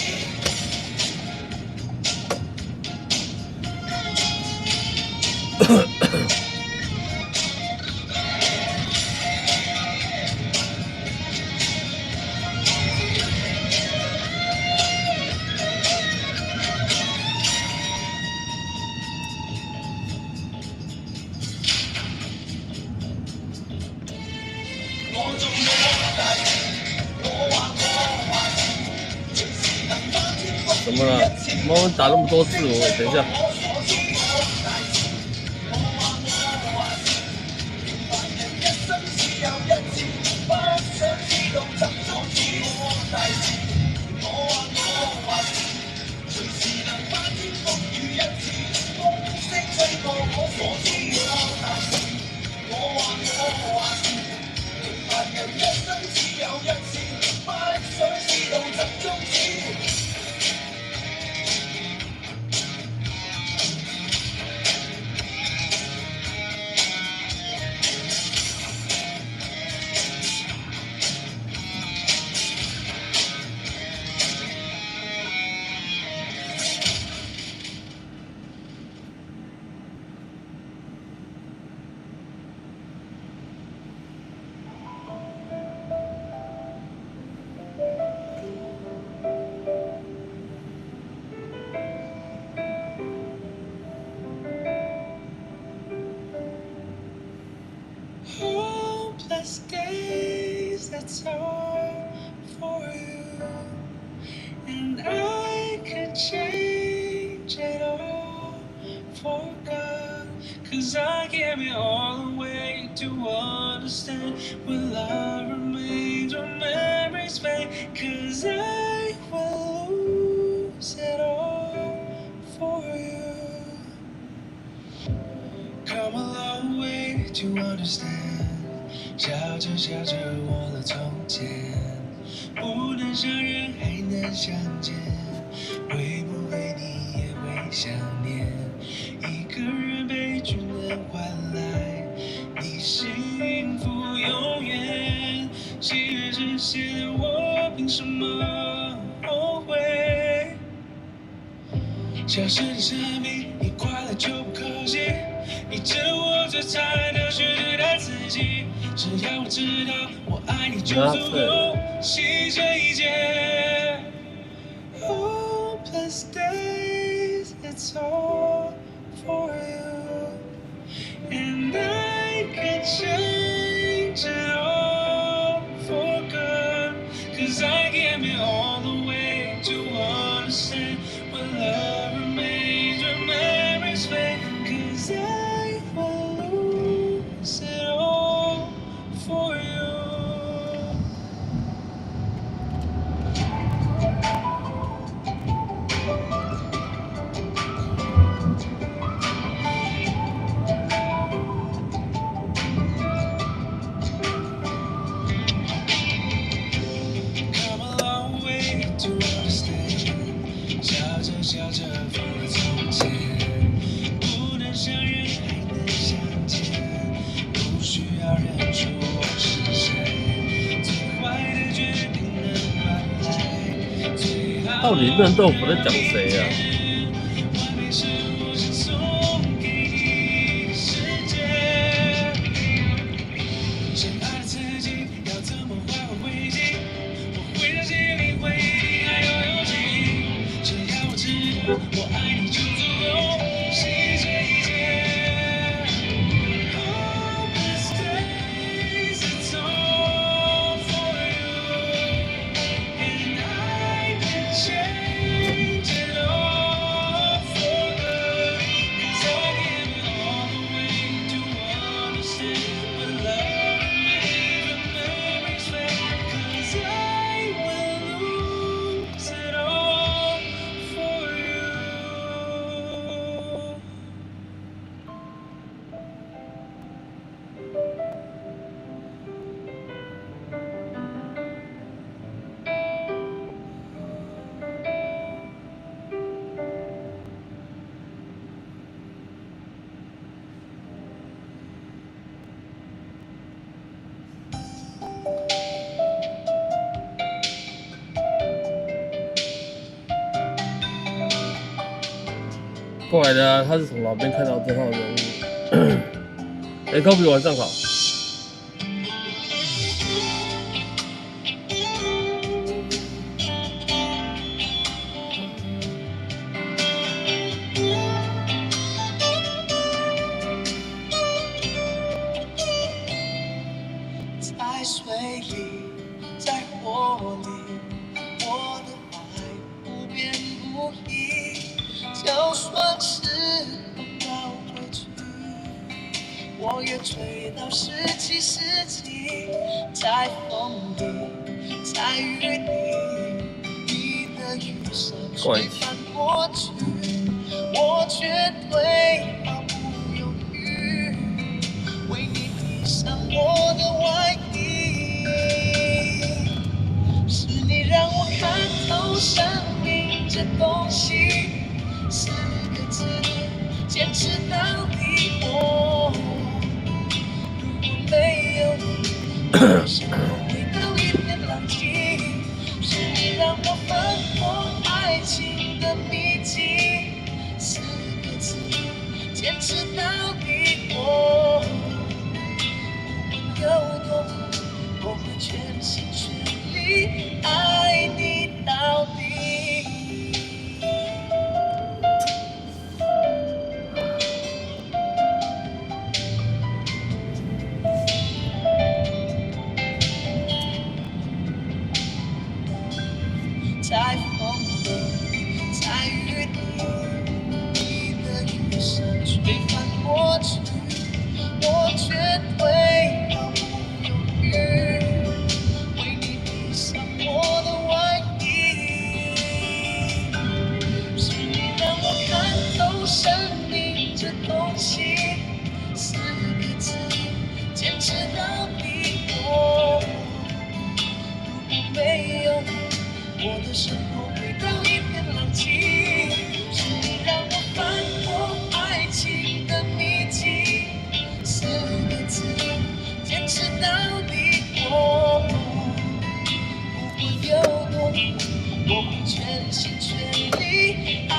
怎么了？我们打那么多次，我等一下。Hopeless days, that's all for you. And I could change it all for good. 'Cause I gave it all away to understand. Will love remains when memories fade? 'Cause I will lose it all for you. Come a long way to understand. 笑着笑着忘了从前，不能相认还能相见，会不会你也会想念？一个人悲剧能换来你幸福永远，喜悦实现的我凭什么后悔？消失你生命，你快乐就不可惜。你知我最惨的是对待自己，只要我知道我爱你就足够，牺牲一切。Hopeless days, it's all for you, and I can change it all for good. 'Cause I gave it all away to understand when love remains, when memories fade. 'Cause I will lose it all for you. Come a long way to understand. 笑着笑着忘了从前，不能相认还能相见，不需要认输。不能豆腐在讲谁呀？过来的、啊，他是从老边看到这号人物。哎，Kobe 晚上好。在水里，在火里，我的爱不变不移。就算时光倒回去，我也追到17世纪。在风里，在雨里，你的雨伞吹翻过去，我绝对毫不犹豫，为你披上我的外衣。是你让我看透生命这东西，4个字，坚持到底。我如果没有你，我的生活会都一片狼藉。是你让我翻破爱情的秘籍，4个字，坚持到底。我无论有多苦，我会全心全力爱你到底。在风里，在雨里，你的雨伞吹翻过去，我绝对毫不犹豫，为你披上我的外衣。是你让我看透生命这东西，4个字，坚持到底。我如果没有你，我的生活会都一片狼藉。是你让我翻破爱情的秘籍，4个字，坚持到底。我不管有多苦，我会全心全力爱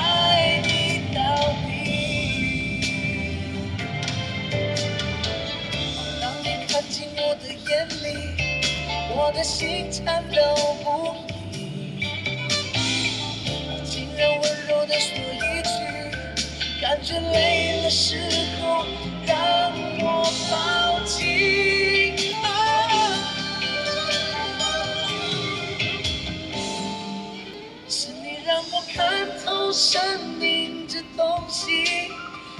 你到底。当你看进我的眼里，我的心颤抖不已。竟然温柔地说一句，感觉累的时候让我抱紧。是你让我看透生命这东西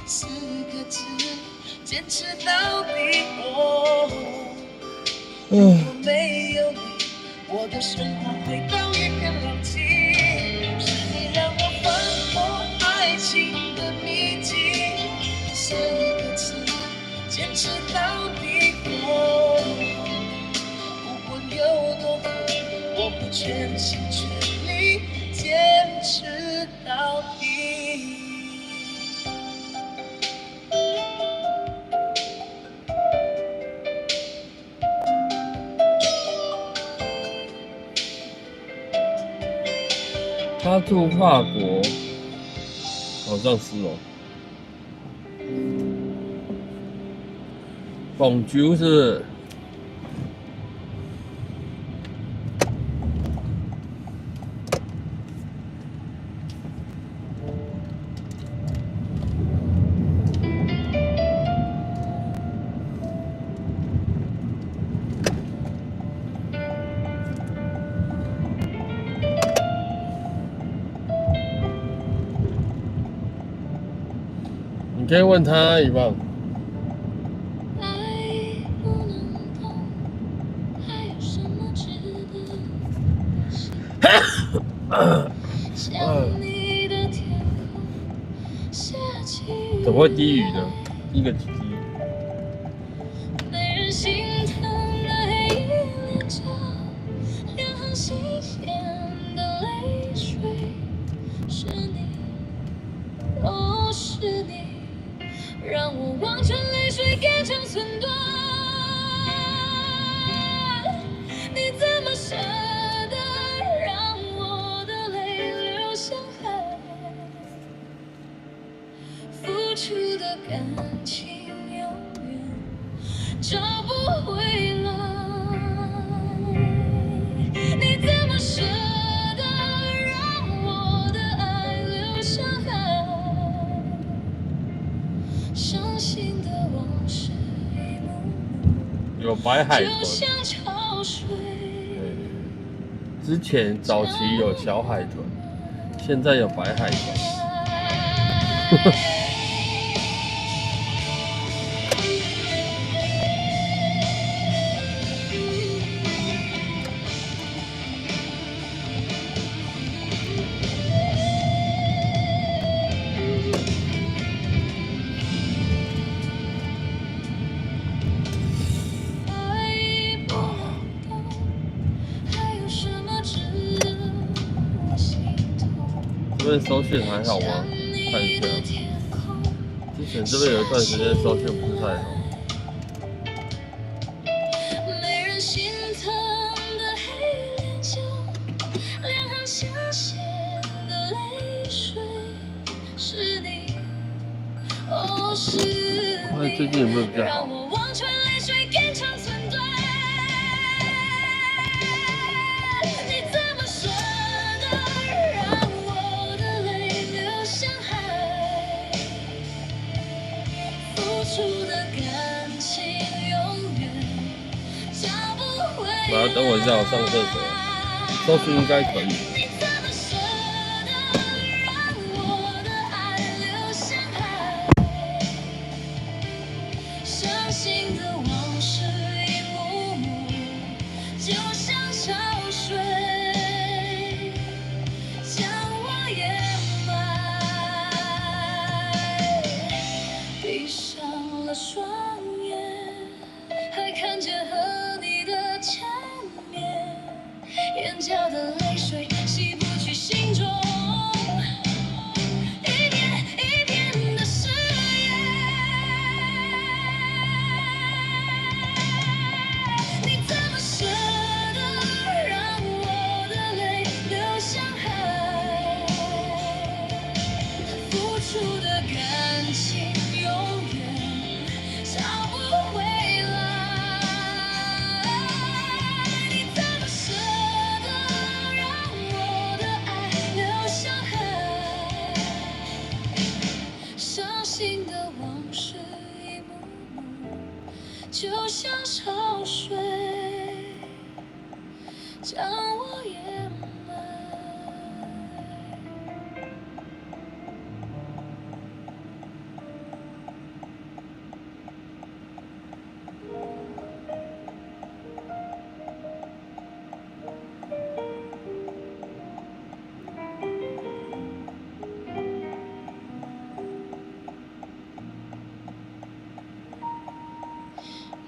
，4个字，坚持到底。我如果没有你，我的生活会都一片狼藉。是你让我翻破爱情的秘籍，4个字，坚持到底。我不管有多苦，我会全心全力坚持到底。他住法国，好像是哦。Bonjour 是不是？你可以问他一棒。怎么会低语呢？一个鸡鸡。让我望穿泪水肝肠寸断，你怎么舍得让我的泪流向海？付出的感情永远找不回来，你怎么舍得让我的爱流向海？伤心的往事一幕幕，有白海豚。就像潮水。之前早期有小海豚，现在有白海豚。这边收讯还好吗？看一下。之前这边有一段时间收讯不是太好。没人心疼的黑脸颊，两行相牵的泪水，是你，哦是你，最近有没有比较好？让我望穿泪水肝肠寸断。你怎么舍得让我的泪流向海？付出的感情永远找不回来。等我一下，我上厕所。收讯应该可以。你怎么舍得让我的爱流向海？伤心的往事一幕幕，就像潮水将我掩埋。闭上了双眼，还看见和你的缠绵，眼角的泪水洗不去心中一片一片的誓言。你怎么舍得让我的泪流向海？付出的感情永远找不回来。你怎么舍得让我的爱流向海？伤心的往事一幕幕，就像潮水将我掩埋。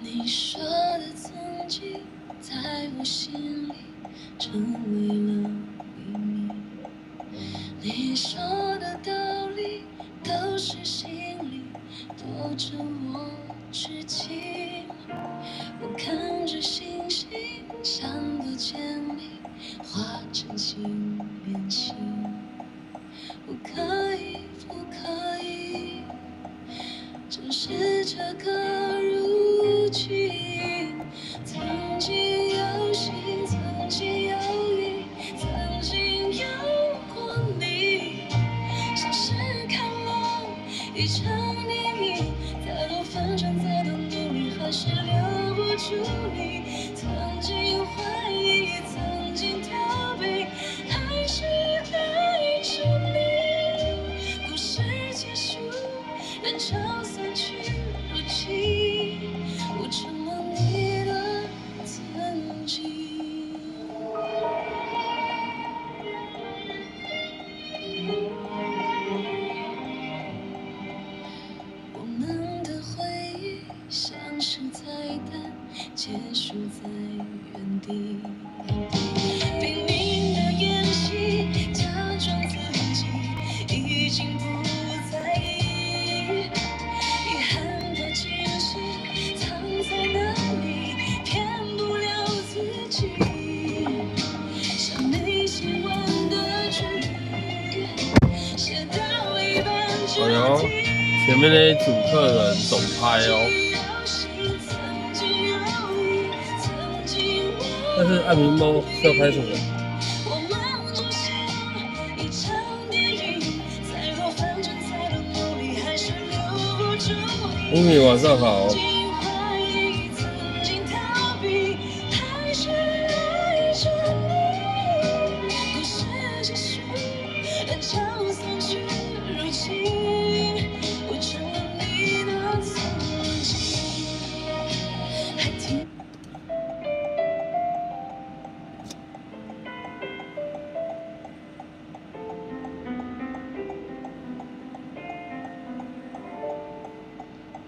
你说的曾经，在我心里成为了秘密。你说的道理，都是心里躲着我至今。我看着星星，像个甜蜜，化成金变情。不可以，不可以，只是这个如今。曾经有心，曾经有意，曾经有过你，像是看了一场电影，再多反转，再多努力，还是留不住你。曾经怀疑，曾经逃避，还是爱着你。故事结束，人潮散去，如今我成了你的曾经。我们的回忆像是彩蛋，结束在原地。拼命的演戏，假装自己已经不在意。遗憾的惊喜藏在哪里，骗不了自己。像没写完的剧，写到一半就哎呦，前面那一组客人总拍哦。但是按屏幕是要拍什么？英语晚上好。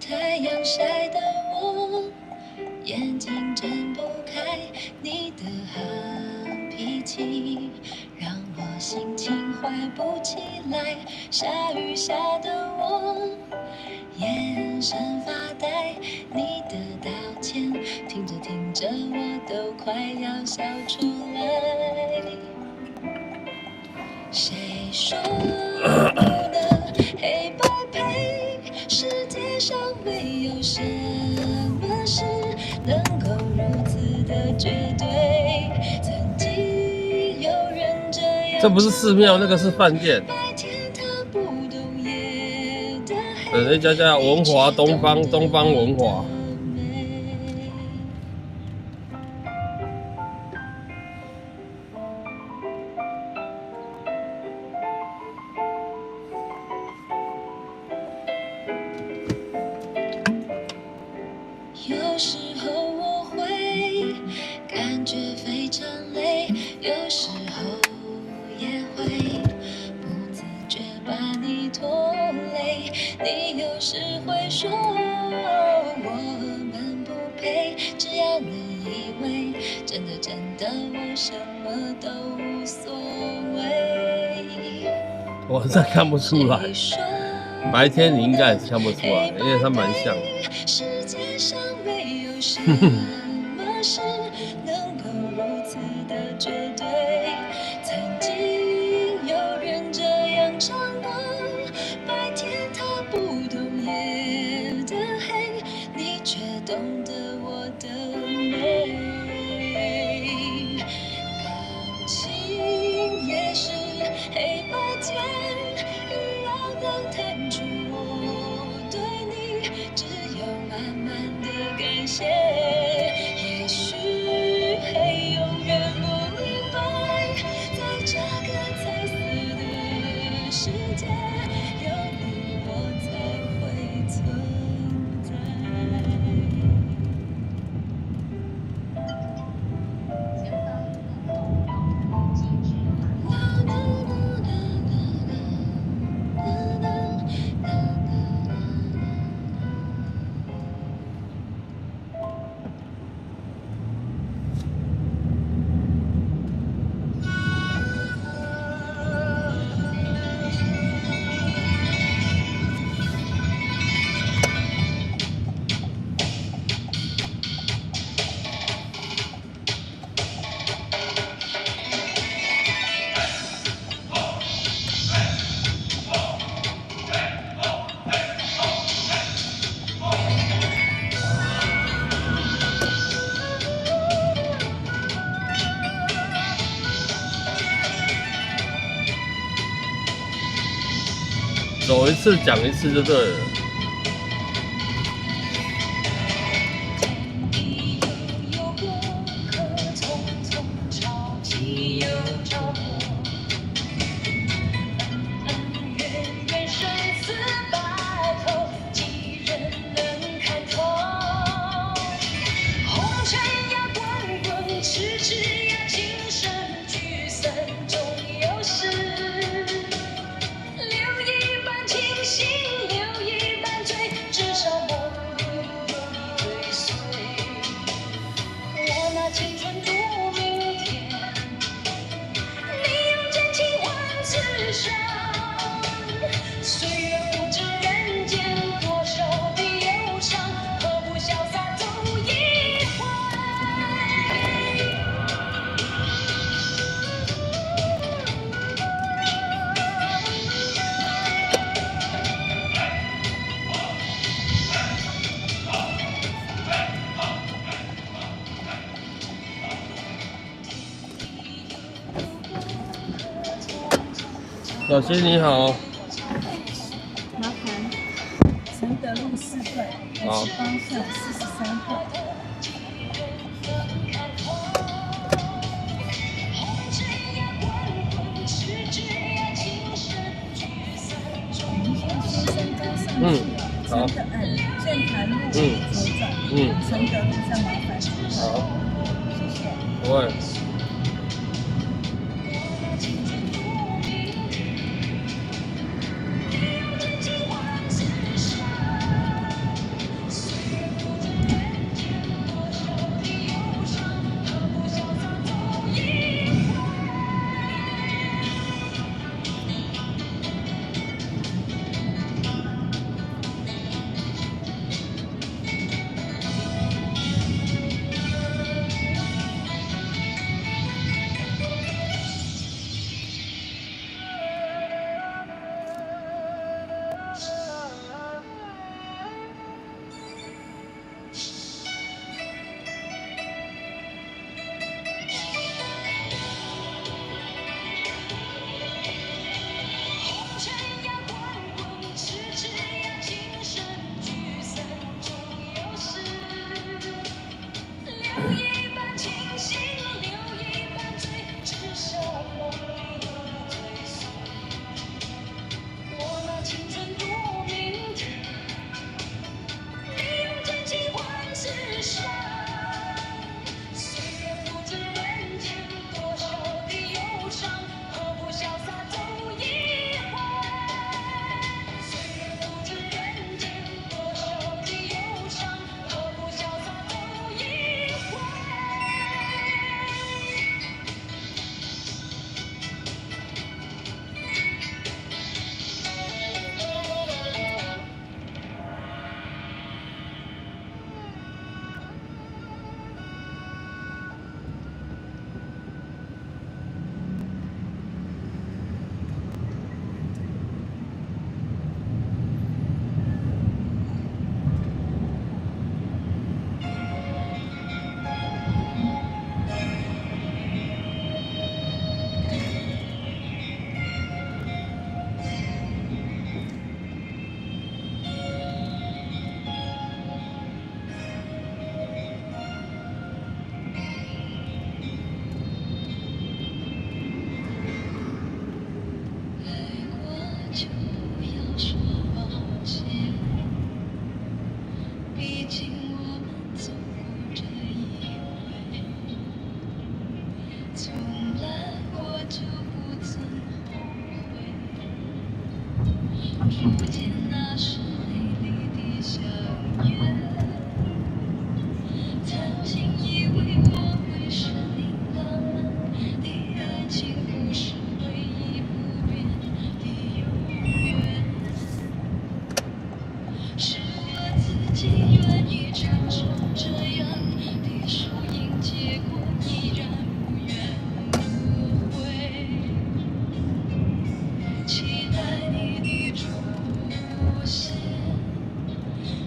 太阳晒得我眼睛睁不开，你的好脾气让我心情坏不起来。下雨下得我眼神发呆，你的道歉听着听着我都快要笑出来。谁说的黑白配？世界上没有什么事能够如此的绝对。曾经有人这样，这不是寺庙，那个是饭店。白天他不懂夜的黑。那家叫文华东方文华。有时候我会感觉非常累，有时候也会不自觉把你拖累。你有时会说我们不配，只要你以为真的我什么都无所谓。晚上看不出来，白天你应该也是看不出来，因为它蛮像的。世界上没有什么事能够如此的绝对。曾经有人这样唱过，白天他不懂夜的黑，你却懂得我的美。感情也是黑白键，欲让灯弹出我对你只有满满的感谢。也许会永远不明白，在这个彩色的世界，有你我才会存在。走一次讲一次就对了。小新你好，麻烦承德路4段好，S 方向43号。嗯，好，建潭路左转，承德路上麻烦。好，谢谢。不会。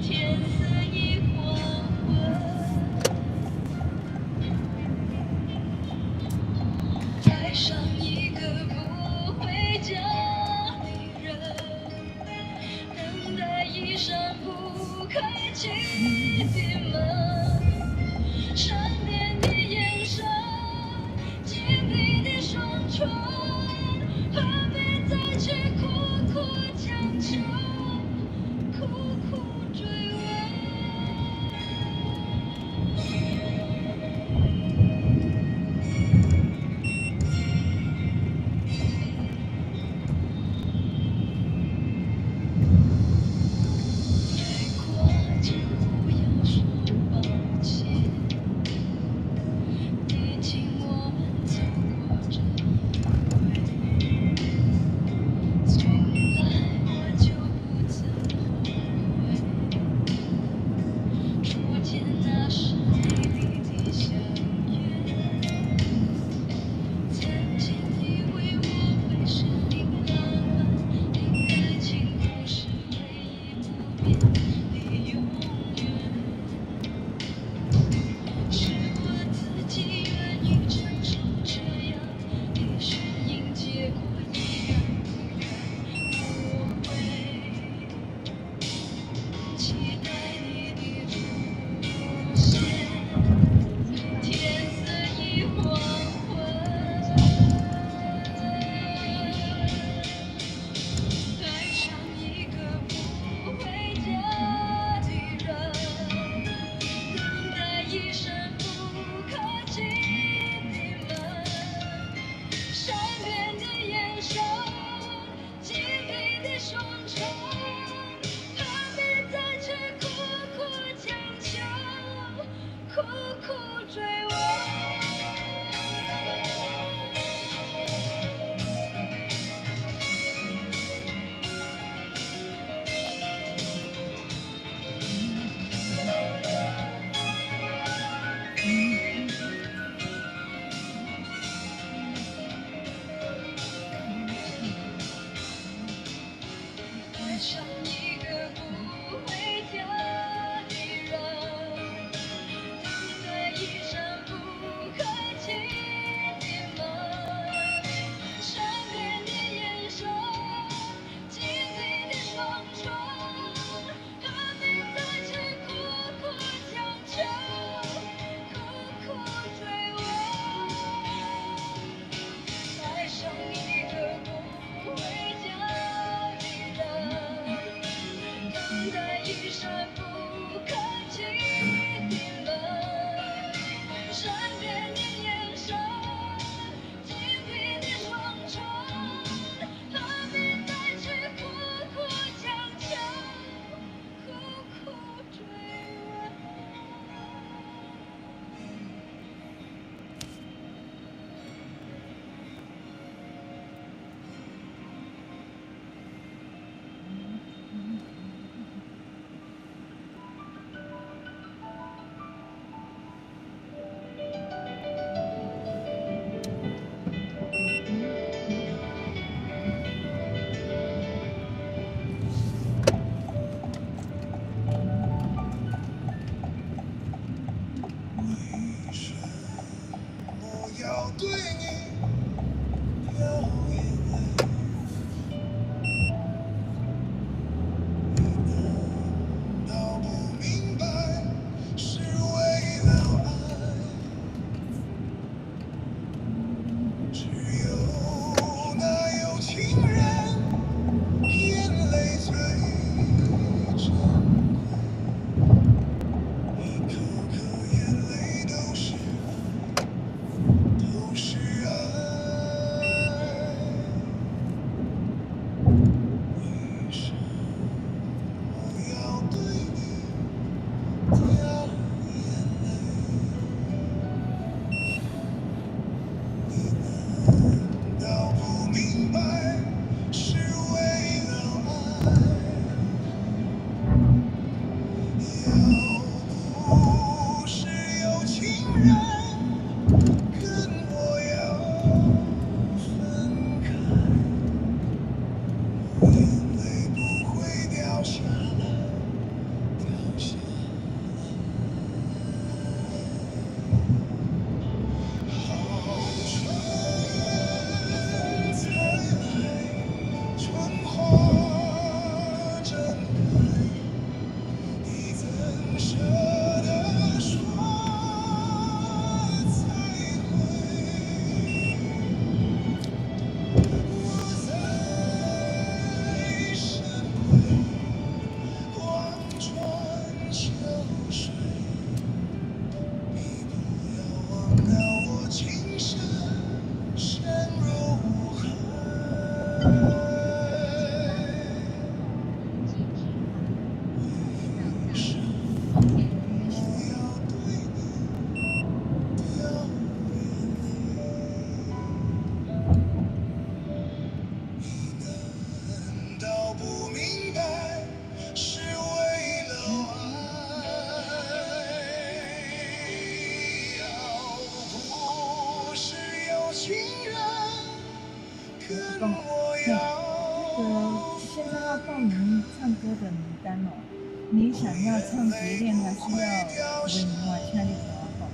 天色已爱上一个不回家的人。报名唱歌的名单哦。你想要唱别恋还是要为你外亲爱的好？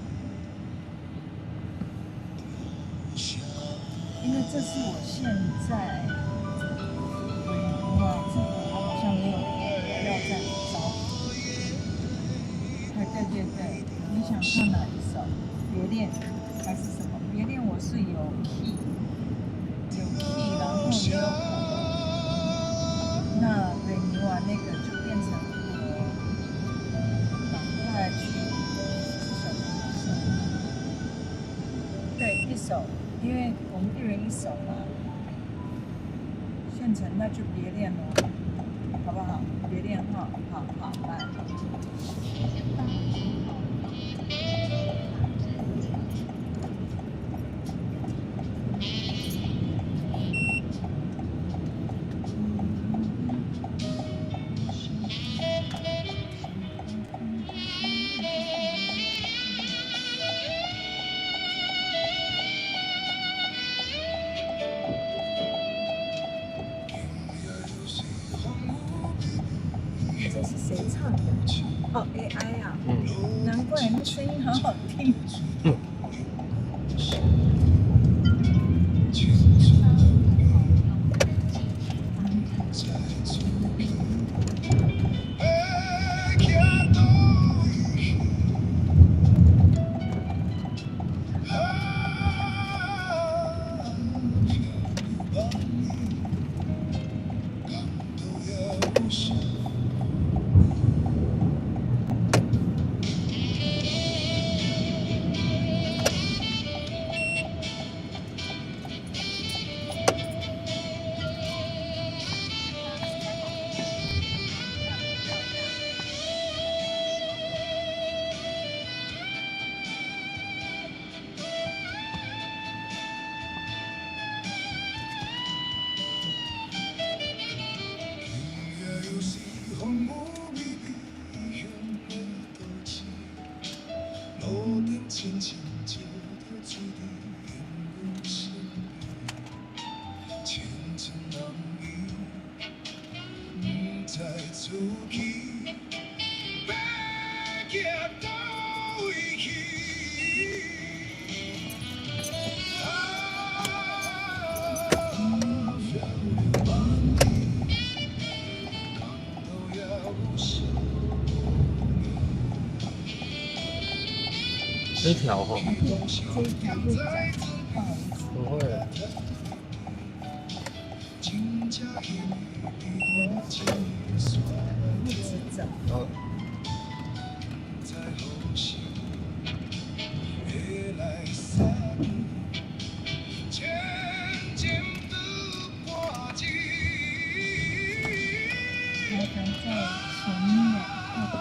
因为这是我现在为你外，这个我好像没有要再找。对，你想唱哪一首？别恋还是什么？别恋我是有 key，然后也有口。那维尼瓦那个就变成我赶快去对，一首，因为我们一人一首嘛。现成那就别恋了，好不好？别恋哈，好，来。这是谁唱的？哦 ，AI 啊。难怪那声音好好听。这条哈，这一条是不好意思，不会。一直走。好。台台在前面那边。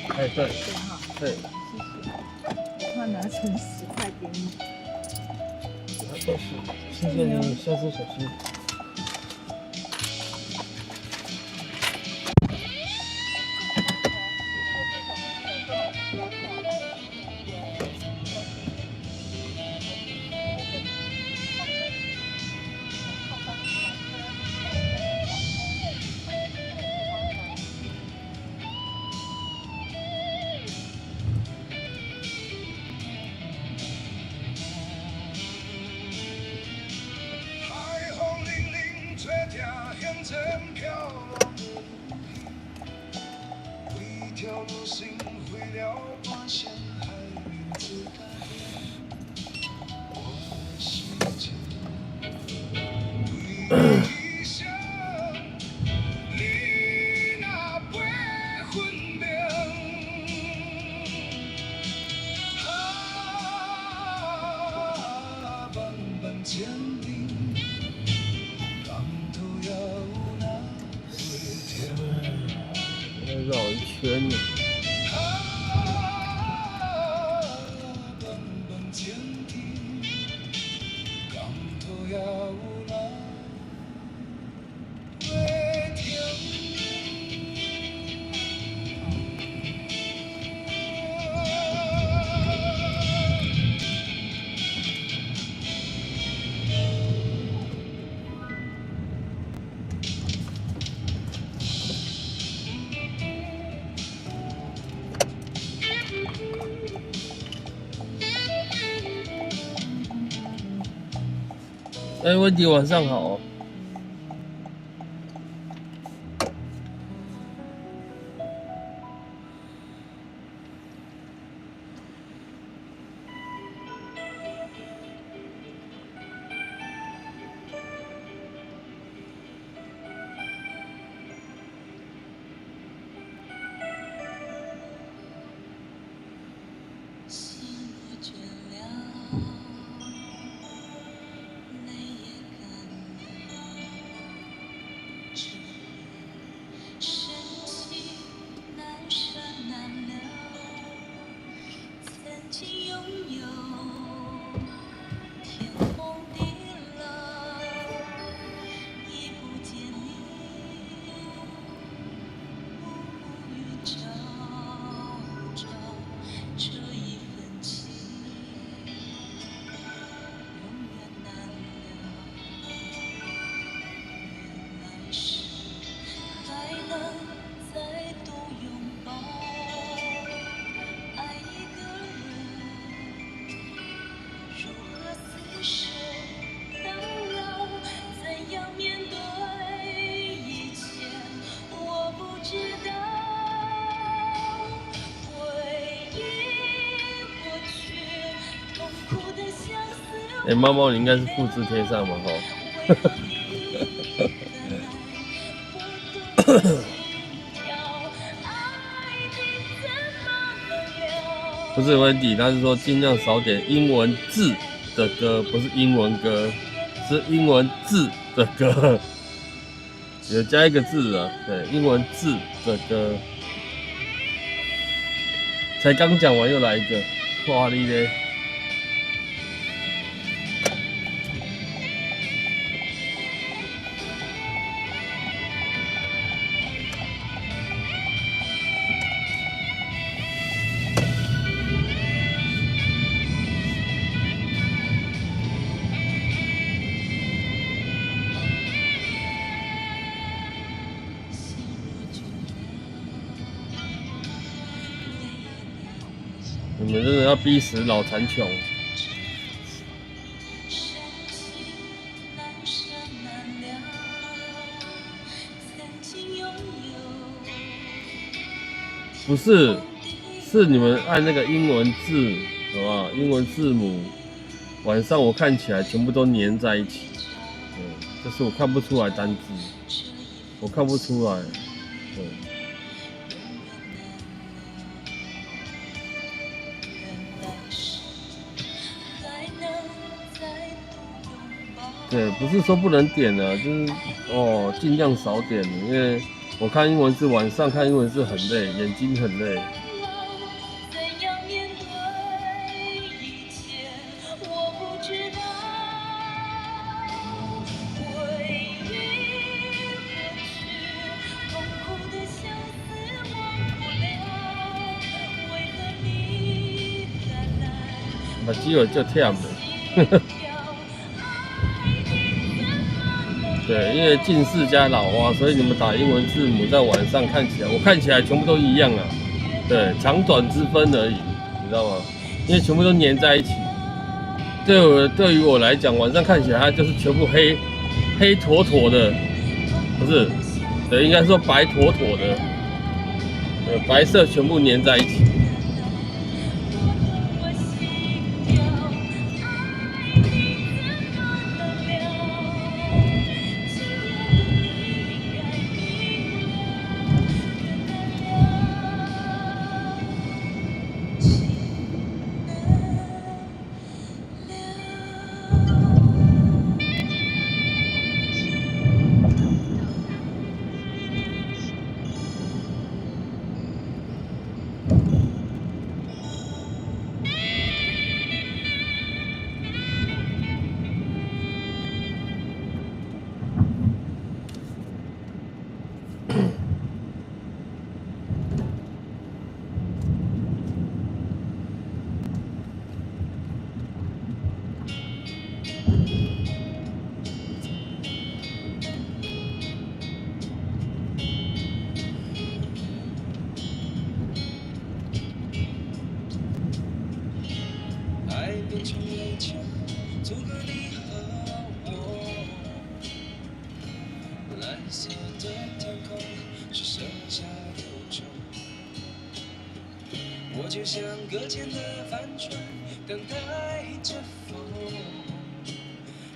哎，对，对哈，对，谢谢。我怕拿成10块给你。谢谢你，下次小心。绕一圈呢。哎，温迪晚上好。哎，猫猫，你应该是复制贴上嘛，吼。不是温迪，他是说尽量少点英文字的歌，不是英文歌，是英文字的歌，有加一个字啊，对，英文字的歌。才刚讲完又来一个，哇哩嘞！你们真的要逼死老残穷。不是，是你们按那个英文字，好不好？英文字母，晚上我看起来全部都粘在一起，就是我看不出来单字，我看不出来，对，不是说不能点的，就是尽量少点，因为我看英文字，晚上看英文字很累，眼睛很累。目睭有就忝的。对，因为近视加老花，所以你们打英文字母在晚上看起来，我看起来全部都一样啊。对，长短之分而已，你知道吗？因为全部都粘在一起。对于我来讲，晚上看起来它就是全部黑坨坨的，不是，对，应该说白坨坨的，白色全部粘在一起。变成了家，阻隔你和我。就像搁浅的帆船，等待着风，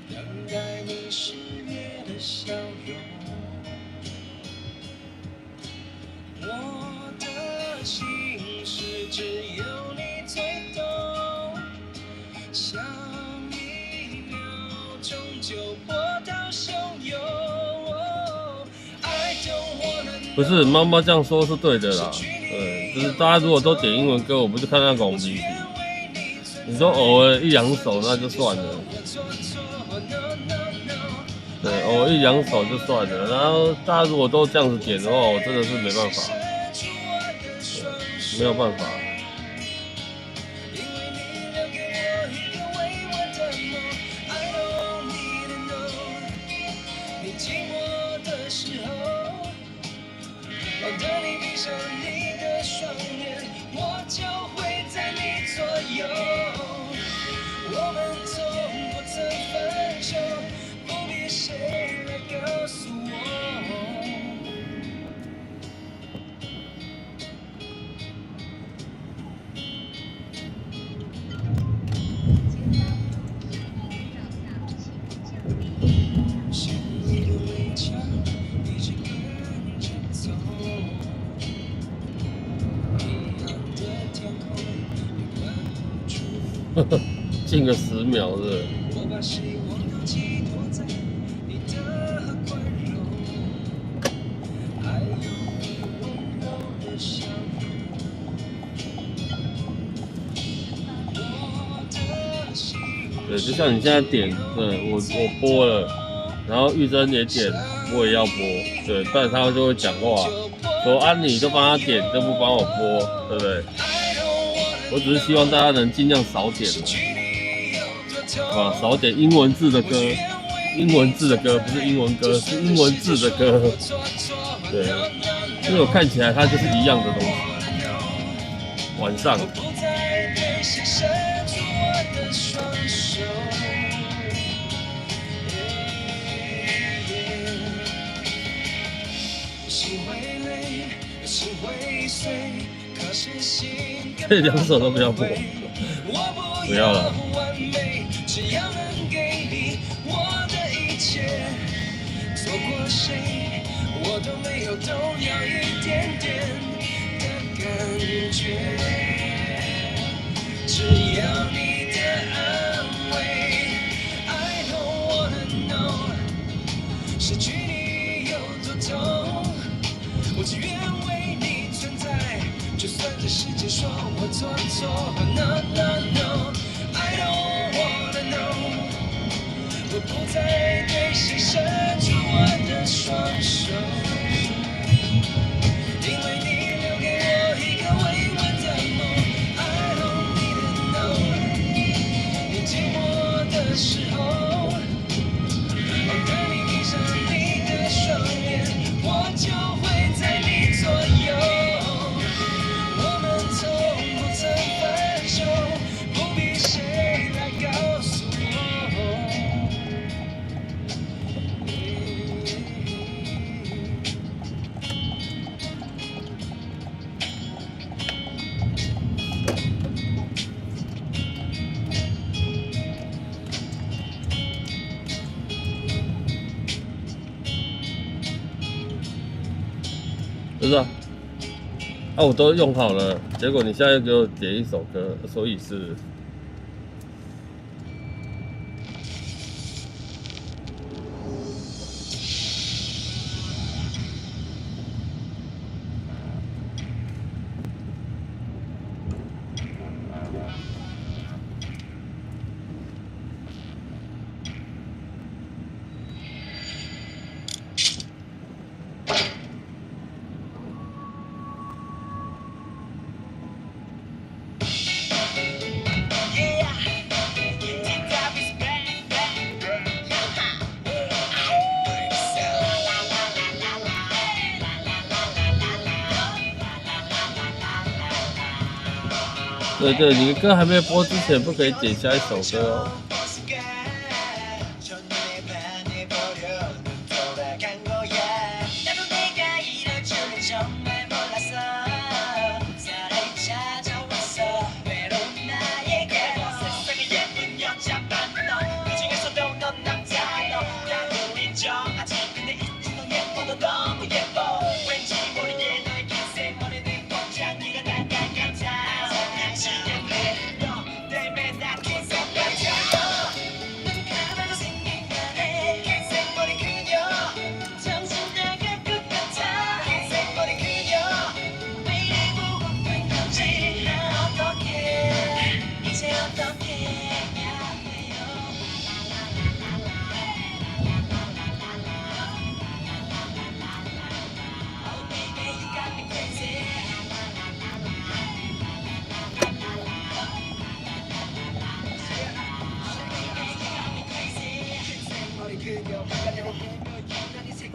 等待你十月的笑容。我的心事只有你最懂，下一秒钟就波涛汹涌。不是妈妈这样说是对的啦，对，就是大家如果都点英文歌，我不是看那种比比。你说偶尔一两首那就算了，对，偶尔一两首就算了。然后大家如果都这样子点的话，我真的是没办法，没有办法。当你闭上你的双眼，我就会在你左右。我们从不曾分手，不必谁来告诉我。是你的微笑，一直跟着走。静个10秒是。我把希望都寄托在你的宽容，还有你温柔的笑容。对，就像你现在点，对我播了，然后玉珍也点，我也要播，对，不然他就会讲话，说啊你都帮他点，都不帮我播，对不对？我只是希望大家能尽量少点，少点英文字的歌，英文字的歌不是英文歌，是英文字的歌，对，因为我看起来它就是一样的东西。晚上。这2首都不要播，不要了。只要能给你我的一切，错过谁我都没有，都要一点点的感觉。只要你的安慰 ，I don't wanna know， 失去你有多痛，我只愿为你存在。就算这世界说我做错 ，No No No，I don't wanna know， 我不再对谁伸出我的双手，因为你留给我一个未完的梦。I don't need to know， 你寂寞的时候，当你闭上你的双眼，我就会在你左右。不是啊，我都用好了，结果你现在给我点一首歌，所以是。对对，你的歌还没播之前，不可以点下一首歌哦。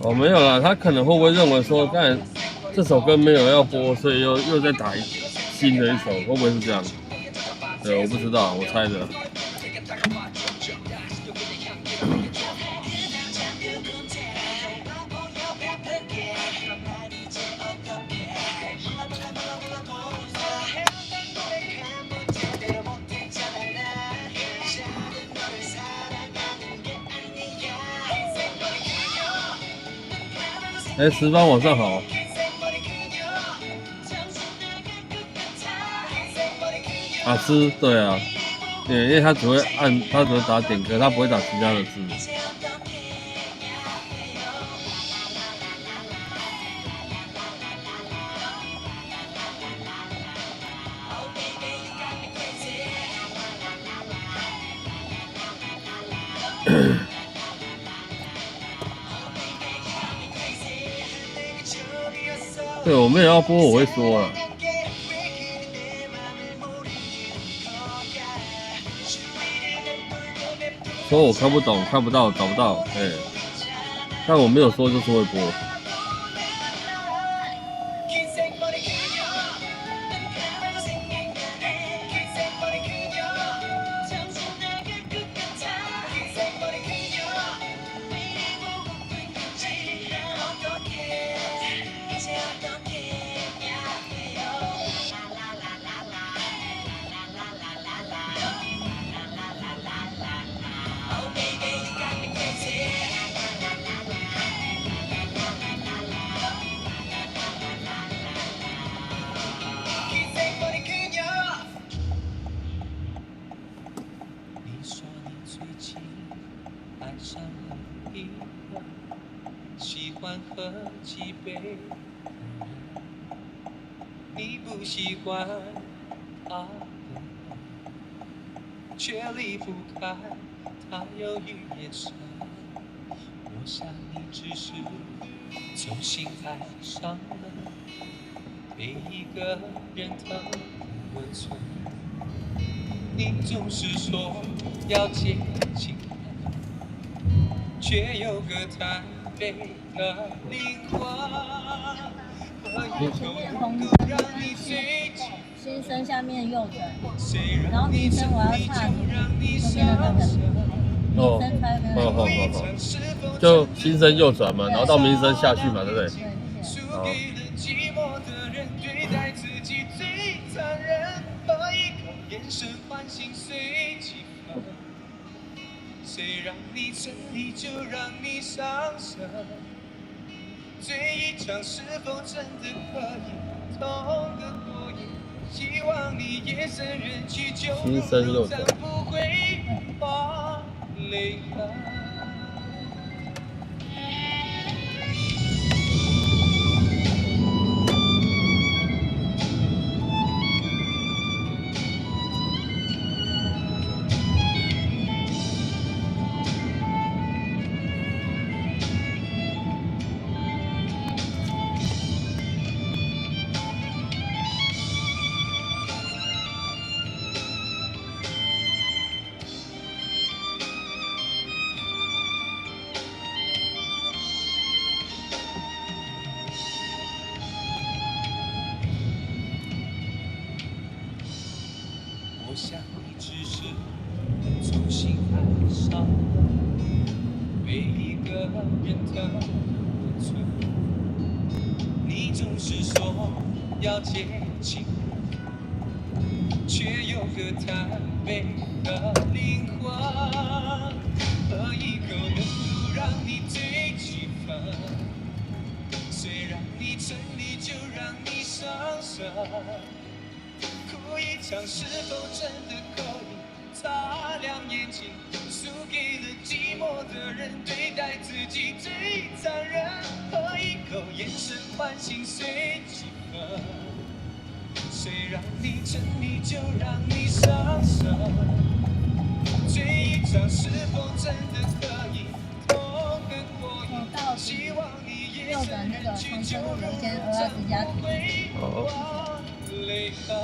哦，没有啦，他可能会不会认为说，看这首歌没有要播，所以又再打新的一首，会不会是这样？对，我不知道，我猜的。哎，石方晚上好。啊，吃，对啊，对，因为他只会打点歌，他不会打其他的字。对，我没有要播，我会说了。说我看不懂、看不到、找不到，哎，但我没有说就是会播。喜欢喝几杯，你不喜欢啊，却离不开他忧郁眼神。我想你只是重新爱上了被一个人疼的温存。你总是说要接近，却有个台北的灵魂。前面红灯让你追求，新生下面右转，然后民生我要岔左边那个人，哦，民生才有个好，就新生右转嘛，然后到民生下去嘛，对不对？好。谁让你沉溺就让你伤神，醉一场是否真的可以痛得过瘾？希望你夜深人静就再不会花泪痕。我想你只是重新爱上了被一个人疼的温存。你总是说要接近，却有个台北的灵魂，喝一口能够让你醉几分。虽然你沉溺就让你伤神。哭一场是否真的可以擦亮眼睛？输给了寂寞的人，对待自己最残忍。喝一口眼神唤醒随几分。谁让你沉溺就让你伤神。醉一场是否真的可以痛得过瘾？希望你夜深人静就再不会花泪痕。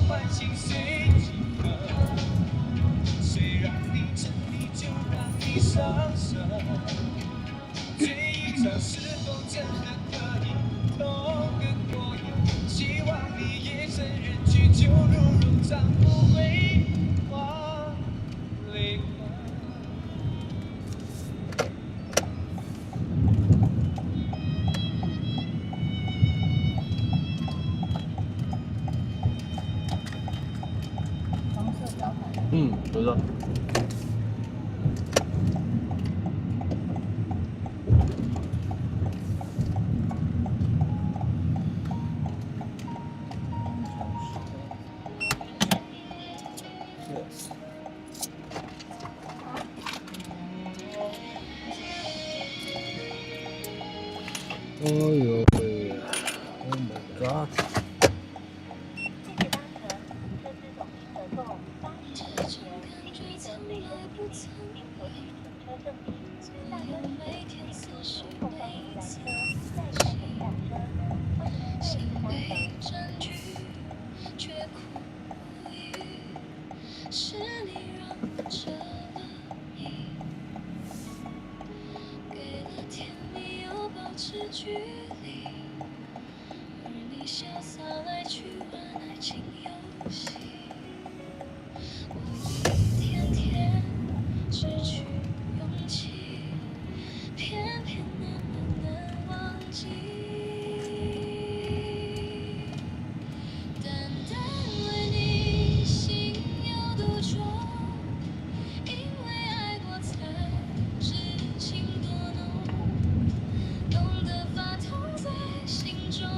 唤醒随几分，虽然你沉溺上不会往泪花。黄色标牌。不错。哦呦喂呀 ！Oh my god！是你让我着了迷，给了甜蜜又保持距离，而你潇洒来去玩爱情游戏，我一天天失去勇气，偏偏难忘记。淡淡为你心有独钟，因为爱过才知情多浓，懂得发痛在心中，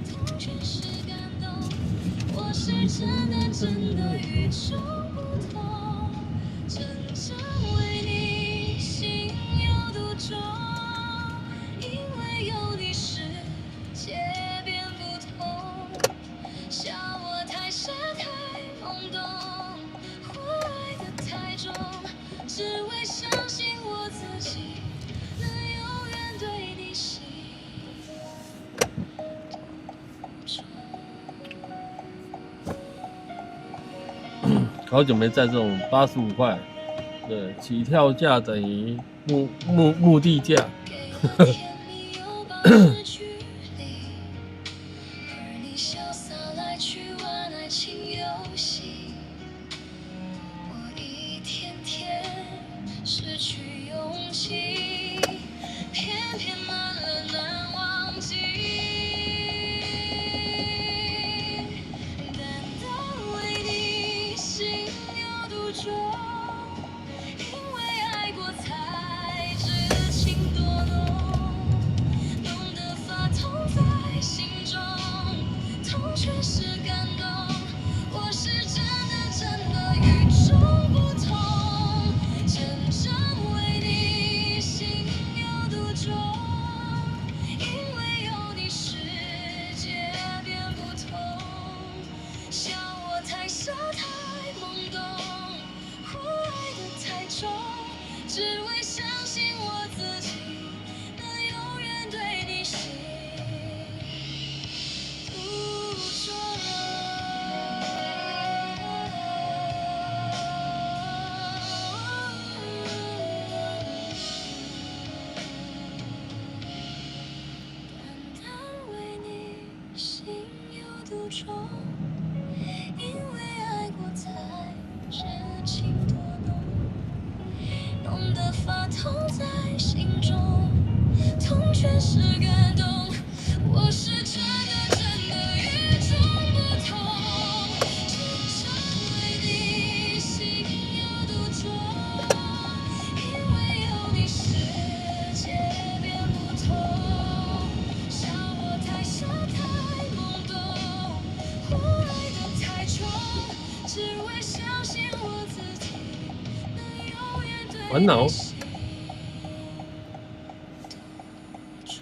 痛全是感动。我是真的与众不同，真正为你心有独钟，因为有你世界变不同。笑我太傻太懵懂，或爱得太重，只为相信我自己能永远对你心独钟。好久没在这种85块，对，起跳价等于目的价。给了甜蜜又保持距离，而你潇洒来去玩爱情游戏，我一天天失去勇气，偏偏慢了难忘记。淡淡为你心有独钟，因为爱过才知情多浓，懂得发痛在心中，痛却是感动。我是真的与众不同，真正为你心有独钟，因为有你世界变不同。笑我太傻太懵懂，或爱得太重，只为相信我自己能永远对你心独钟。淡淡为你心有独钟，因为爱过才知情多浓，懂得发痛在心中，痛却是感动。我是真的与众不同，真正为你心有独钟，因为有你世界变不同。笑我太傻太懵懂，或爱得太重，只为相信我自己能永远对烦恼你心独钟。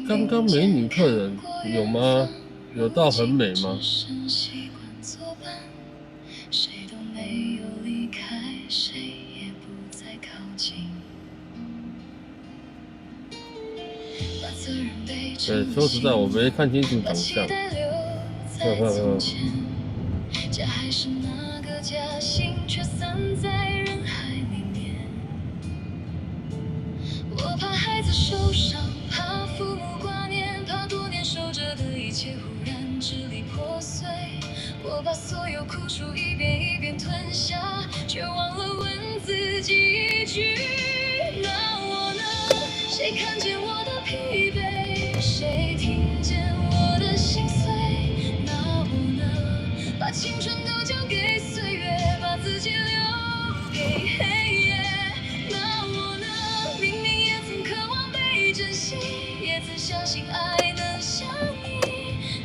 刚刚美女客人有吗？有到很美吗？对，说实在，我没看清楚长相。家还是那个家，心却散在人海里面。我怕孩子受伤，怕父母挂念，怕多年守着的一切忽然支离破碎。我把所有苦楚一遍一遍吞下，却忘了问自己一句：那我呢？谁看见我的疲惫？谁听见我的心碎？那我呢？把青春都交给岁月，把自己留给黑夜。那我呢？明明也曾渴望被珍惜，也曾相信爱能相依。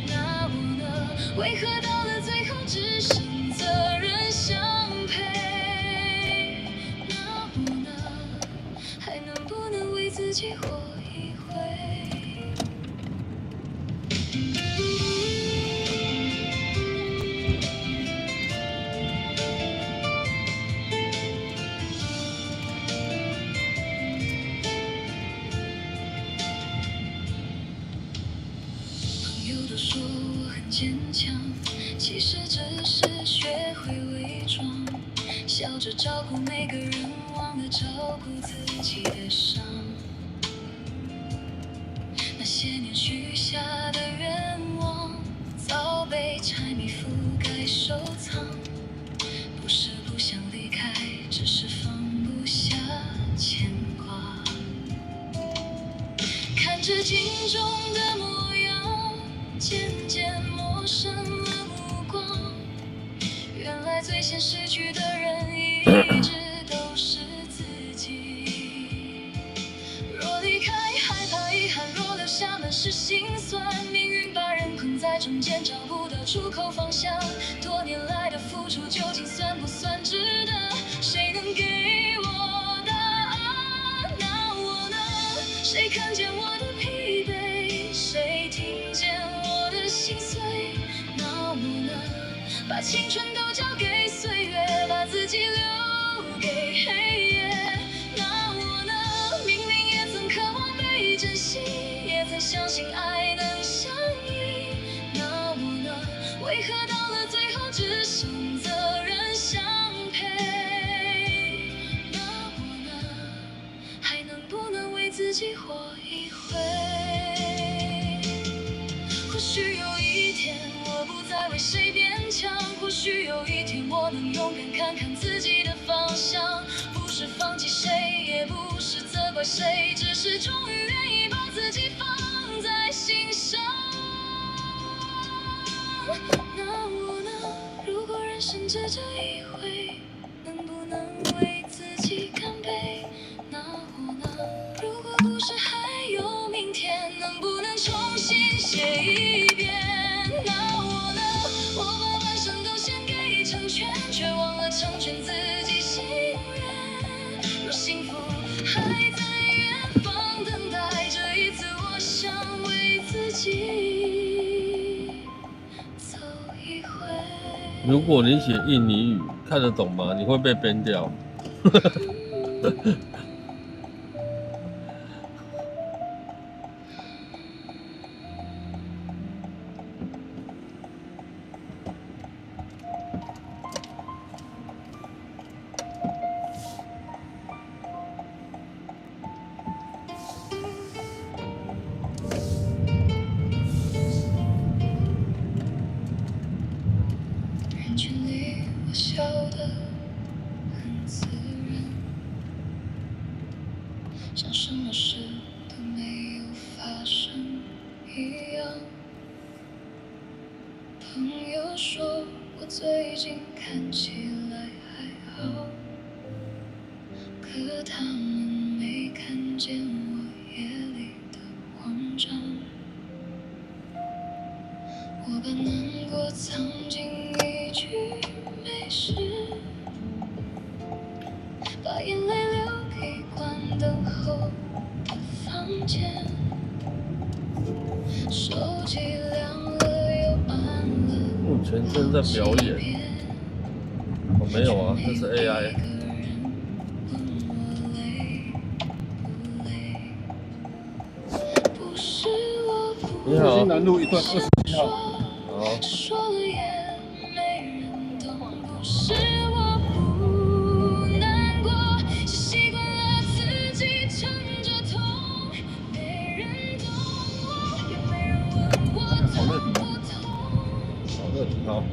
那我呢？为何到了最后只剩责任相陪？那我呢？还能不能为自己活一回？说我很坚强，其实只是学会伪装，笑着照顾每个人，忘了照顾自己的伤。那些年许下的愿望，早被柴米覆盖收藏。不是不想离开，只是放不下牵挂。看着镜中的模样，渐渐陌生了目光，原来最先失去的人一直都是自己。若离开害怕遗憾，若留下满是心酸，命运把人困在中间，找不到出口方向。多年来的付出究竟算不算值得？谁能给我答案？那我呢？谁看见我的疲惫？谁听见我的心碎？那我呢？把青春都交给岁月，把自己留给黑夜。那我呢？明明也曾渴望被珍惜，也曾相信爱能相依。那我呢？为何到了最后只剩责任相陪？那我呢？还能不能为自己活一回？或许有一天我不再为谁变强，或许有一天我能勇敢看看自己的方向。不是放弃谁，也不是责怪谁，只是终于愿意把自己放在心上。那我呢？如果人生只这一回，能不能为自己干杯？那我呢？如果不是还有明天，能不能重新写一遍？那我呢？我把半生都献给成全，却忘了成全自己心愿。若幸福还在远方等待，这一次我想为自己走一回。如果你写印尼语看得懂吗？你会被编掉。人群里我笑得很自然，像什么事都没有发生一样。朋友说我最近看起来还好，可他们没看见我夜里的慌张。我把难过藏进一句没事，把眼泪留给关灯后的房间。这是在表演。我没有啊，这是 AI。你好。新南路一段27号。好。好乐迪吗？好乐迪，好。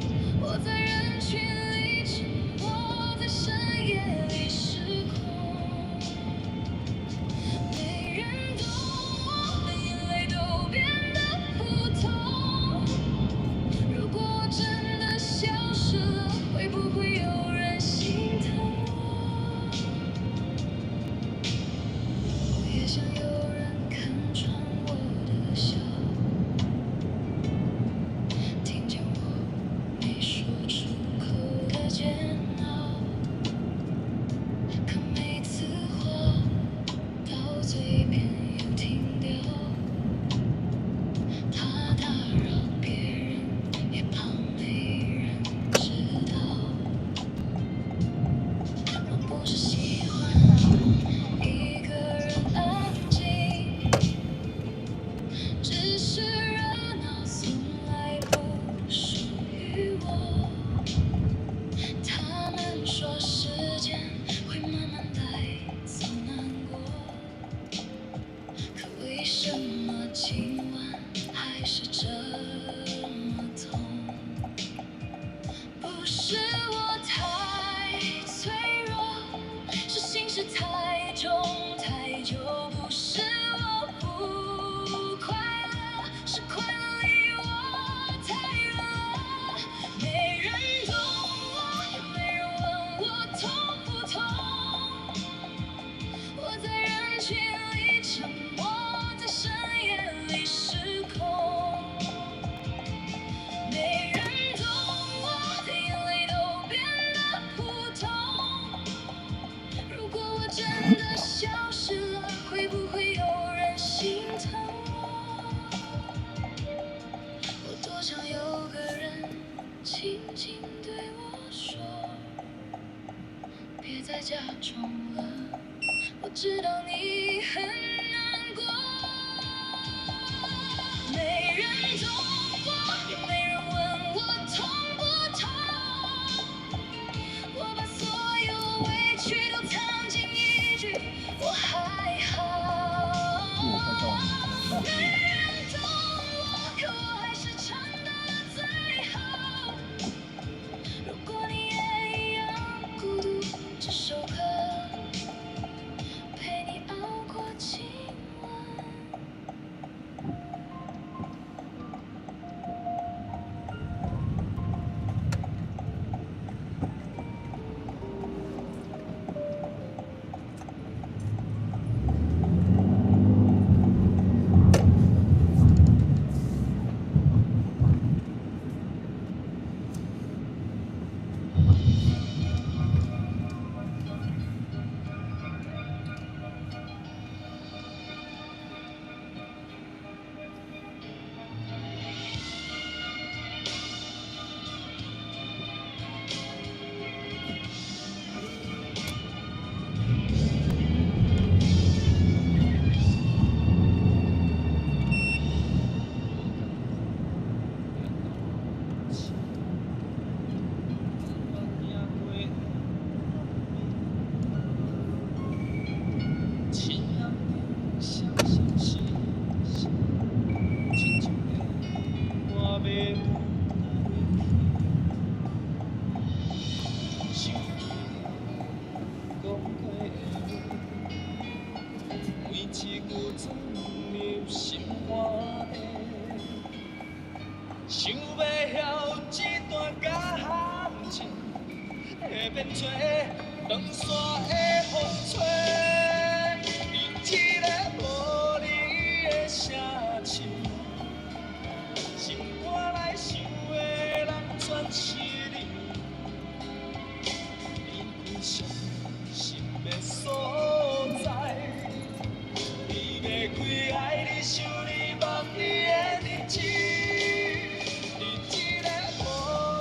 想你梦你的日子，你一个无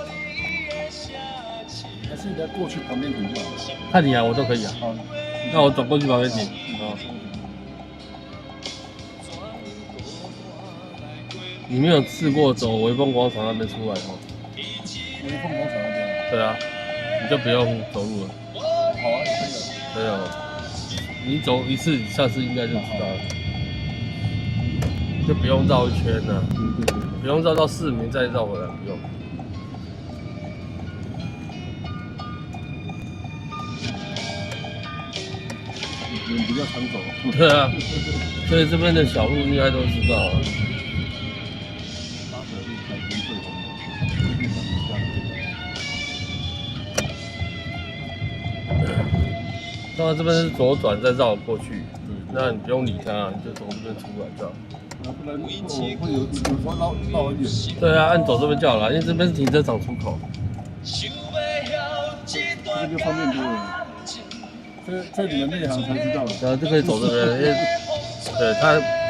你是你要过去旁边停就好了。看你啊，我都可以啊。好，那我走过去旁边停。啊。你没有试过走微风广场那边出来哦？微风广场那边。对啊，你就不用走路了。好啊，可以了。对啊，你走一次，你下次应该就知道了，就不用绕一圈了，不用绕到市民再绕回来，不用。你比较常走。对啊，所以这边的小路应该都知道了。搭车路开天最红的，日本的家。当然这边是左转再绕过去，那你不用理它，你就从这边出来就好。不然我会有时候绕很远。对啊，按走这边就好了，因为这边是停车场出口。这个就方便多了。这你们内行才知道的。然后就可以走这边，因为对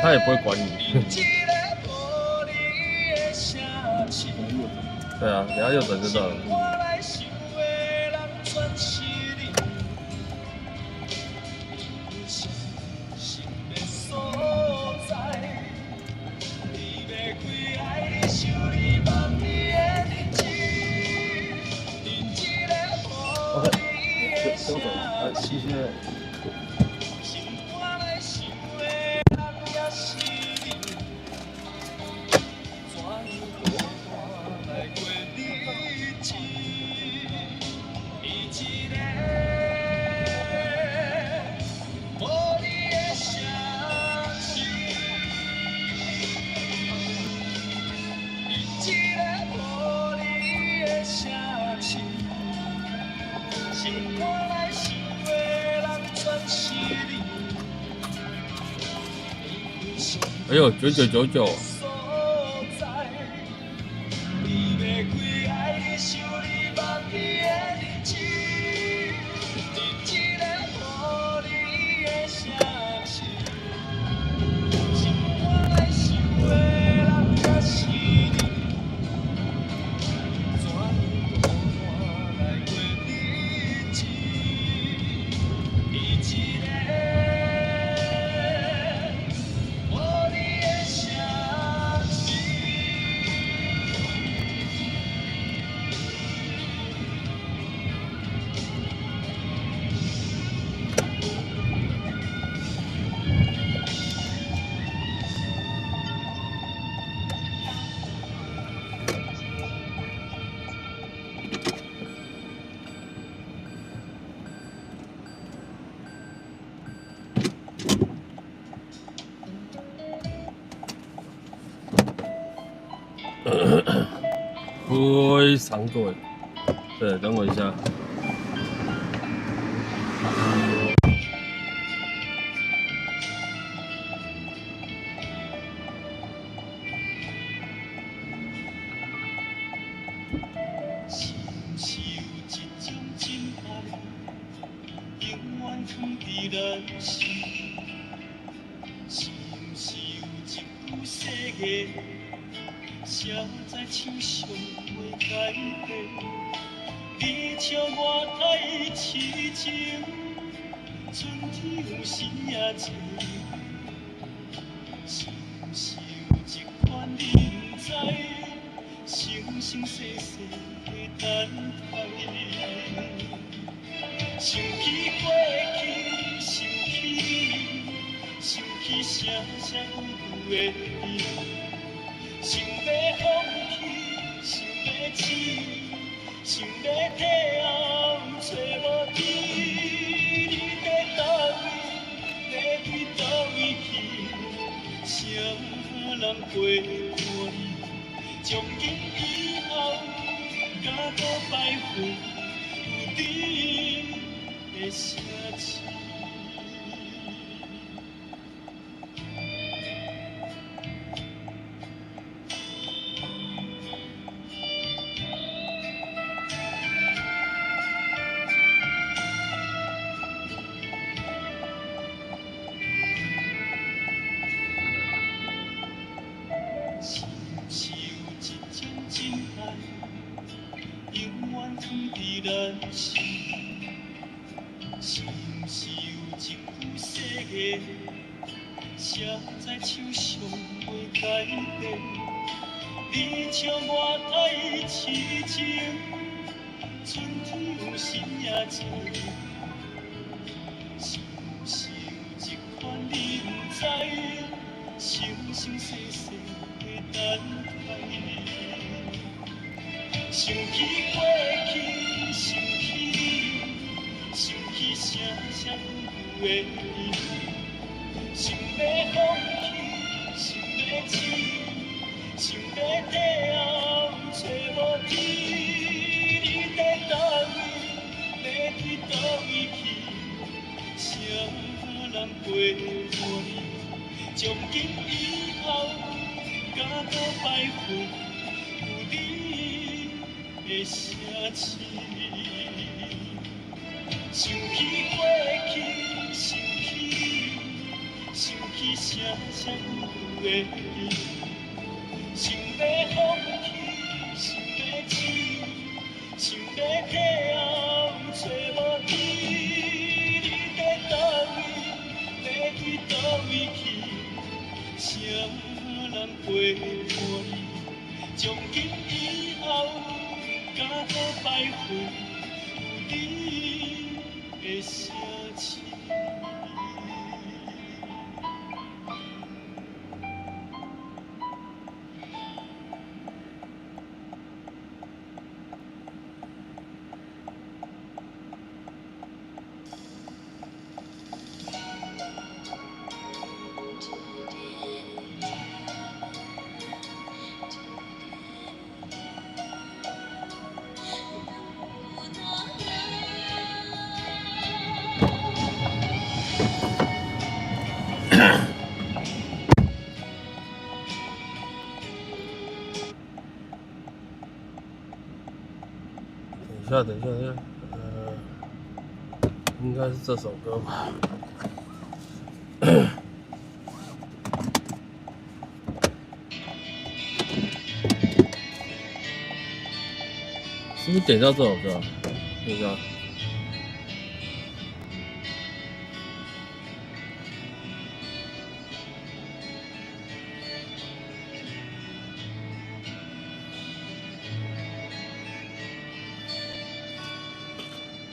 他也不会管你。对啊，你要右转就到了。OK， 收走，谢谢。哎呦，9999。非常对，对，等我一下。写在手上袂改变，你笑我太痴情，春天有时也静，是不是有一款你不知，生生世世的等待，想起过去，想起声声有的你。想要放弃，想要死，想要退后，找无你。你在倒位，要去倒位去？啥人陪伴你？从今以后，敢搁摆回有你的城市。是有一种真爱，永远藏伫咱担心，是毋是有一句誓言，写在手上袂改变？你笑我太痴情，春天有心也情，是毋是有一款你毋知，生生世世的等待？想起过去，想起你，想起声声有的你，想要放弃，想要试，想要退后找无天。你在倒位，要去倒位去？谁人陪伴你？从今以后，甲到摆回有你的城市。想起过去，想起你，想起声声有的你，想要放弃，想要试，想要退后找无天。你在倒位，要去倒位去？谁人陪伴你？从今以后，甲到摆回有你的城市。等一下，应该是这首歌吧。是不是点到这首歌？等一下。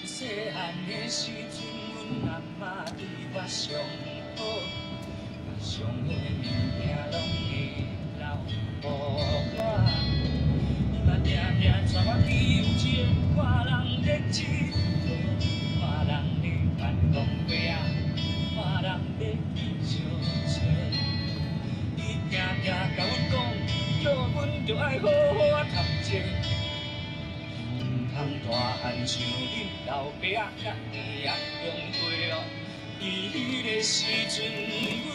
细汉的时阵，阮阿嬷对我上好，上好的物件拢会留予我。伊嘛定定带我去游街，看人咧佚佗，看人咧办公街仔，看人咧去相找。伊定定甲阮讲，叫阮着爱好好读册。大汉像恁老爸仔甲伊啊用过哦，伊迄个时阵，阮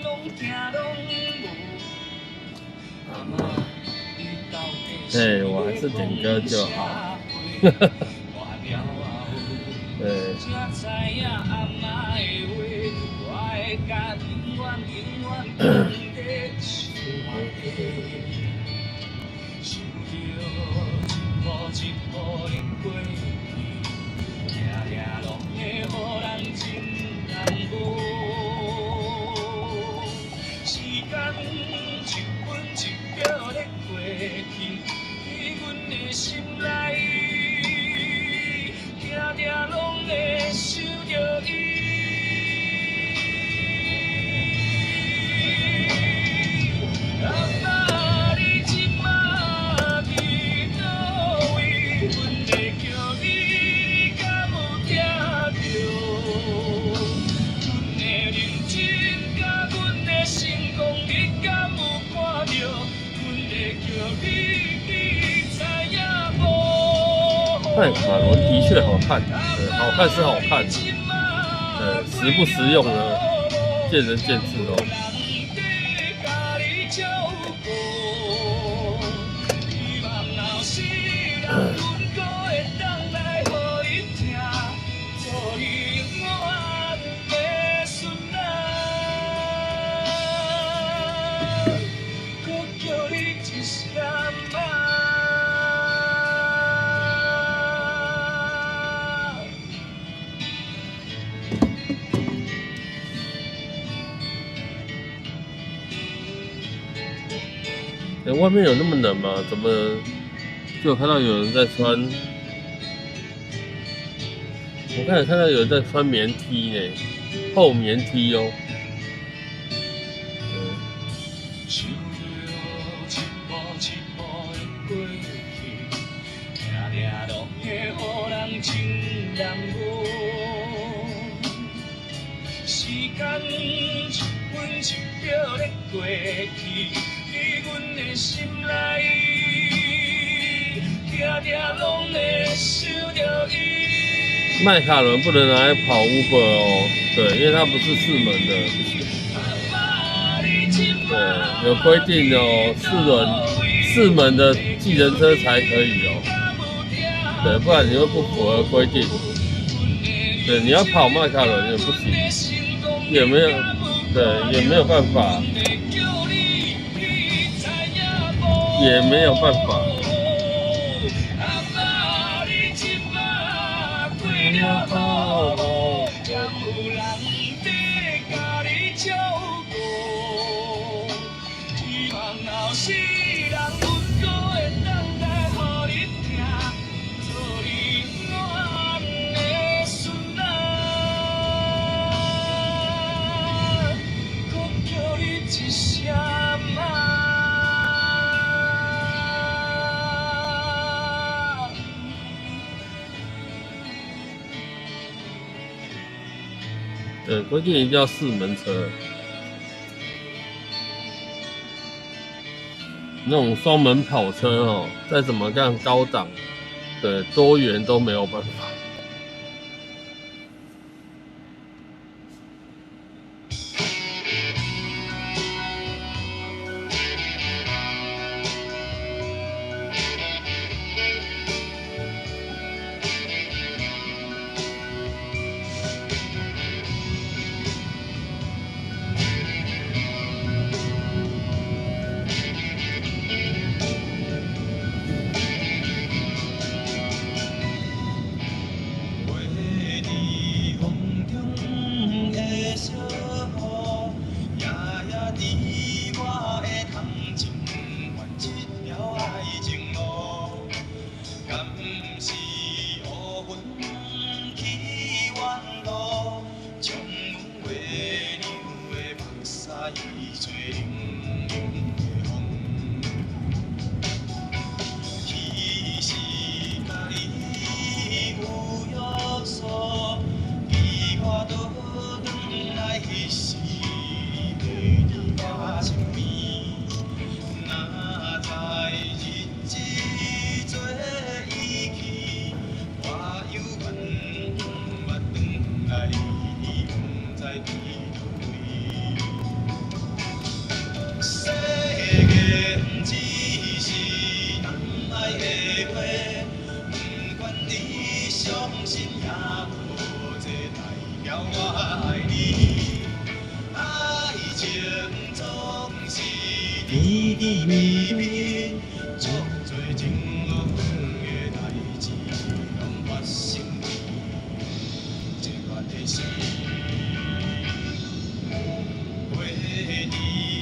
拢惊拢无。阿妈，你到底是我还是点歌就好。对。才知影阿妈的话，我会甲永远永远放在心底。想着一步一步的过去，夜夜拢会予人真难过。时间一分一秒的过去，在阮的心内，定定拢会想着伊。但卡罗的确好看，好看是好看，实不实用呢，见仁见智哦。外面有那么冷吗？怎么就有看到有人在穿？我刚才看到有人在穿棉 T 呢，厚棉 T 哦。时间一分一秒咧过去，在阮的心内，定定拢会想着伊。迈卡伦不能拿来跑 Uber 哦，对，因为它不是4门的，不行。对，有规定哦，4门的计程车才可以哦。对，不然你会不符合规定。对，你要跑迈卡伦也不行，也没有，对，也没有办法，也没有办法。对，规定一定要4门车，那种双门跑车哦，再怎么干高档，对，多元都没有办法。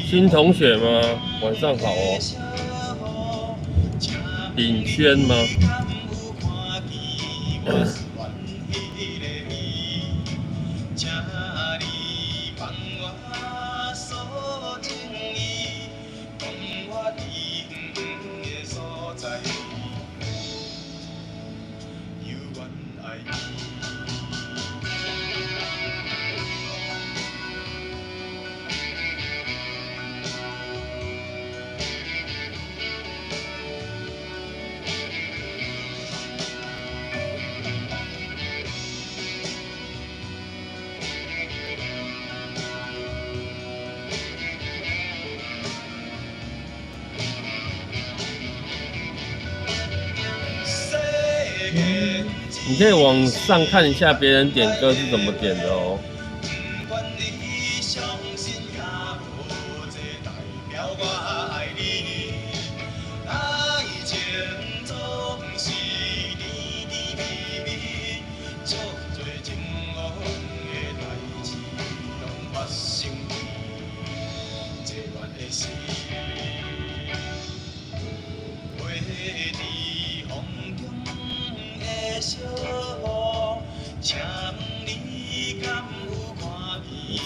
新同学吗？晚上好哦。领轩吗？你可以往上看一下别人点歌是怎么点的哦。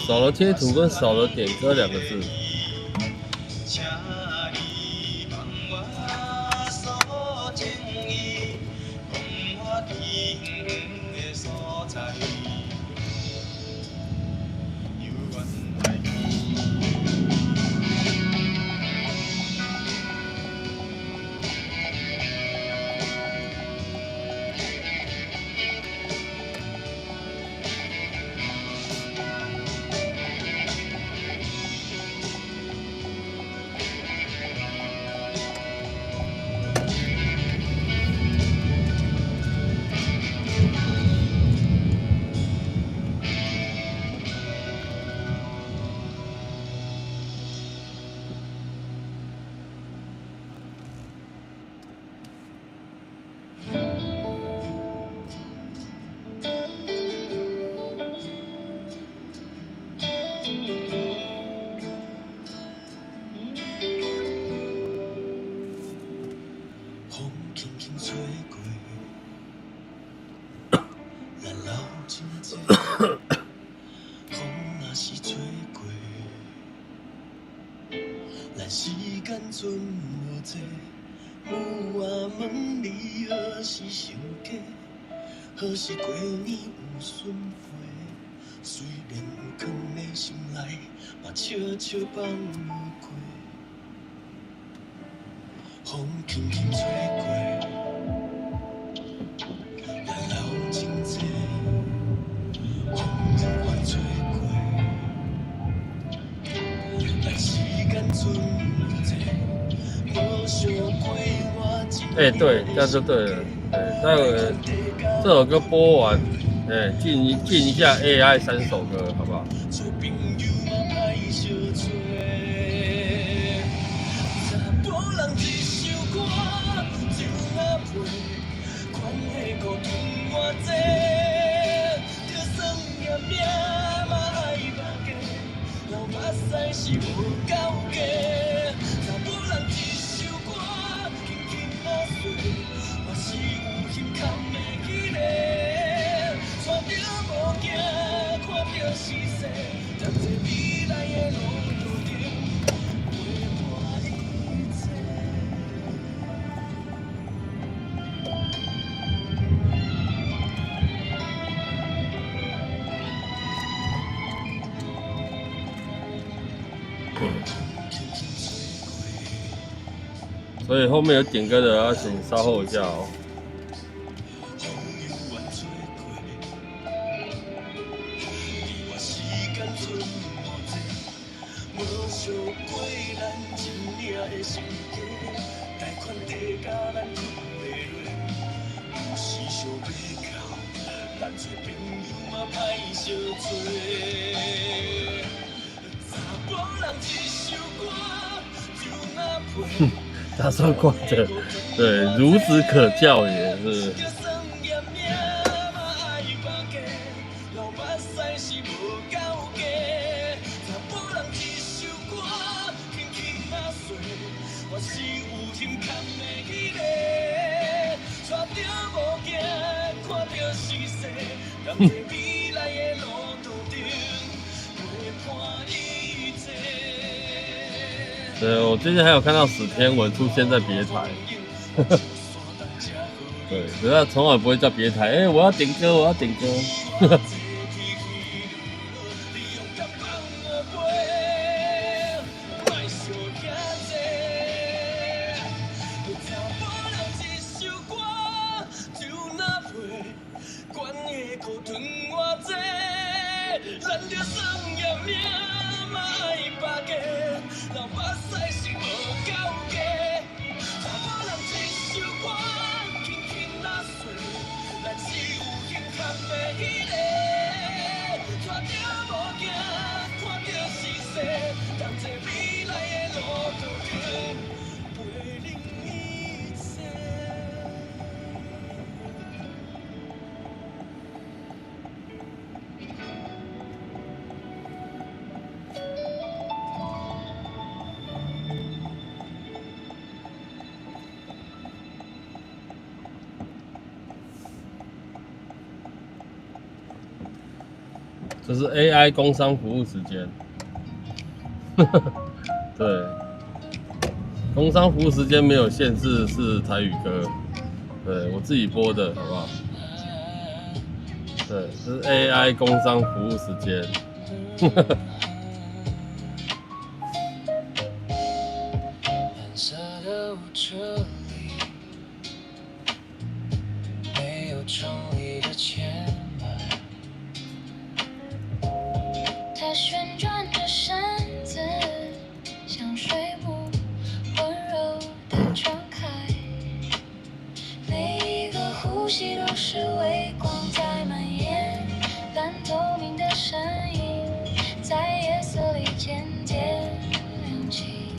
少了贴图跟少了点歌2个字。请你帮我诉情意，讲我去远的所在，犹原来风轻轻吹过，咱流真济，风若是吹过，咱时间剩无多。有我问你何时想家？何时过年有顺陪？虽然有藏在心内，嘛悄悄放过。风轻轻吹过，咱流真济，风远远吹过，咱时间剩无多，无想过我真。对，这样就对了。待会这首歌播完，进一下 AI 3首歌，好不好？做朋友嘛歹相找，查甫人一首歌就那配，款的苦痛偌济，就算命命嘛爱目加，流目屎是无够价。查甫人一首歌轻轻啊碎，我是有心坎的迄个，带着无惊，看着世事，站在未来的路途中，陪伴一切。所以后面有点歌的要请稍后一下哦。风悠远吹过，离我时间剩无多，无想过咱真领的心家，贷款地甲咱困袂落，有时想要哭，咱做朋友嘛歹相找。查甫人一首歌就那配。他说过的，对，孺子可教也是。就算命命嘛爱目加，流目屎是无够价。查甫人一首歌，轻轻啊碎，我是有心坎的迄个，带着无惊，看着世事，站在未来的路途中，陪伴一切。对，我最近还有看到史天文出现在别台，对，可是他从来不会叫别台，我要点歌，我要点歌。这是 AI 工商服务时间。对，工商服务时间没有限制，是台语歌。对我自己播的，好不好？对，这是 AI 工商服务时间。蓝色的舞车里，没有重力的牵绊。它旋转着身子，像水母温柔地张开，每一个呼吸都是微光在蔓延，半透明的身影在夜色里渐渐亮起，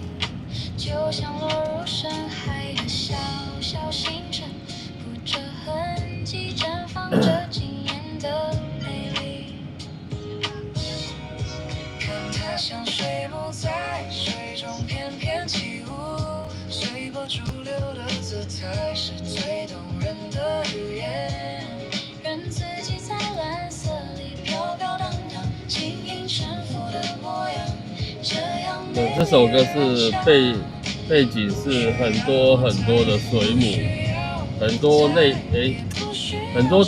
就像落入深海的小小星辰，铺着痕迹，绽放着惊艳的美丽。看它像水母在水中翩翩起舞，随波逐流的姿态是最动人的语言。让自己在蓝色里飘飘荡荡，经营沉浮的模样。这样对，这首歌是背景是很多的水母，很多很多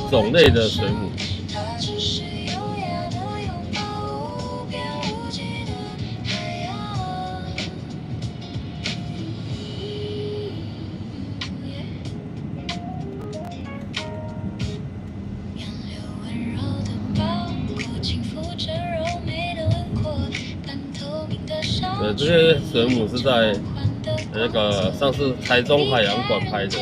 种类的水母。它只是优雅的拥抱，无边无际的海洋。洋流温柔的包裹，轻抚着柔美的轮廓，半透明的沙对，这些水母是在那个上次台中海洋馆拍的。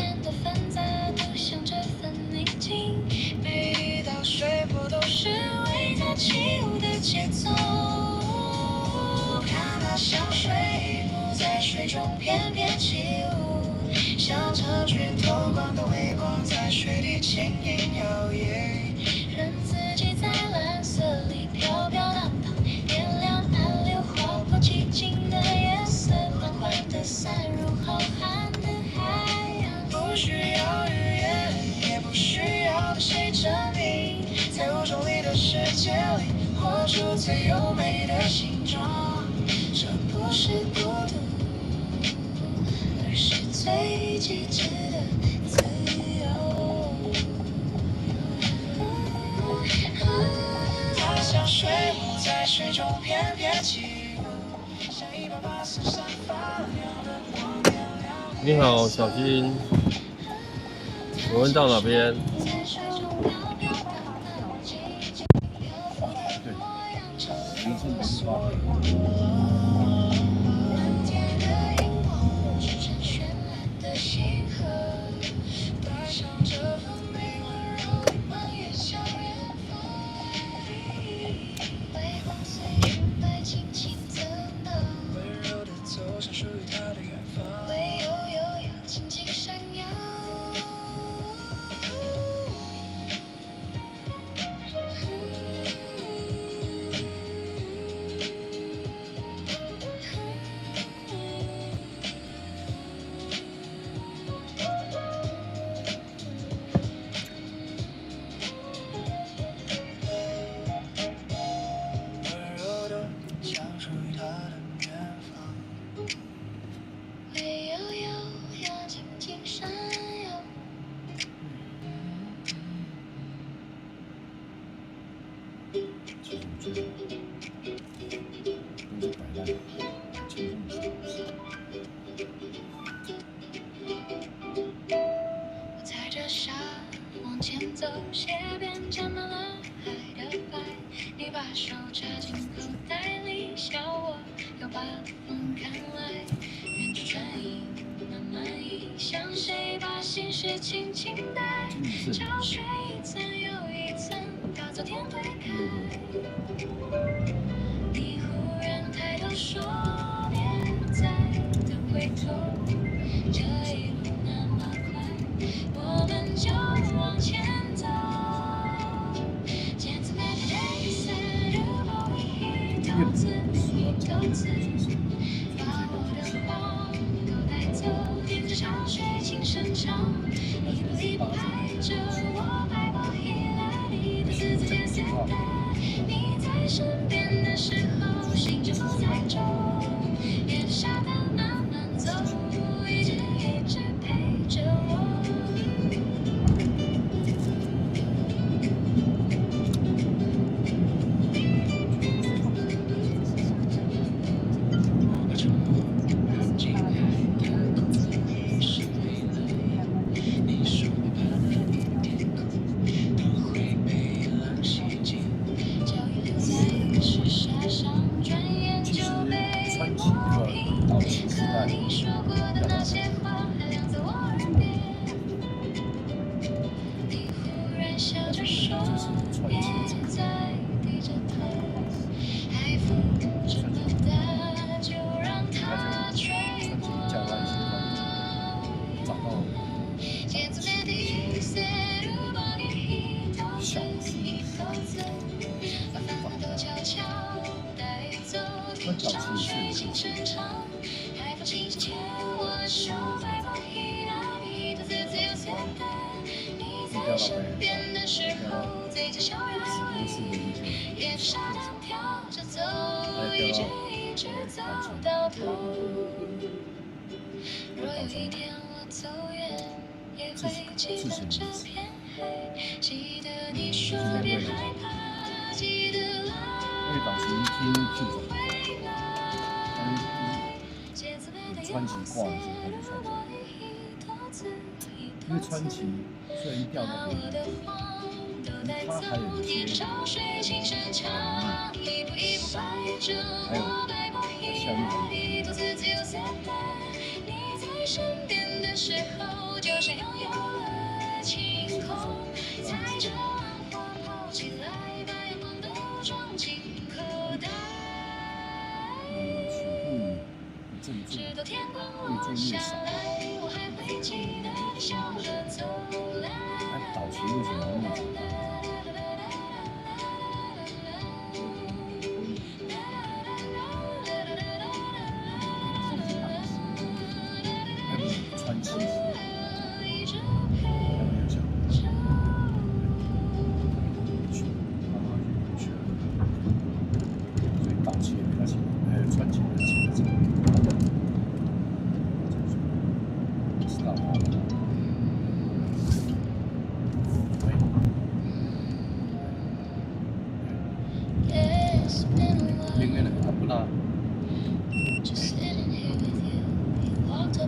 每一道水波都是为它起舞的节奏。看它像水母在水中翩翩起舞，像这圈透光的微光在水底轻盈摇曳。让自己在蓝色里飘飘荡荡，点亮暗流划破寂静的夜色，缓缓地散入浩瀚的海洋。不需要语言，也不需要对谁证明，在无重力的世界里，活出最优美的形状。这不是孤独，而是最极致的自由。它像水母在水中翩翩起舞，像一把把闪闪发亮的光点亮。你好，小金，我问到哪边？在水中飘飘荡荡，寂静流过的模样，超过所有。蓝天的荧幕，织成绚烂的星河，带上这份美温柔，蔓延向远方。微光随裙摆轻轻增荡，温柔地走向属于它的远方。唯有优雅轻轻闪耀。温柔地像属于它的远方。唯有优雅轻轻闪耀。我踩着沙往前走，鞋边沾满了海的白。你把手插进口袋里，笑我又把风看来。远处船影慢慢移，像谁把心事轻轻带，潮水一层又一层，到昨天会开。你忽然抬头说别再等回头，这一路那么快，我们就往前走。见此 many days and you know 一头自一头自，把我的梦都带走，沿着潮水轻声唱，一步一步拍着我，拍过依赖你的字字间现代。在身边的时候，心就不在中，沿着沙滩慢慢走，一直陪着我。若有一天我走远，也会记得这片海，记得你说别害怕，记得因为当时听剧组，川崎挂的时候就穿起来，因为川崎虽然调到北边，它还有一些还有下面身边的时候，就像拥有了晴空，踩着浪花跑起来，把阳光都装进口袋。直到天光落下来，我还会记得笑着走来。导骑为什么要那么川崎，还没有想，去，所以导骑也比较喜欢，川崎比较喜欢这个，知道吗？另外呢，他不大。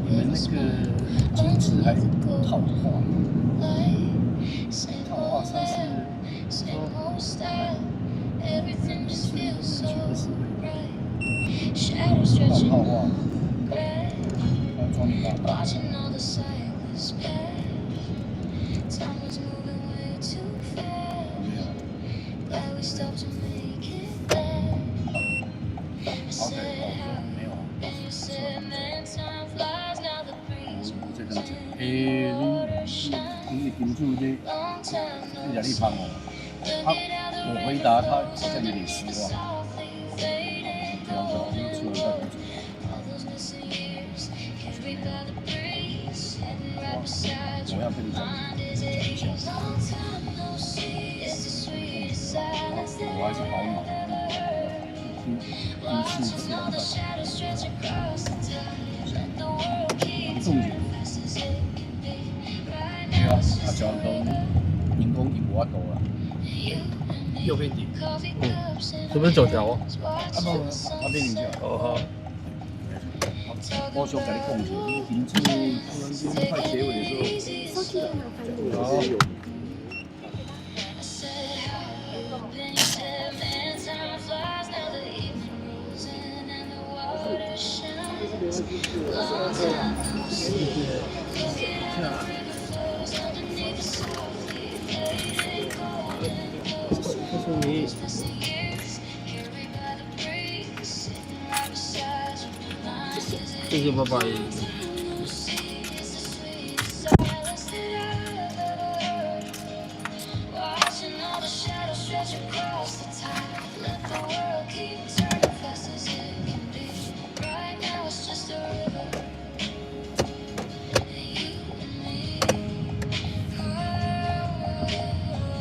你们那个机制还套话，套话上是说，套话，装大大。没有。好歹没有。我再跟他讲，你金主这让你帮我，我回答他好像有点失望，这样子我出了再补我要跟你讲一下，我还是保暖，第一次吃完饭，重点。对啊，他讲都人工赢我多啦，右边底，这边九条哦。啊不，他边你讲。哦好。我想跟你讲一下，民主突然间快结尾的时候，好。你谢谢，拜拜。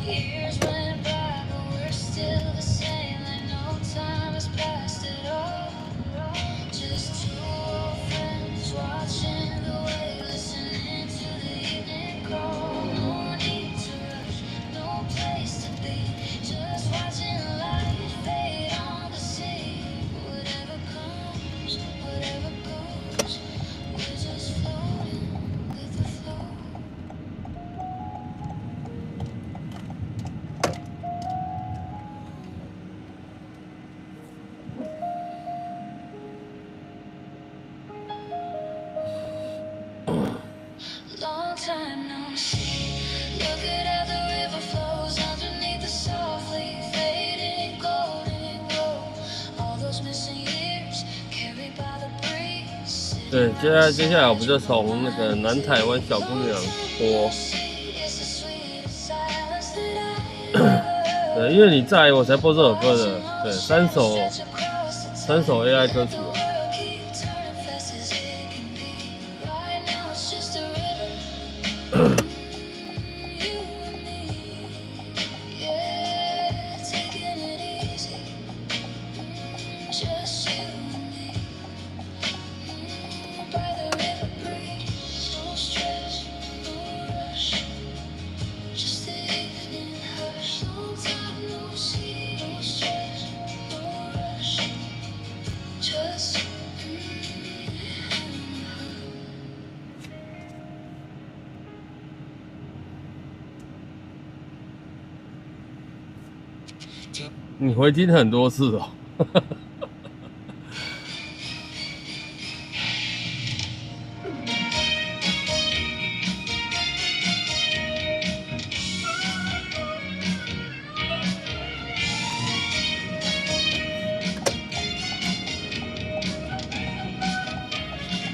Years went by, but we're still the same. I know 对，接下来我们就从那个南台湾小姑娘播。对，因为你在我才播这首歌的。对，三首 AI 歌曲。你回听很多次哦。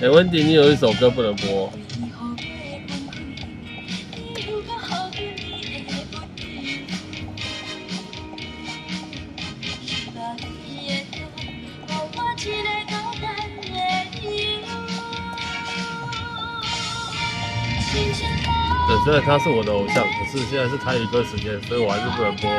温迪，你有一首歌不能播。对，虽然他是我的偶像，可是现在是台语歌时间，所以我还是不能播。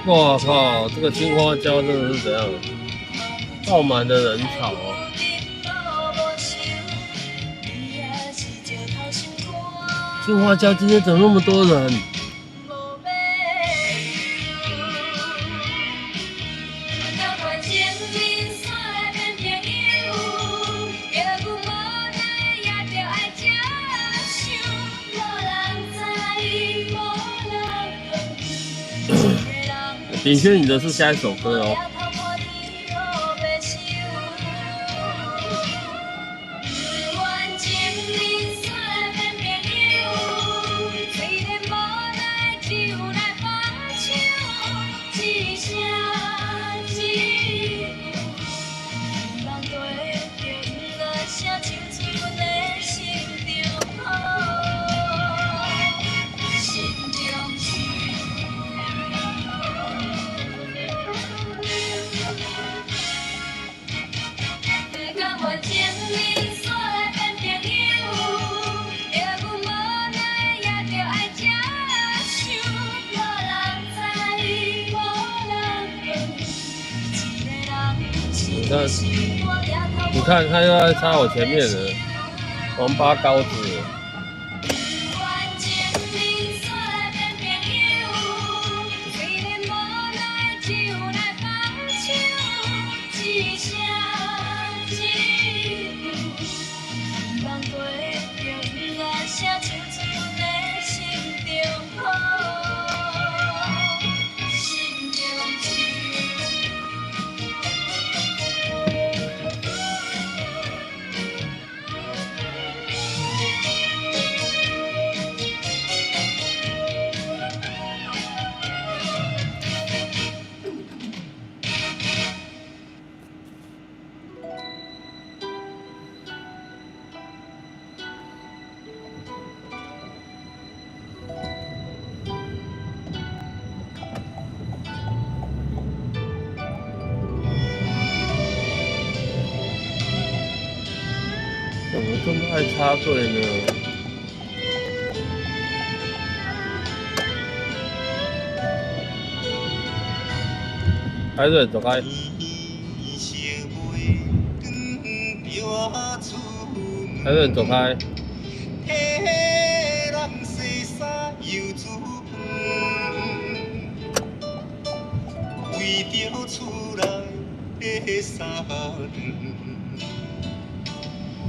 哇靠！这个青花椒真的是怎样？爆满的人潮哦！青花椒今天怎么那么多人？鼎轩，你的是下一首歌哦。你看，他又要插我前面了，王八羔子。怎么这么爱插队呢？排队走开。排队走开。为着厝内的三顿，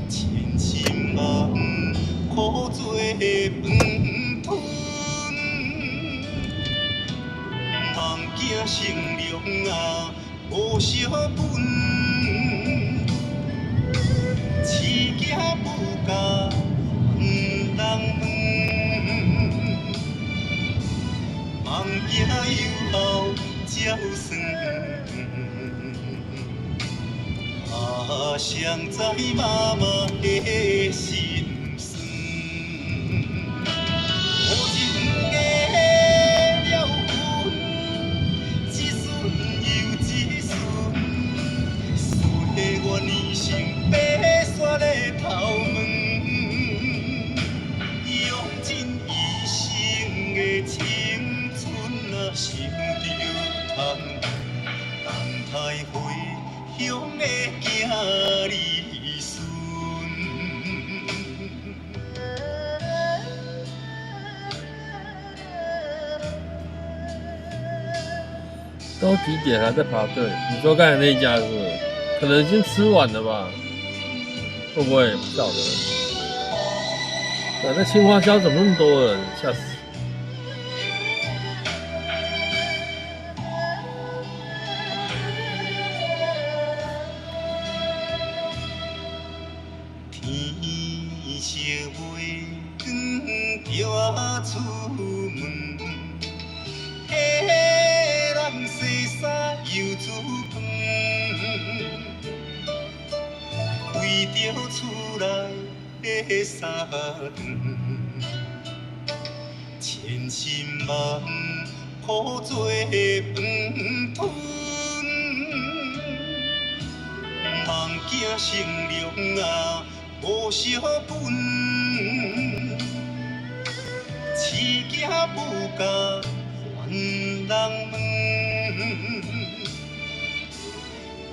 千辛万苦做饭吞，梦惊成龙啊无小本，饲囝不教人问，梦惊有后照算。谁知妈妈的心酸，无情的了分，一顺又一顺，输的我年成白雪的头毛，用尽一生的青春啊，想着贪，等待回乡的囝儿孙。都几点还在排队？你说刚才那一家是不是？可能已经吃完了吧？会不会？不晓得。那青花椒怎么那么多人？吓死！天色微光，着出门，下人洗衫又煮饭，为着厝内的三顿，千辛万苦做饭吞，梦惊成龙啊无小本，饲囝不教还人问，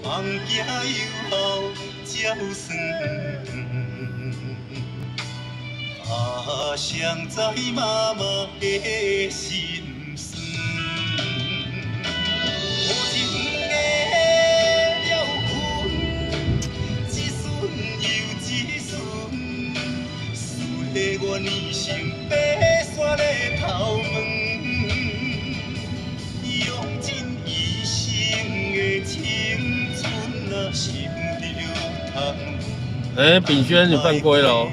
梦惊有后照算。谁知妈妈的心酸，无情的了分，一顺又一顺，输的我年成白雪的头毛，用尽一生的青春啊，想着贪。炳轩，你犯规了哦。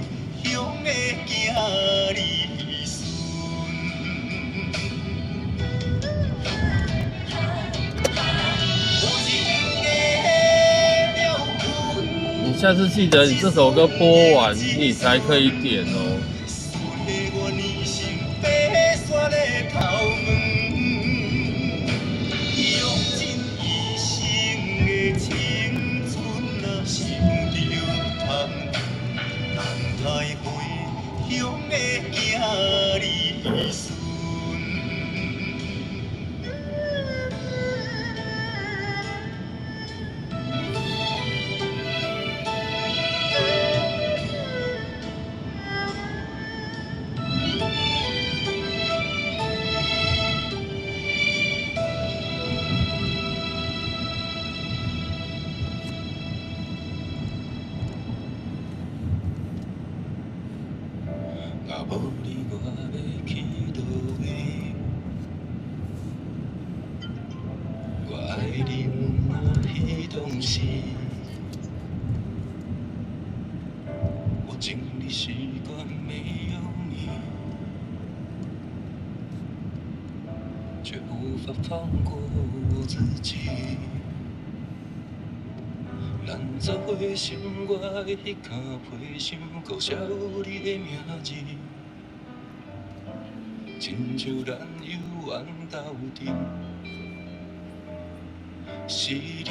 你下次记得，你这首歌播完，你才可以点哦。若无你，我要去倒位？我爱你若彼当时，我经历习惯没有你，却无法放过我自己。咱做伙心我的迄颗皮箱，搁写有你的名字。亲像咱犹原斗阵，是你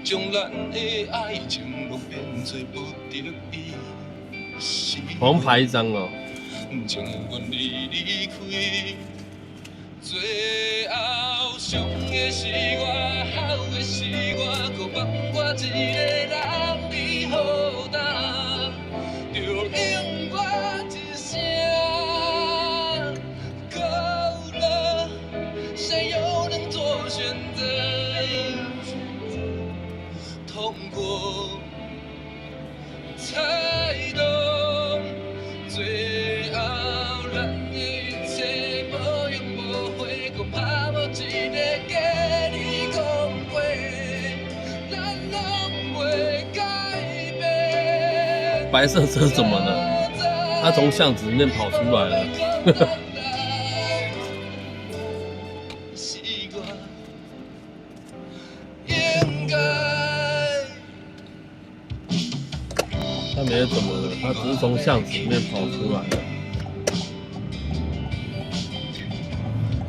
将咱的爱情拢变做不得已。红牌一张哦。情愿你离开，最后伤的是我，好的是我，搁放我一个人你好担，就用我一声够了，谁又能做选择？痛过才懂。最后，咱的一切无用无悔，搁怕无一个假你讲过，咱拢袂改变。白色车怎么了？他从巷子里面跑出来了。他没有怎么了，他只是从巷子里面跑出来了。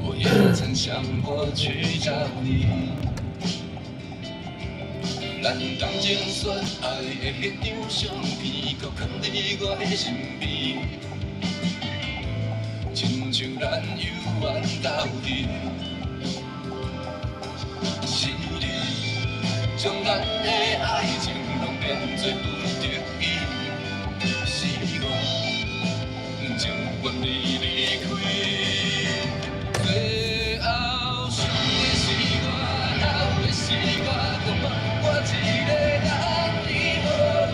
我也曾想过去找你，咱感情说爱的迄张相片，搁藏伫我的身边，亲像咱犹原斗阵，是你将咱的爱情拢变做不得已。是我，情愿你离开，最后伤的是我，好的是我，搁放我一个人你无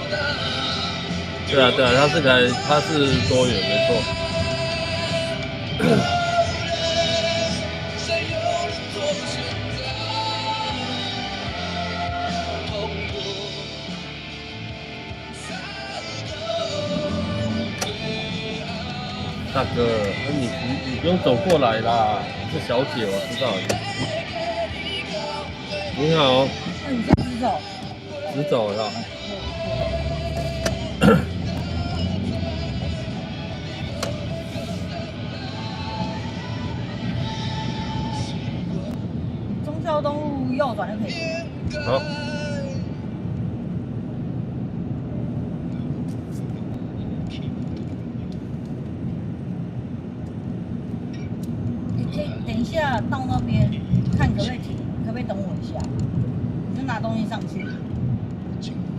担。对啊，对啊，他是多元，没错。大哥，你不用走过来啦，是小姐，我知道。你好。那你就直走。直走了。忠孝东路右转就可以。好。等一下到那边看可不可以停，可不可以等我一下？你就拿东西上去，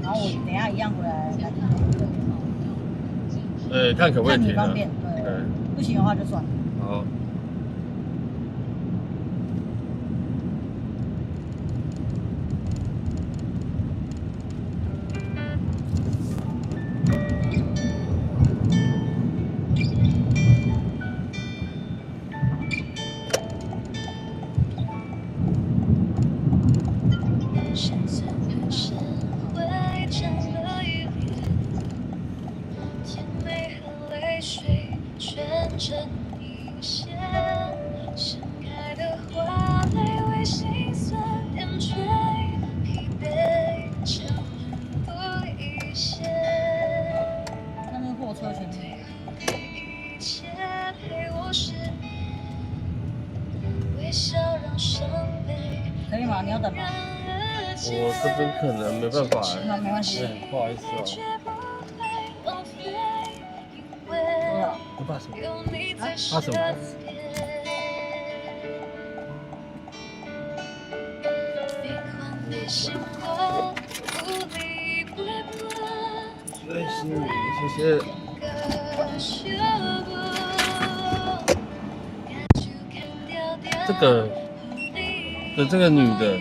然后我等一下一样回来拿东西。看可不可以停啊？看你方便，对，不行的话就算了。好。可以吗？你要等吗？我这边可能没办法那没关系。不好意思哦。你怕什么？怕什么？谢谢。这个女的，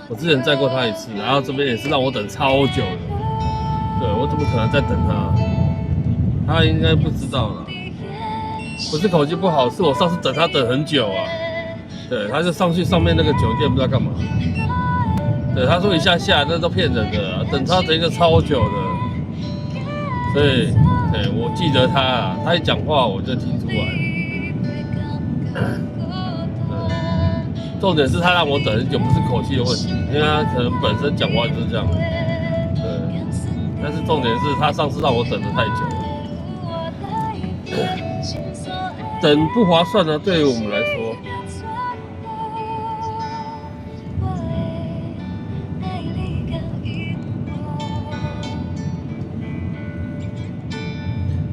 我之前载过她一次，然后这边也是让我等超久的。对，我怎么可能再等她？她应该不知道了。不是口气不好，是我上次等她等很久啊。对，她就上去上面那个酒店不知道干嘛。对，她说一下下，那都骗人的，等她等一个超久的。所以，对我记得她，她一讲话我就听出来。重点是他让我等很久，不是口气的问题，因为他可能本身讲话就是这样。对，但是重点是他上次让我等得太久了，等不划算呢，对于我们来说。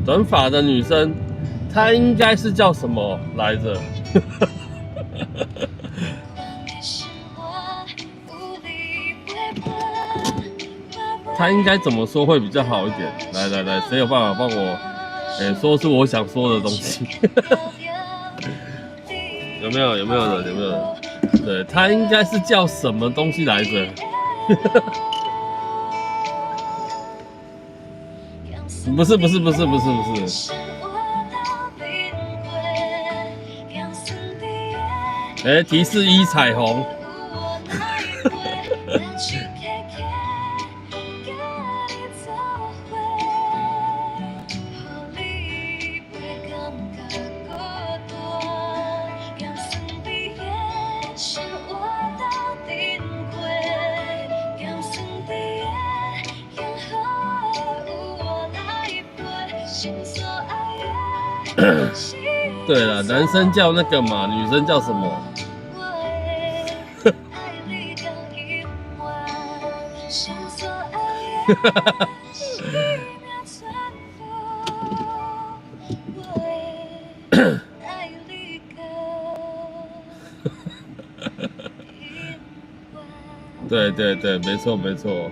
短发的女生，她应该是叫什么来着？她应该怎么说会比较好一点？来来来，谁有办法帮我，说出我想说的东西？有没有人？有没有人？对，她应该是叫什么东西来着？不是，提示一彩虹。对了，男生叫那个嘛，女生叫什么？对，没错。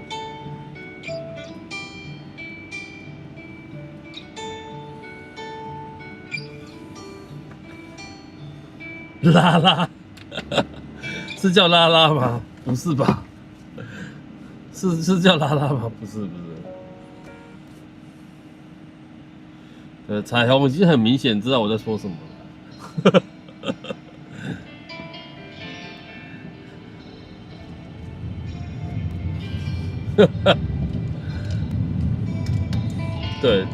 拉拉，是叫拉拉吗？不是吧？是叫拉拉吗？不是。彩虹已经很明显知道我在说什么了。对，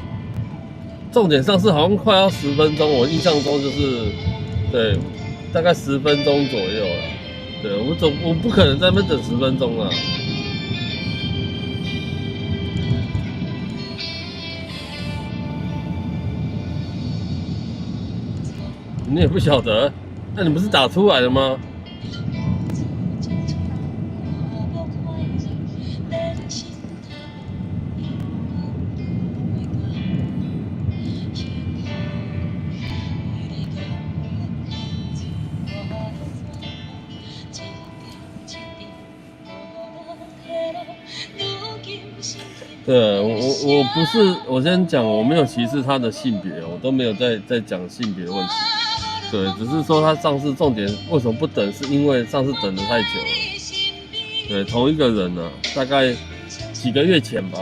重点上是好像快要10分钟，我印象中就是对，大概10分钟左右了。对，我不可能在那边等10分钟啊。你也不晓得，那你不是打出来了吗？对，我不是，我先讲，我没有歧视他的性别，我都没有在讲性别问题。对，只是说他上次重点为什么不等，是因为上次等得太久了。对，同一个人呢、大概几个月前吧。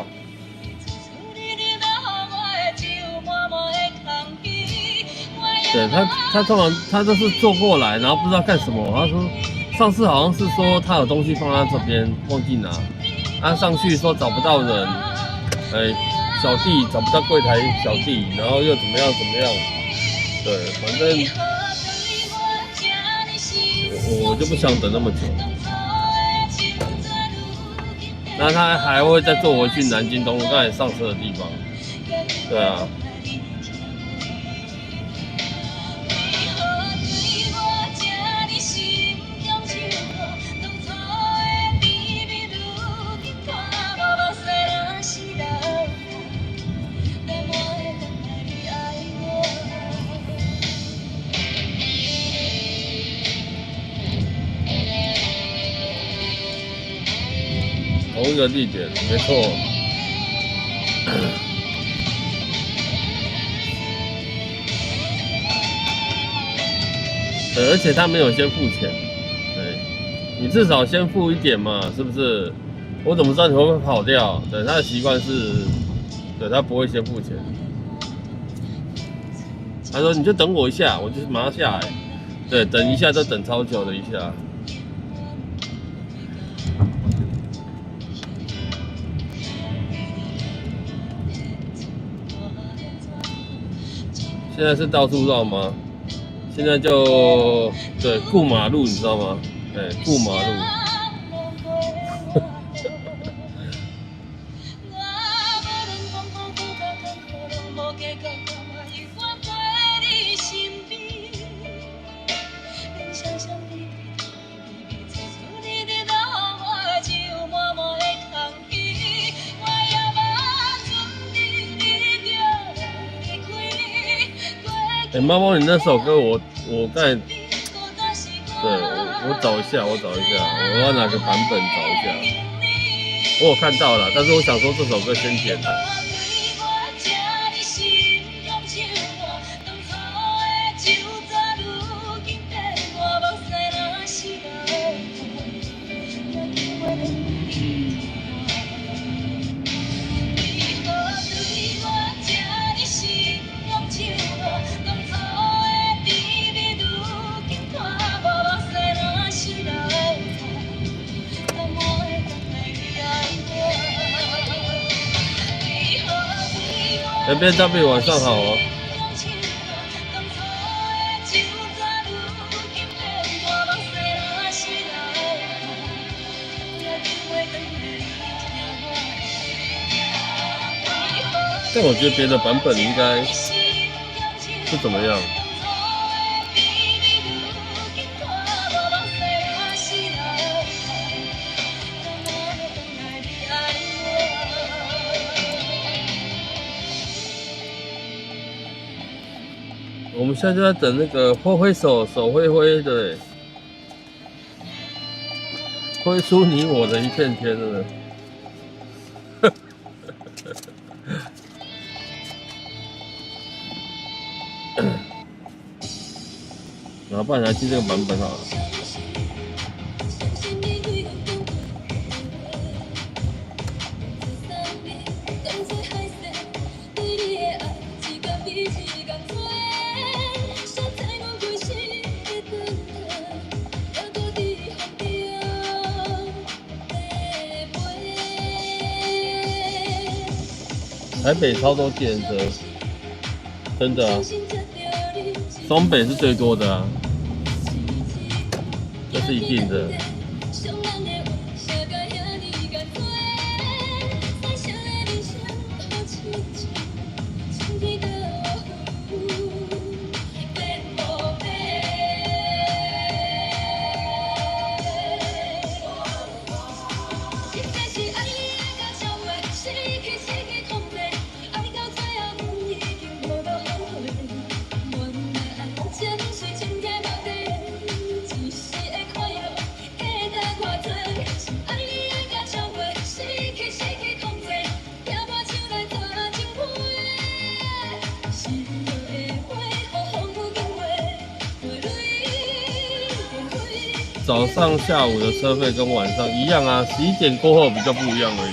对他通常他都是坐过来，然后不知道干什么。他说上次好像是说他有东西放在这边忘记拿，上去说找不到人，小弟找不到柜台小弟，然后又怎么样。对，反正我就不想等那么久。那他还会再坐回去南京东路刚才上车的地方。对啊。同一个地点，没错。对，而且他没有先付钱，对，你至少先付一点嘛，是不是？我怎么知道你会不会跑掉？对，他的习惯是，对他不会先付钱。他说你就等我一下，我就马上下来。对，等一下就等超久的一下。现在是到处绕吗？现在就对过马路，你知道吗？对，过马路。猫猫，你那首歌我刚才，对我找一下，我要哪个版本找一下。我有看到了，但是我想说这首歌先点的。FBW 晚上好哦。但我觉得别的版本应该不怎么样。我们现在就在等那个挥挥手，手挥挥的，挥出你我的一片天了。然后不然来听这个版本好了。台北超多计程车，真的啊，双北是最多的啊，这是一定的。早上、下午的车费跟晚上一样啊，11点过后比较不一样而已。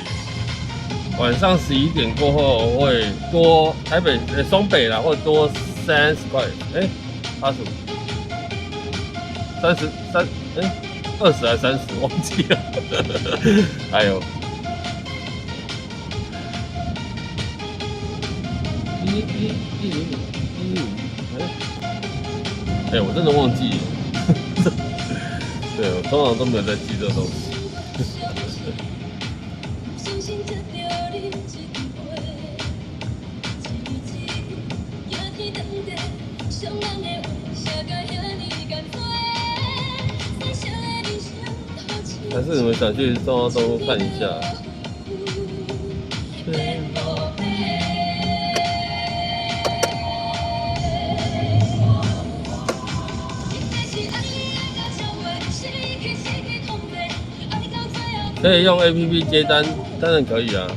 晚上11点过后会多台北、双北啦，会多30块，85、33，20还30，忘记了。还有115，我真的忘记了。对，我通常都没有在记这东西。还是你们想去中央东路看一下？可以用 APP 接单，当然可以啊。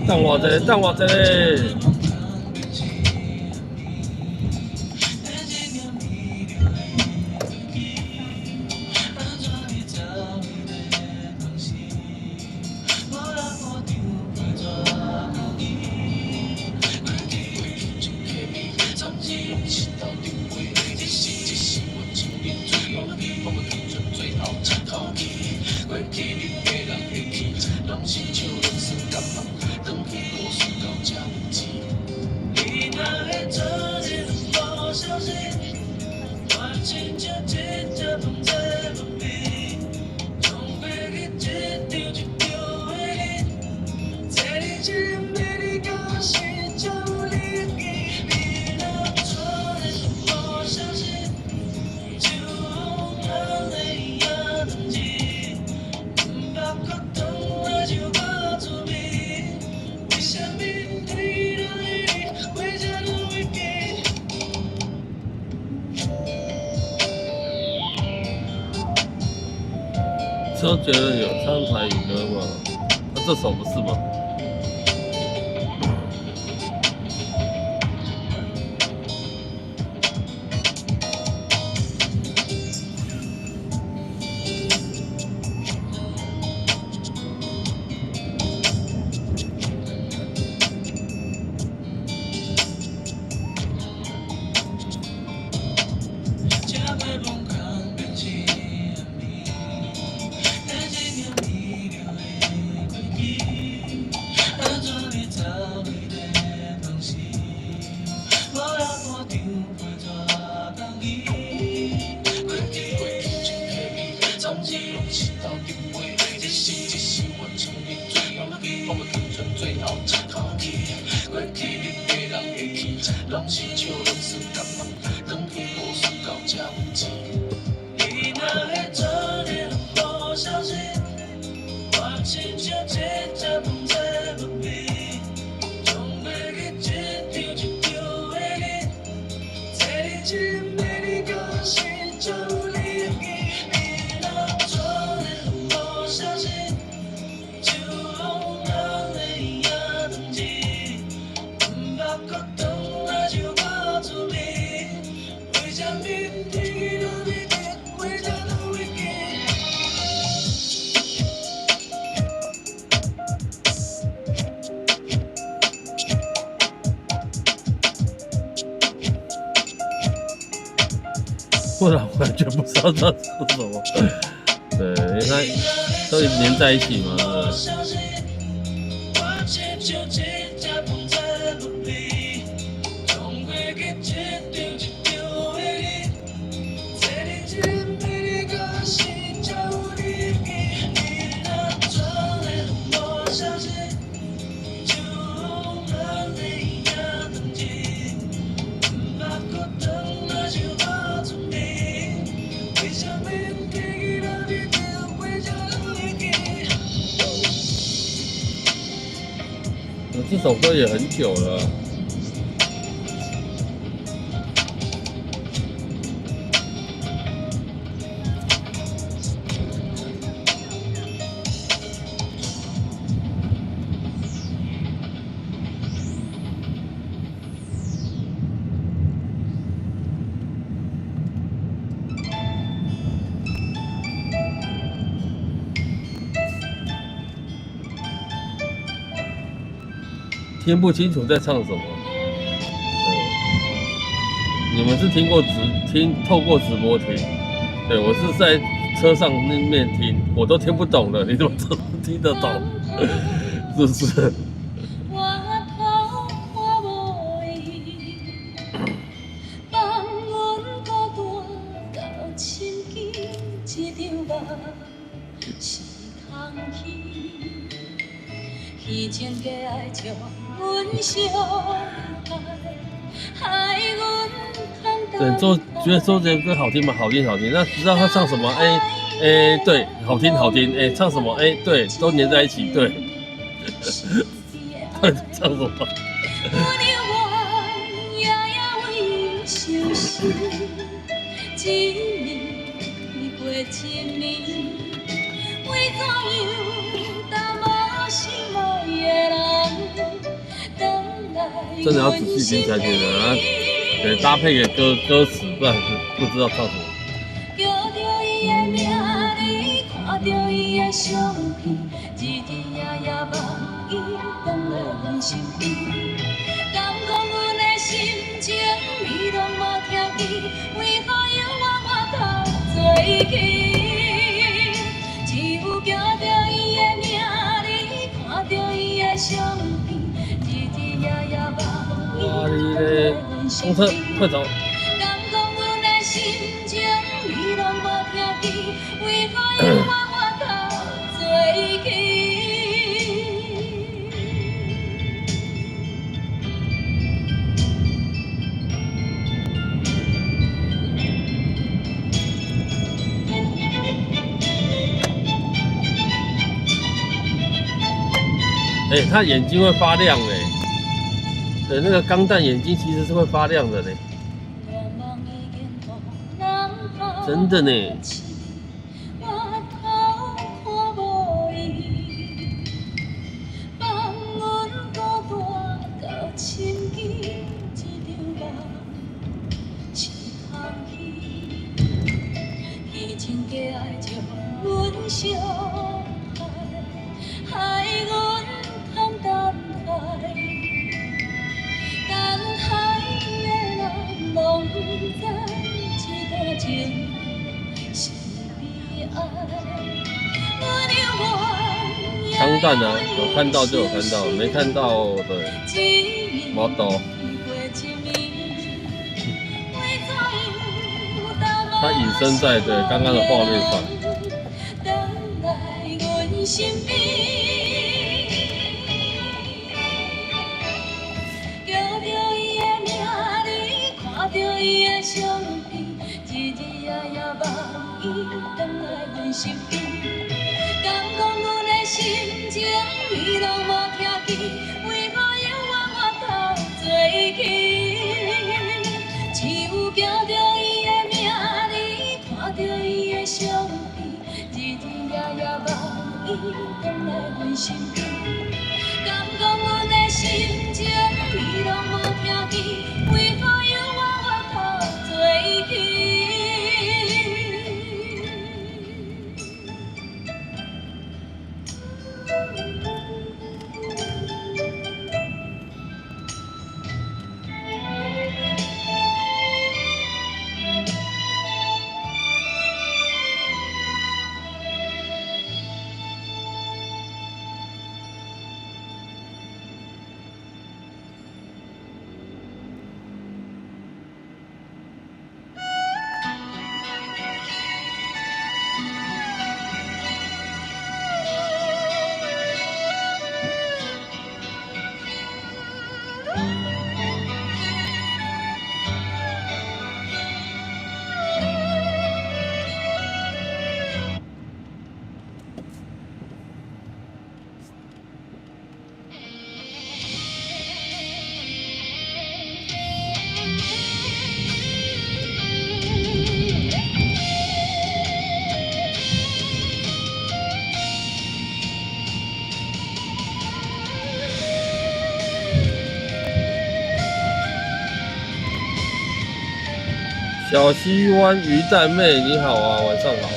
等我这，等我这嘞。周杰伦有唱台语歌吗？这首不是吗？不然完全不知道他说什么。对，因为他都连在一起嘛，对不对？这首歌也很久了。听不清楚在唱什么。你们是听透过直播听，对我是在车上那面听，我都听不懂的，你怎么听得懂？是不是？对，觉得周杰伦歌好听吗？好听好听。那知道他唱什么？对，好听好听。唱什么？对，都连在一起。对，到底唱什么？真的要仔细听才觉得，啊，得搭配个歌词，不然不知道唱什么。叫着伊的名字，看着伊的相片，日日夜夜望伊回来阮身边。敢讲阮的心情，你拢无听见，为何犹我头做起？只有叫着伊的名字，看着伊的相片，日日夜夜望伊回来阮身公车边。快走！敢讲阮的心情，你拢无听见，为何犹我头做起？他眼睛会发亮嘞，对，那个钢弹眼睛其实是会发亮的嘞，真的呢。害阮堪等待，等待的人拢不知，这段情是悲哀。钢弹啊，有看到就有看到，没看到的没懂。它隐身在对刚刚的画面上。叫着伊的名字，看着伊的相片，日日夜夜望伊回来阮身边。敢讲阮的心情，你拢无听见，为何犹我头做起？只有叫着伊的名字，看着伊的相片，日日夜夜望伊回来阮身边。敢讲阮的心情，你拢无听见，为何犹我头做起？小西湾鱼蛋妹，你好啊，晚上好。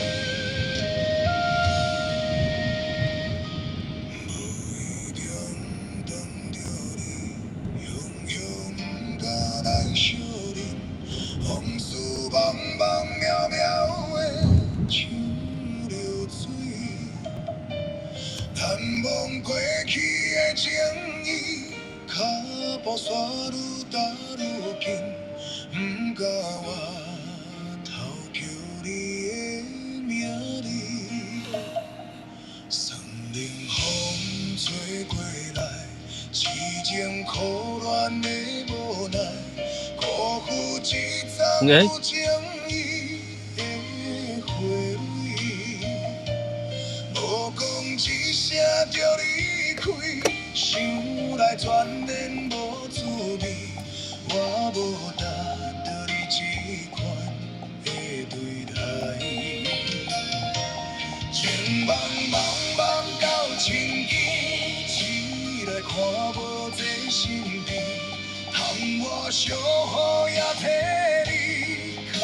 我小雨也替你哭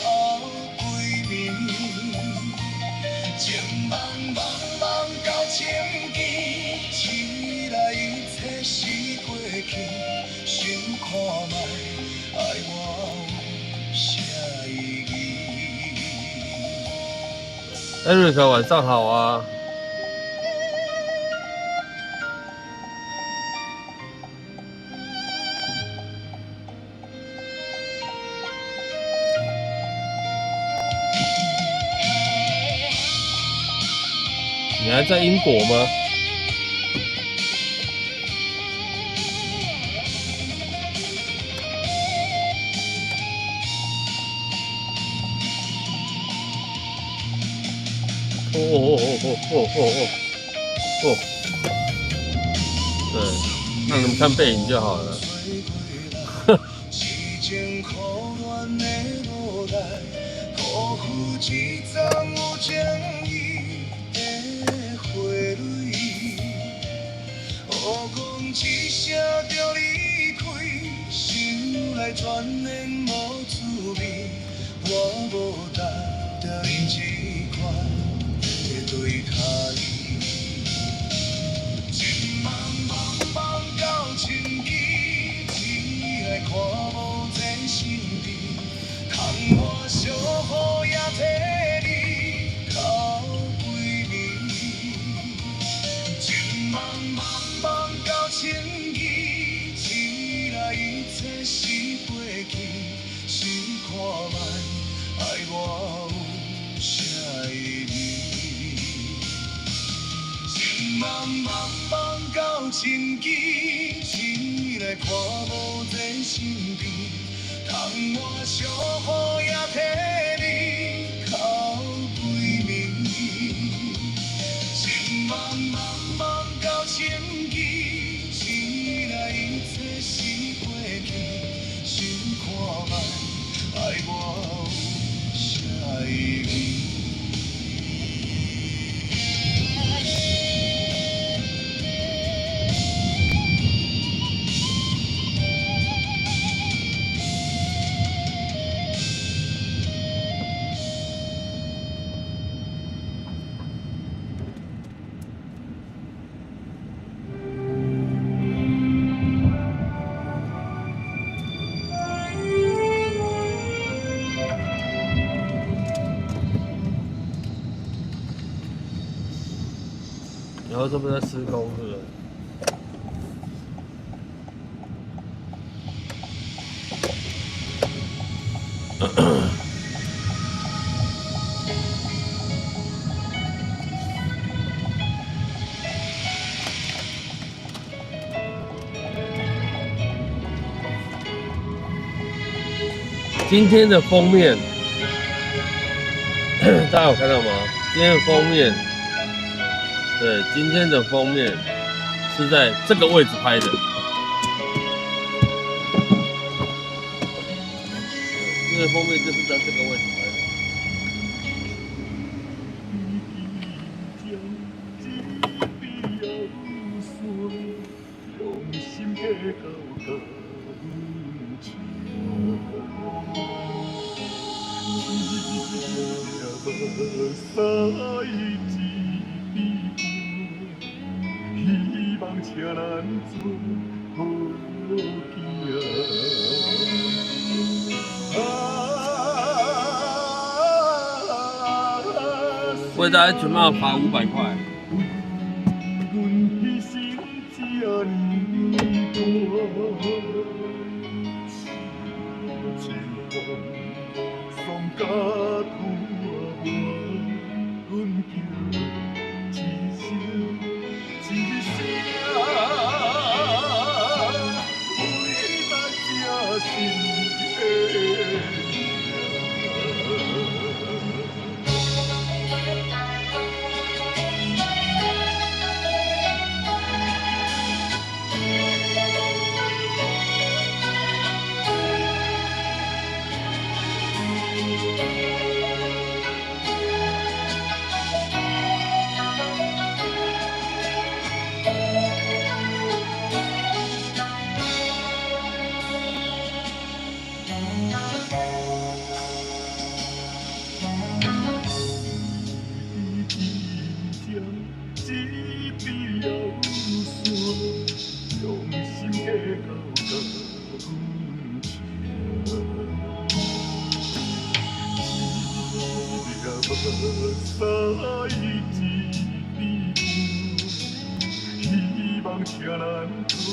归暝，情茫茫茫到千机，醒来一切是过去，想看卖爱我有啥意义？艾瑞克，晚上好啊！你还在英国吗？哦！对，让你们看背影就好了。一声就离开，想来全然无滋味。我无值得你这款的对待。情茫茫茫到千机，只爱看无这身边。空我小雨也替你哭归暝。情茫茫茫到千机，醒来一切是过去，想看卖爱我有啥意义？情茫茫茫到千机，醒来看无在身边，空我小雨也替你哭归暝。情茫茫茫到千机，醒来一切是过去，想看卖爱我有啥意义？然后这不在施工是不是？今天的封面，大家有看到吗？今天的封面，对，今天的封面是在这个位置拍的。这个封面就是在这个位置拍的。希望请咱做好囝。为大家准备要罚500块。希望请咱好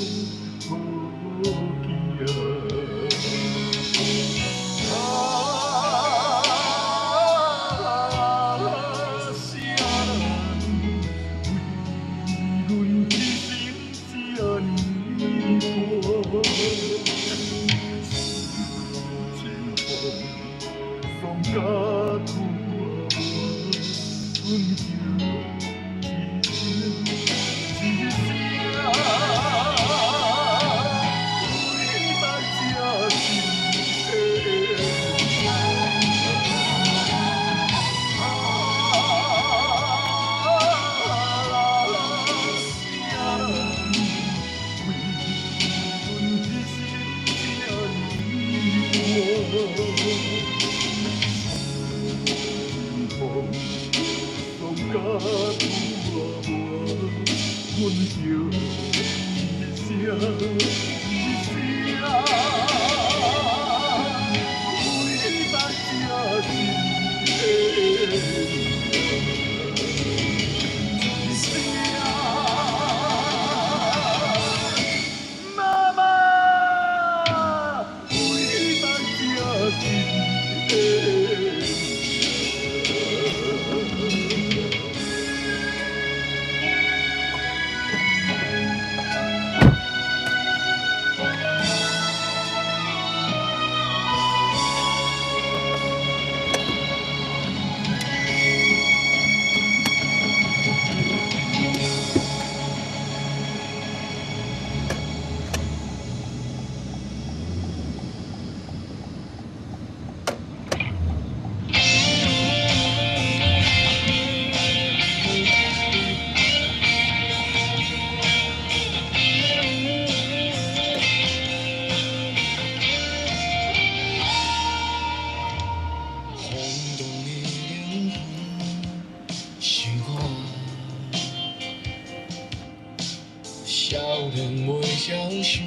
少年袂晓想，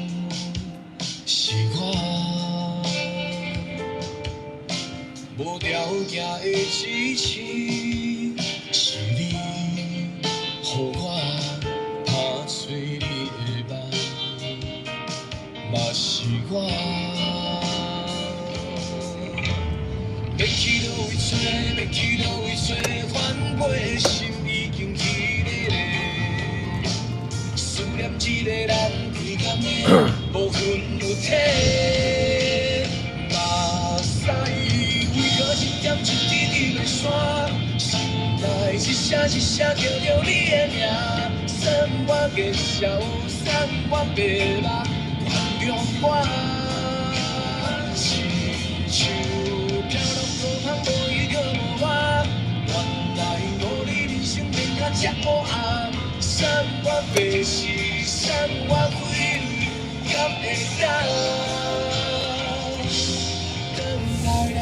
是我无条件的支持，是你，予我拍碎你的梦，嘛是我。要去倒位找，要去倒位找，反背心已经起咧咧。思念一个人开甘的，无分有体。目屎为何一点一滴滴在散？心内一声一声叫着你的名，算我计笑，算我白目，原谅我。亲像飘浪过旁无伊叫无我，原来无你人生变甲这黑暗。算我白痴，算我亏累，敢会当？回来啦！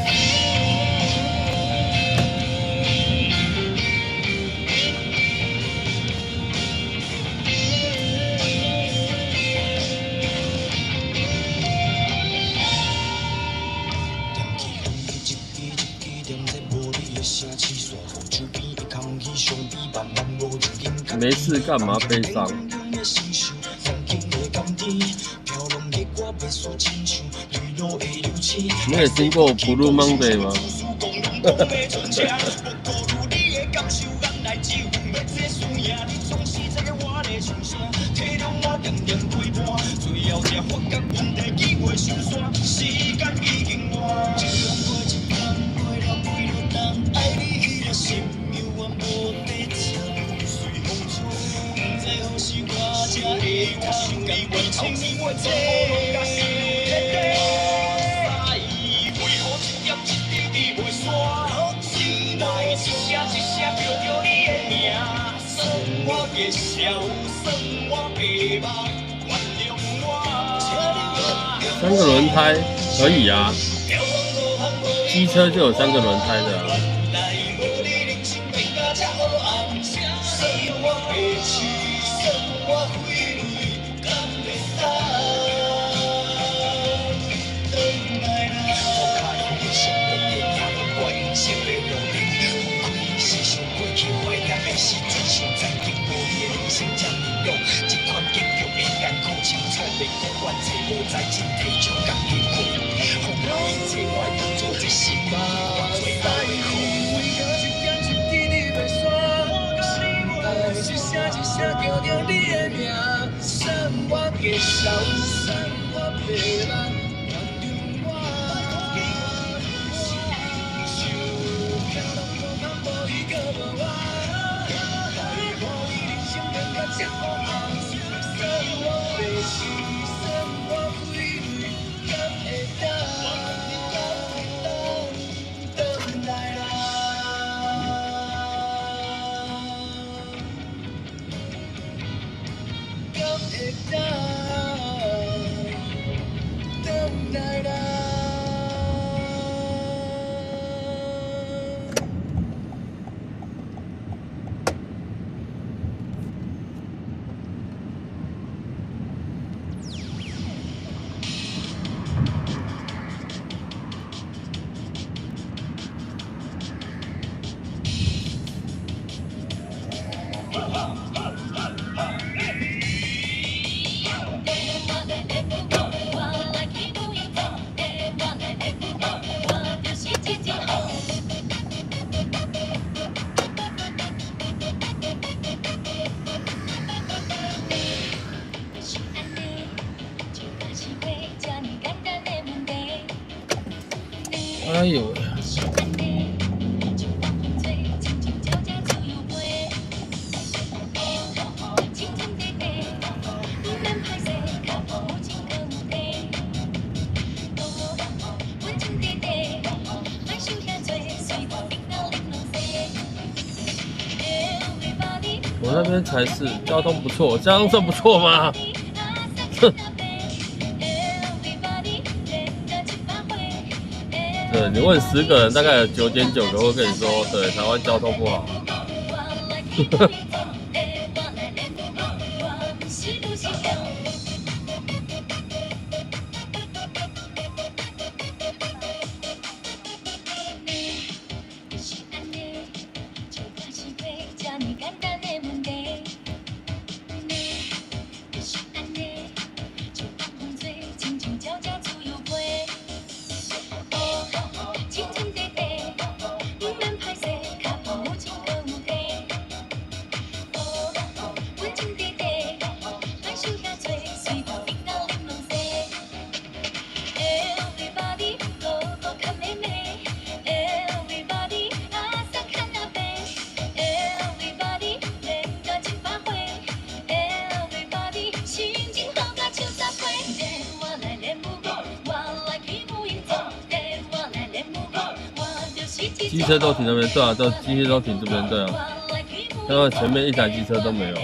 惦记风一支一支点在无你的城市线，雨手边的空气相比慢慢无情景。没事干嘛悲伤？你也听过 Blue Monday 吗？3个轮胎可以啊，机车就有3个轮胎的啊。真正面勇，这款坚强的艰苦，清楚袂讲阮找无在真体像家己苦，风浪一切我当作一心嘛，我做老的苦。一声一声叫着你的名，送我的笑，送我的人，原谅我。想飘浪风浪无伊搁无我，爱互你人生变甲这么红，送我的心，送我泪泪，敢会当？等来啦。等待啦。哎呦喂！我那边才是交通不错，这样算不错吗？哼。对你问10个人，大概有9.9个会跟你说，对台湾交通不好。机车都停那边，对啊，都机车都停这边，对啊。然后前面一台机车都没有。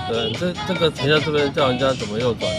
对，这个停在这边，叫人家怎么右转呢？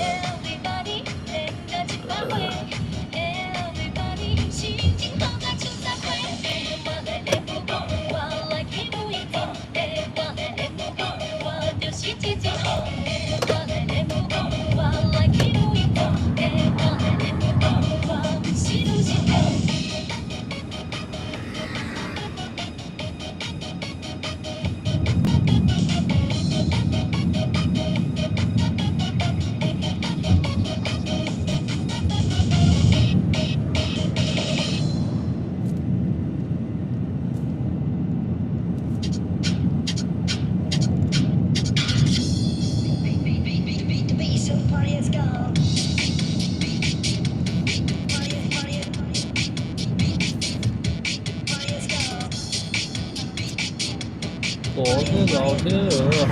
我是老天鹅啊！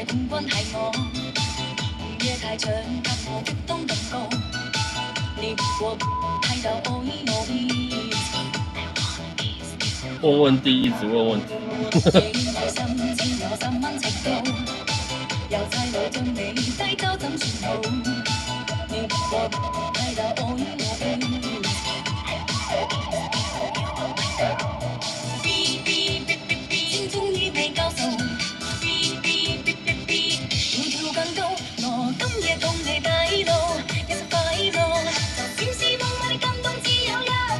不關係我，午夜太長，給我激動感覺。你我睇到我意我意。问问题，一直问问题。開心只有3蚊尺高，由差佬將你帶走怎算好？你我睇到我意我意。嗶嗶嗶嗶嗶，先終於被教授。嗶嗶嗶嗶嗶，跳跳更高，我今夜同你帶路，一生快樂。就算是夢幻的感動，只有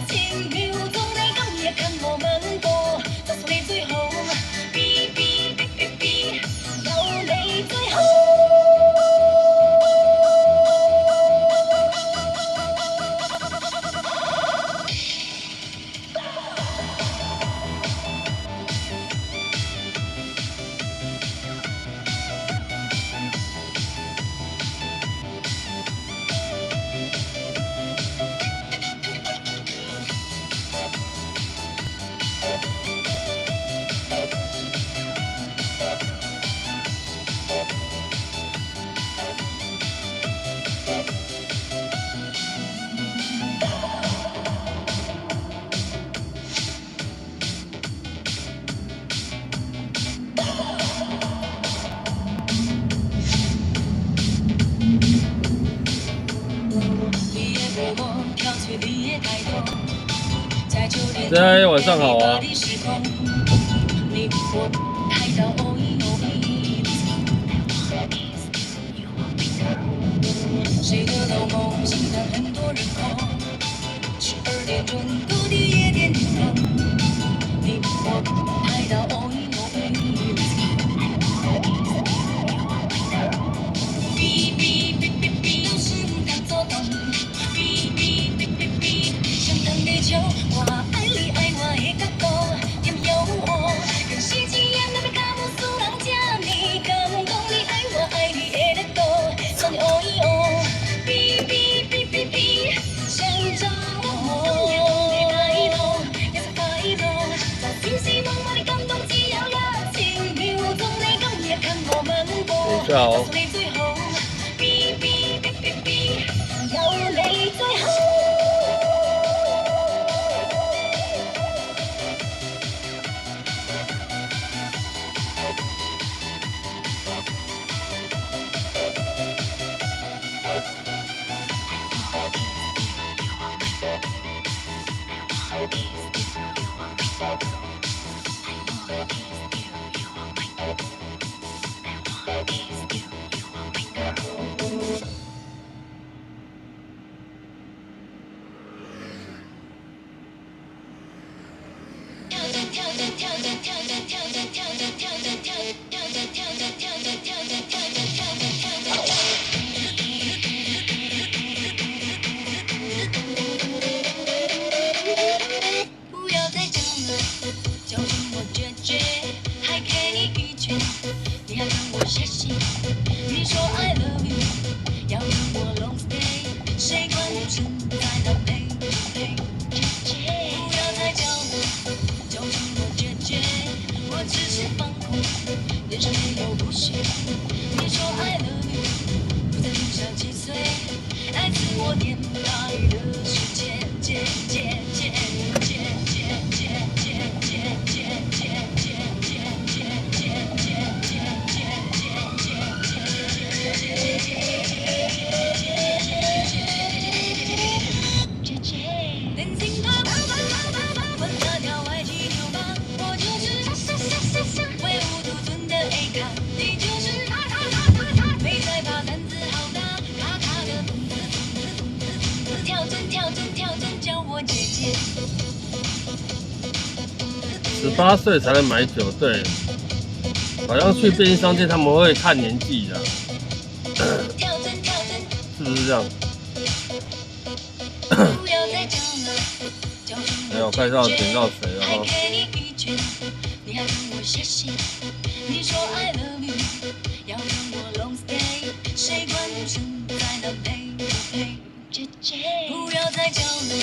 1000秒鐘，你今夜跟我吻過，就算你最好。嗶嗶嗶嗶嗶，有你最好。大家晚上好啊！谁的老梦吸引很多人口，12点钟各地夜店顶楼，你我拍到哦一哦一。嗶嗶嗶嗶嗶，有时他作动。嗶嗶嗶嗶嗶，想谈地球，我爱你爱我的角度，甜诱惑，跟世纪一样的卡姆苏人家，你感动你爱我爱你的角度，算你哦一哦。嗶嗶嗶嗶嗶，想着我，你带路，也是快樂，就算是夢幻的感動，只有1000秒鐘，你今夜跟我吻過，就算你最好。嗶嗶嗶嗶嗶，有你最好。不要再讲了，教训我决绝，还给你一拳，你还跟我写信，你说 I love you， 要跟我 long stay， 谁管现在的陪陪。不要再讲了，教训我决绝，我只是放空，人生没有不学。你说 I love you， 不再留下几岁，爱自我典来的世界，界界界界界界界界界唯吾独尊的 A 咖，你就是没在怕胆子好大，卡卡的跳针跳针跳针叫我姐姐。18岁才能买酒，对，好像去便利商店他们会看年纪的，是不是这样？没有看到点到谁了哈。你还跟我写信，你说 I love you， 要跟我 long stay， 谁管现在的陪不陪？姐姐，不要再叫了，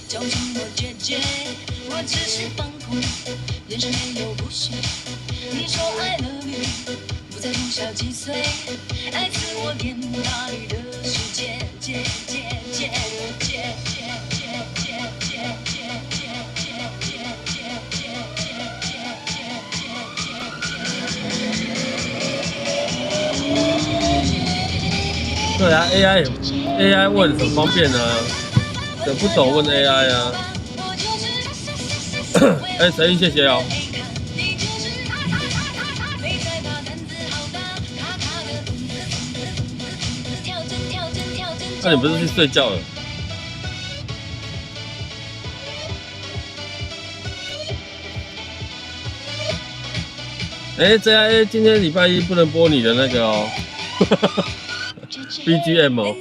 教训我决绝，我只是放空，人生没有不学。你说 I love you，不再从小几岁，来自我眼巴里的世界，对啊，AI 问很方便啊，等不懂问 AI 啊。哎，陈毅，谢谢哦。那你不是去睡觉了？哎，JIA 今天礼拜一不能播你的那个哦，BGM 哦。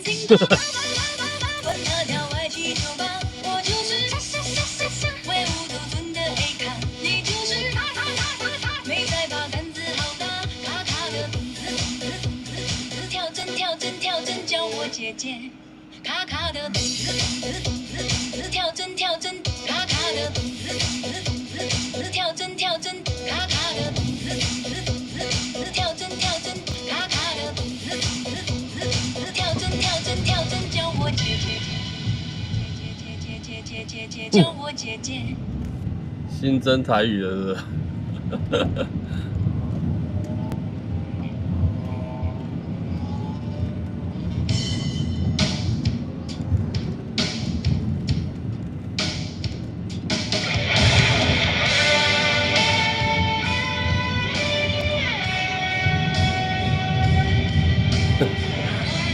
姐姐，卡卡的动子动子，跳针卡卡的动子跳针卡卡的动子跳针卡卡的动子跳针叫我姐姐，叫我姐姐。新增台语了，是不是？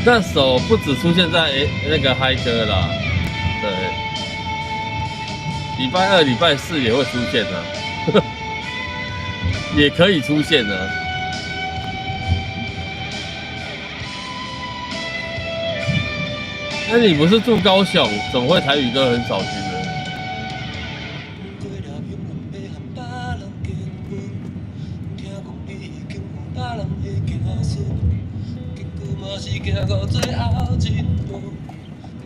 那首不只出现在那个嗨歌啦，对，礼拜二、礼拜四也会出现的，也可以出现的。那你不是住高雄，怎么会台语歌很少听呢？行到最后一步，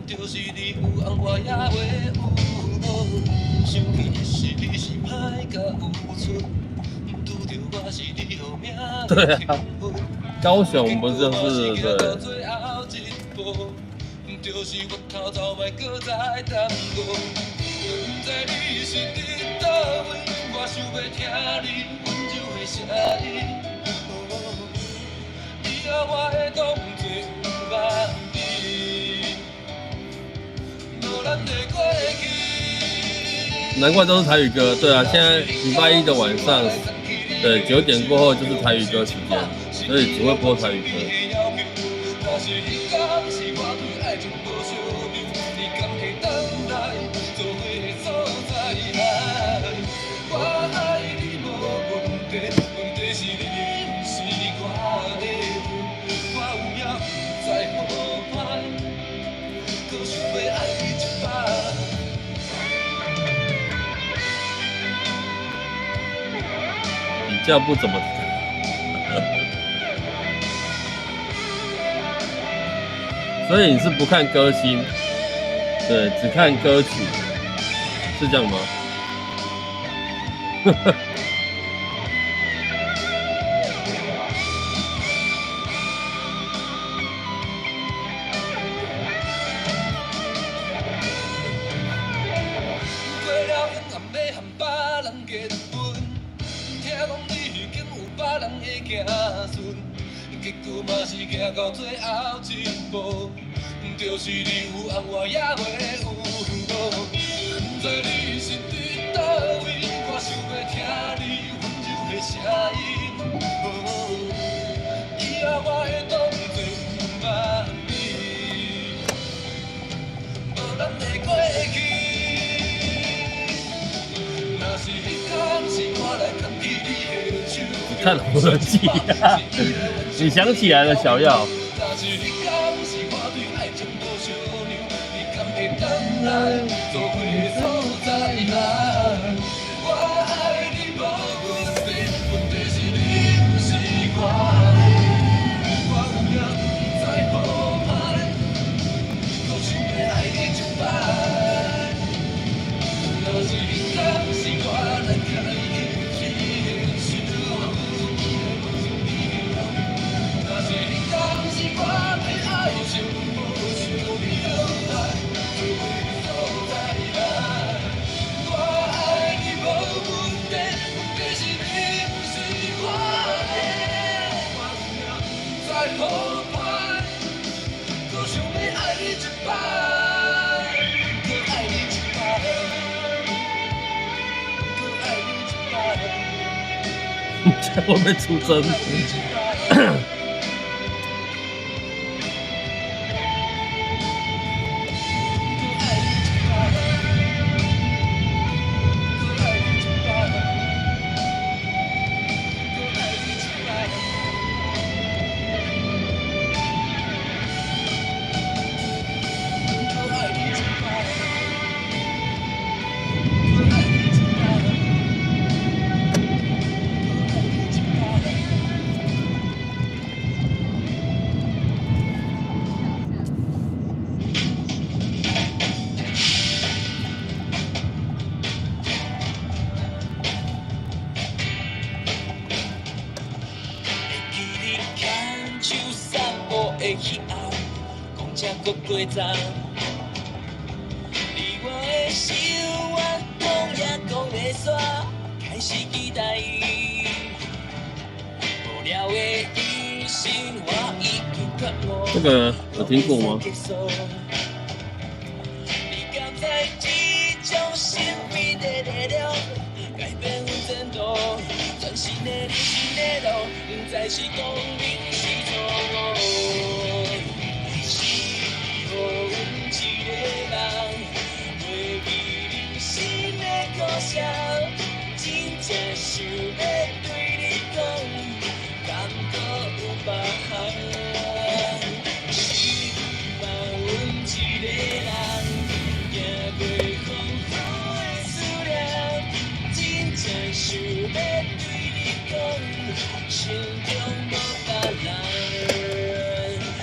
就是你有红我也会有无。想起是你是歹甲有寸，拄着我是你好命的天分。高雄不就是对？就是我头走莫搁再耽误。不知你是伫倒位，我想要听你温柔的声音。以后我会当作不捌你，无咱的过去。难怪都是台语歌，对啊，现在礼拜一的晚上，对9点过后就是台语歌时间，所以只会播台语歌。这样不怎么所以你是不看歌星，对，只看歌曲，是这样吗？结果嘛是行到最后一步，就是你有红我也会有无。不知你是伫倒位，我想要听你温柔的声音。以后我会当作不捌你，无咱的过去。若是迄天是我来牵起你的手。看我的记啊！你想起来了，小耀。这会被出征。过过站，离我的心愿讲也讲袂煞，开始期待伊。无聊的人生我已经觉悟。这个有听过吗？你敢知这种神秘的力量，改变阮前途，全新的人生的路，不再是光明是错。予阮一个人，回忆人生的故事，真正想要对你讲，敢搁有别项？希望阮一个人，行过风雨的思念，真正想要对你讲，心中无别人。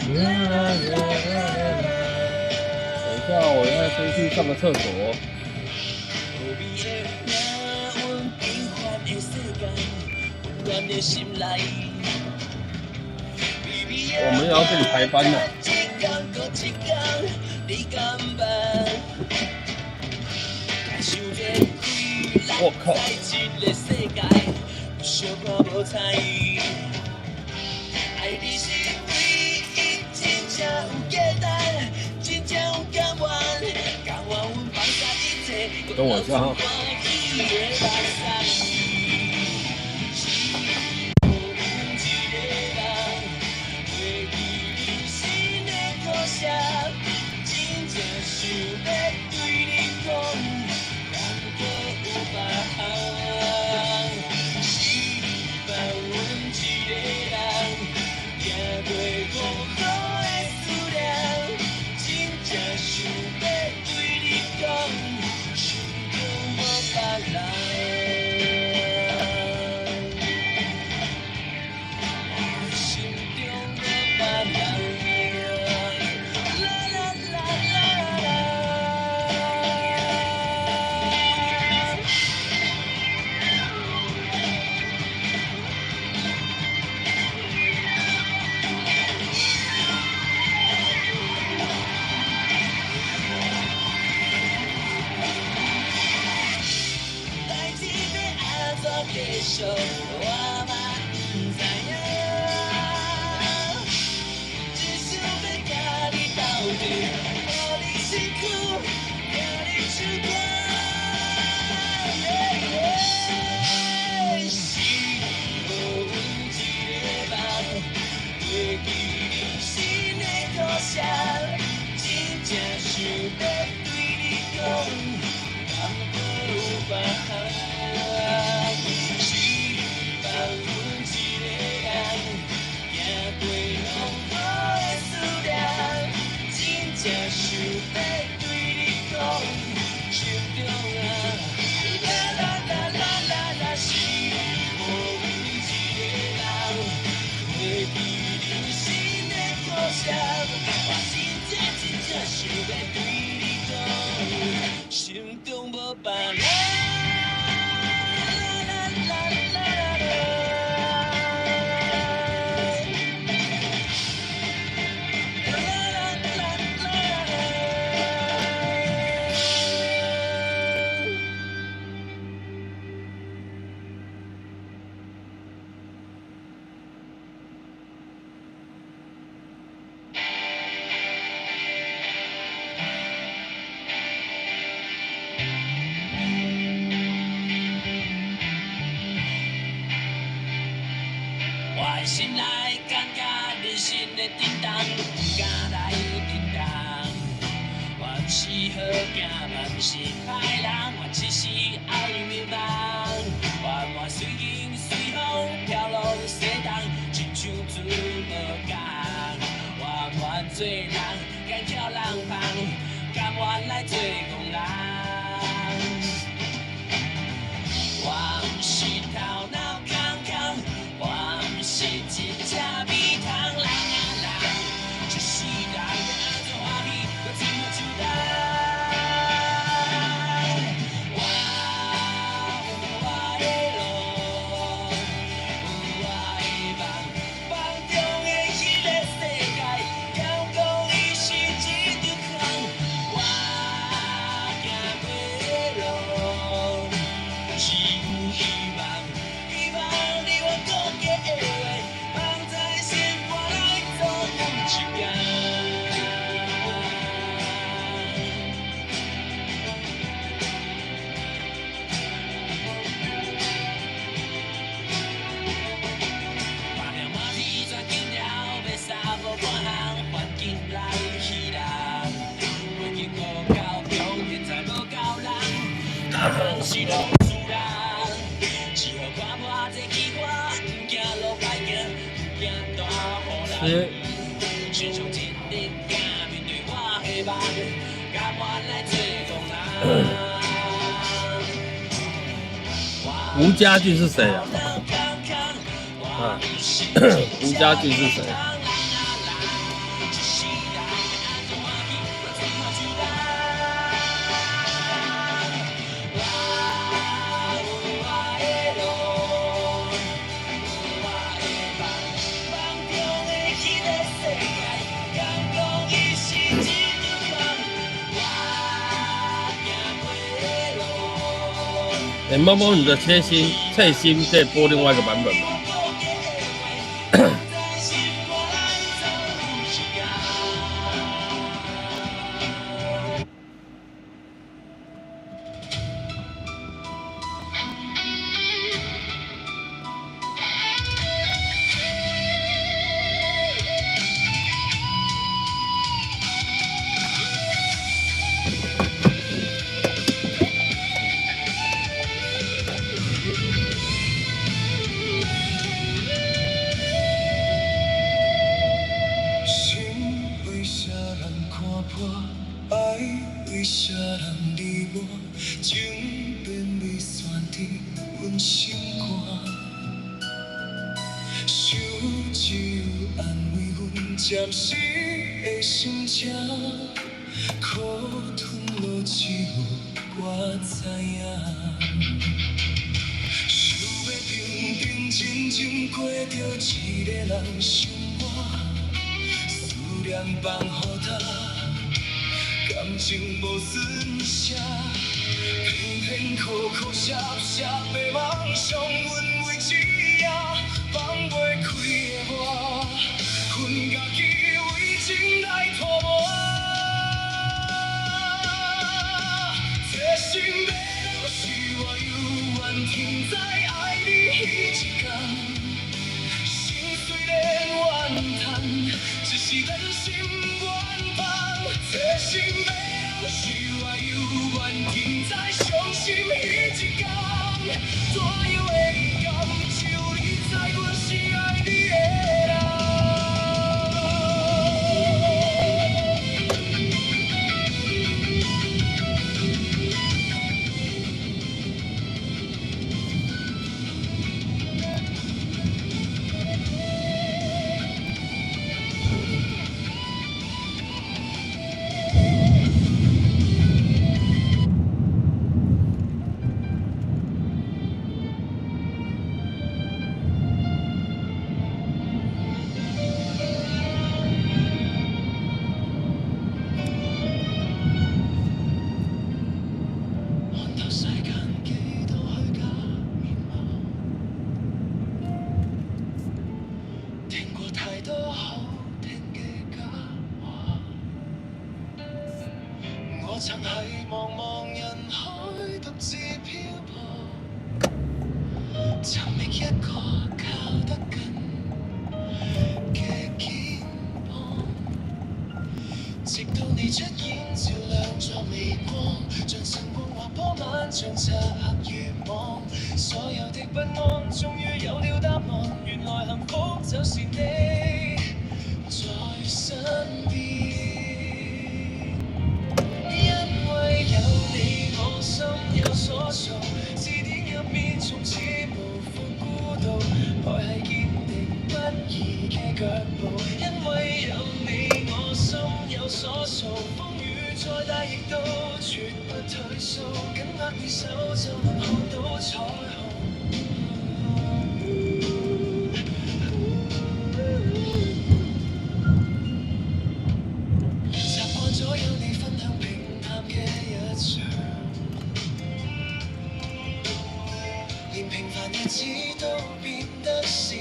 等一下，我要先去上个厕所。我们也要这里排班了。我靠！等我一下哈。心内感觉人生的震动，不敢来停动。我不是好囝，嘛不是歹人，我只是爱流浪。我随风随风飘浪西东，亲像船无港。我愿做人，敢叫人放，甘愿来做憨人。我不是头脑空空，我不是一只米虫，人啊人，一世人要安怎欢喜，我怎么就当？我有我的路，有我的梦，梦中的迄个世界，敢讲伊是一条空，我行过的路。是有希望，希望你我讲过的话，放在心肝内总有一天。白了马蹄转紧了，要杀无半项，环境来戏人。过去无够强，现在无够人，大人是拢。吴家俊是谁啊？吴家俊是谁？猫猫，你的切心脆心可以播另外一个版本吗？暂时的心情，苦痛路只有我知影。想要平平静静过着一个人生活，思念放予他，感情无损失，偏偏苦苦涩涩的梦想，阮为一夜放袂开的我。困家己为情来拖磨，这心要是我有缘停在爱你彼一天，心虽然怨叹，只是人心远放。这心要是我有缘停在伤心彼一天，怎样会甘就你知阮是爱你的人。沧海茫茫人海，独自漂泊，尋覓一個靠得近反像漆黑夜望，所有的不安終於有了答案。原來幸福就是你在身邊，因為有你，我心有所屬。字典入面從此無負孤獨，愛係堅定不移嘅腳步。因為有你，我心有所屬。風雨再大亦都絕不退縮，緊握你手就能看到彩虹。習慣咗有你分享平淡嘅日常，連平凡日子都變得閃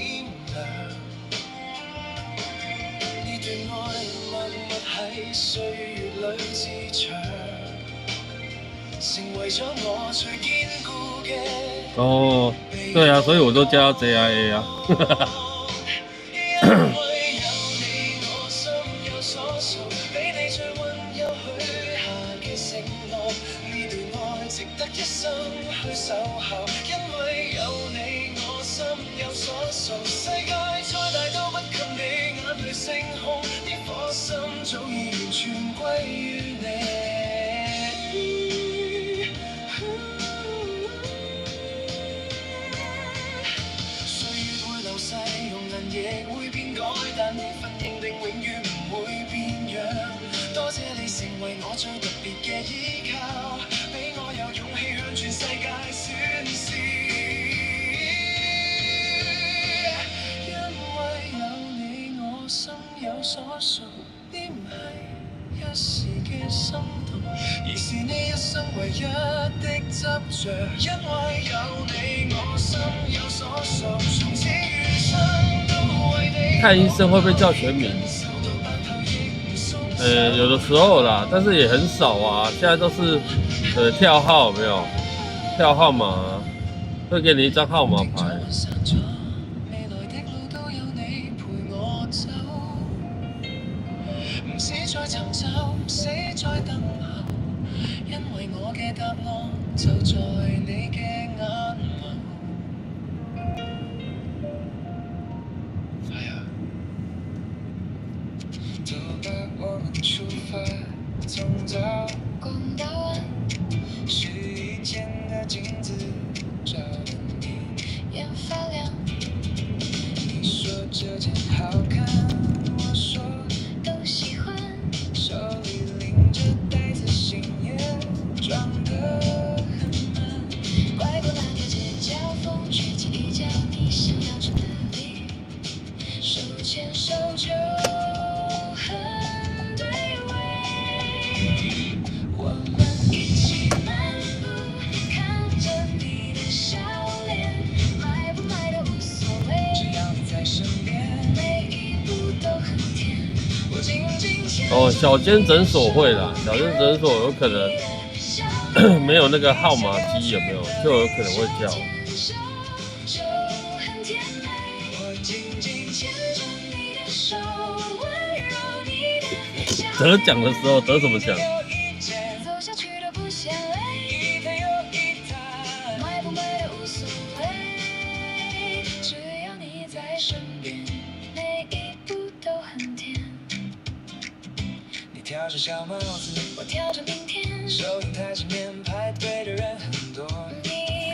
亮。呢段愛默默喺歲月裏滋長，成為咗我最堅固嘅。哦，对啊，所以我都叫他 JIA 啊。因為有你，我心有所屬，俾你最溫柔許下嘅承諾，呢段愛值得一生去守候。因為有你，我心有所屬，世界再大都不及你眼淚星空，呢顆心早已完全歸於你。歲月會流逝，容顏亦會變改，但呢份認定永遠唔會變樣。多謝你成為我最特別嘅依靠，俾我有勇氣向全世界宣示。因為有你，我心有所屬，呢唔係一時嘅心動，而是你一生唯一的執着。因為有你，我心有所屬，從此餘生都為你。看醫生會不會叫全名？有的時候啦，但是也很少啊。現在都是跳號，有沒有跳號碼，會給你一張號碼牌。未來的路都有你陪我走，唔使再尋找，唔使再等候，因為我嘅答案就在你嘅眼眸。走吧，我們出發，從早逛到晚，試衣間的鏡子照得你眼發亮，你說這件好看，我說都喜歡，手裡拎着袋子，心也裝得很滿。拐過那條街角，風吹起一角，你想要去哪裡？手牽手就很對味。我們一起漫步，看着你的笑臉，買不買都無所謂，只要你在身邊，每一步都很甜。我緊緊牽哦，小間診所會啦，小間診所有可能沒有那個號碼機，有沒有？就有可能會叫。就很甜美。我緊緊牽着你的手，溫柔你的笑臉。得獎的時候得什麼獎？走下去都不嫌累，一台又一台，買不買都無所謂，只要你在身邊，每一步都很甜。你挑着小帽子，我挑着明天，收銀台前面排隊的人很多，你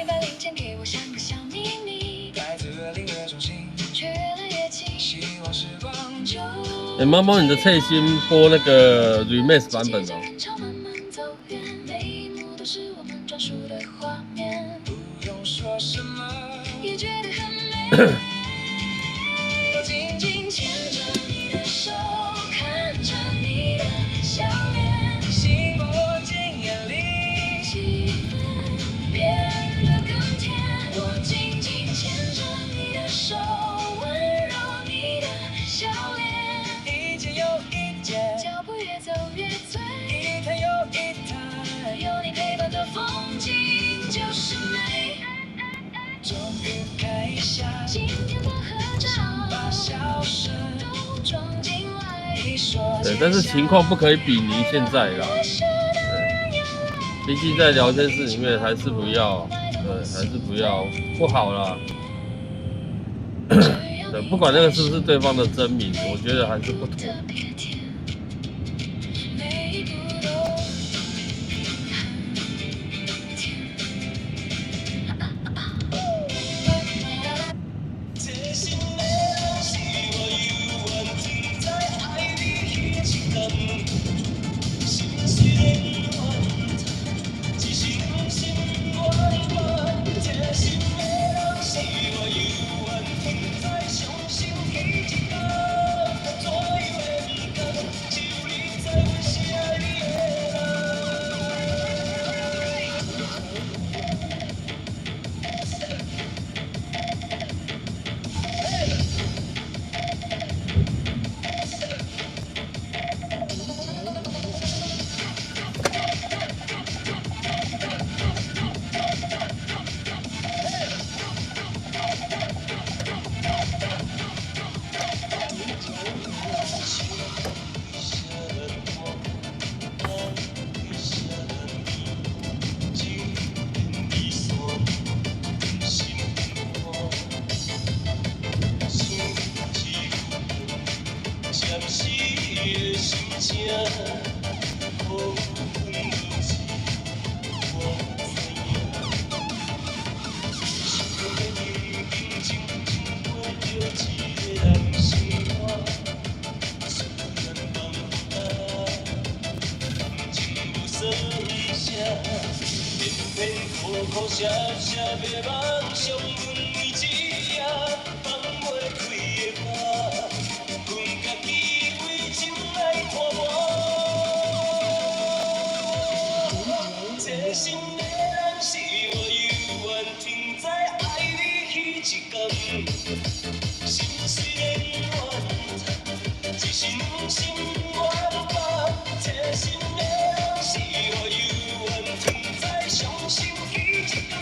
把零錢給我像個小秘密，袋子越拎越重心，卻越來越近，希望時光就貓貓，你的翠心播那個 remix 版本哦。人潮慢慢走遠，每一幕都是我們專屬的畫面，不用說什麼，也覺得很美。我緊緊牽着你的手，看着你的笑臉，心不禁眼裡，氣氛變得更甜。我緊緊牽着你的手，溫柔你的笑臉，一件又一件，腳步越走越醉，一台又一台，有你陪伴的風景就是美。終於看一下，今天的合照，把笑聲都裝進來。你說對，但是情況不可以比擬現在啦。我是的人毕竟在聊天室里面还是不要，对，还是不要，不好啦。对，不管那个是不是对方的真名，我觉得还是不妥。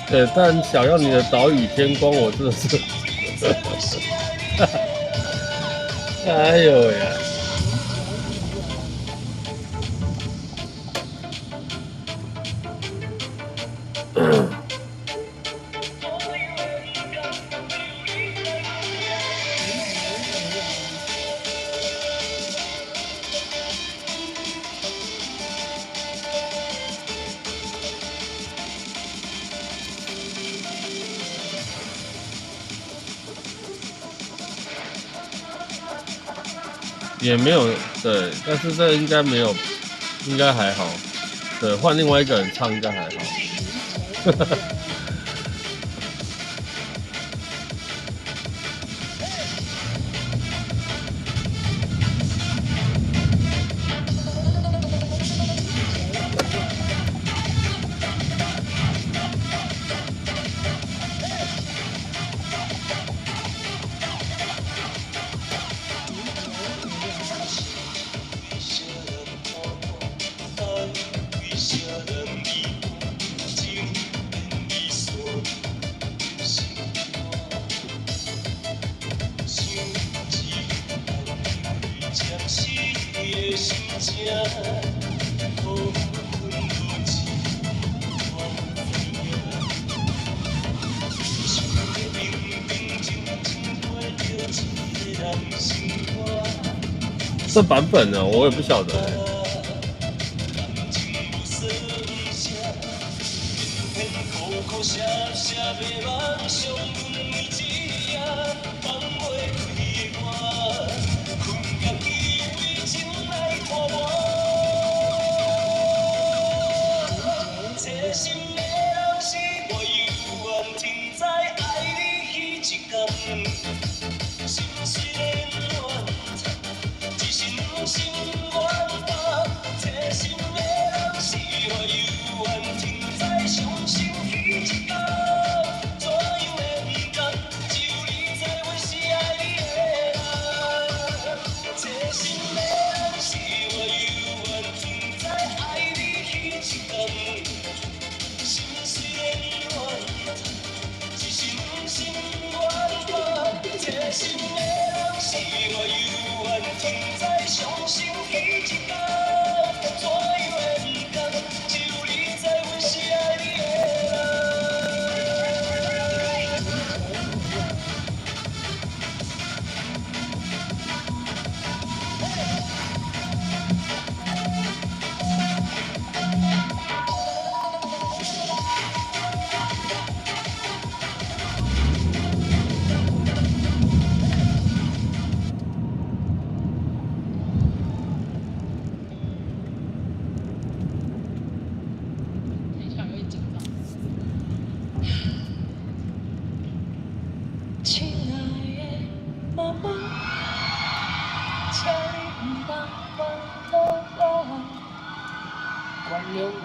对，但想要你的岛屿天光，我真的是，哎呦呀！也没有对，但是这应该没有，应该还好。对，换另外一个人唱应该还好。这版本呢，我也不晓得欸。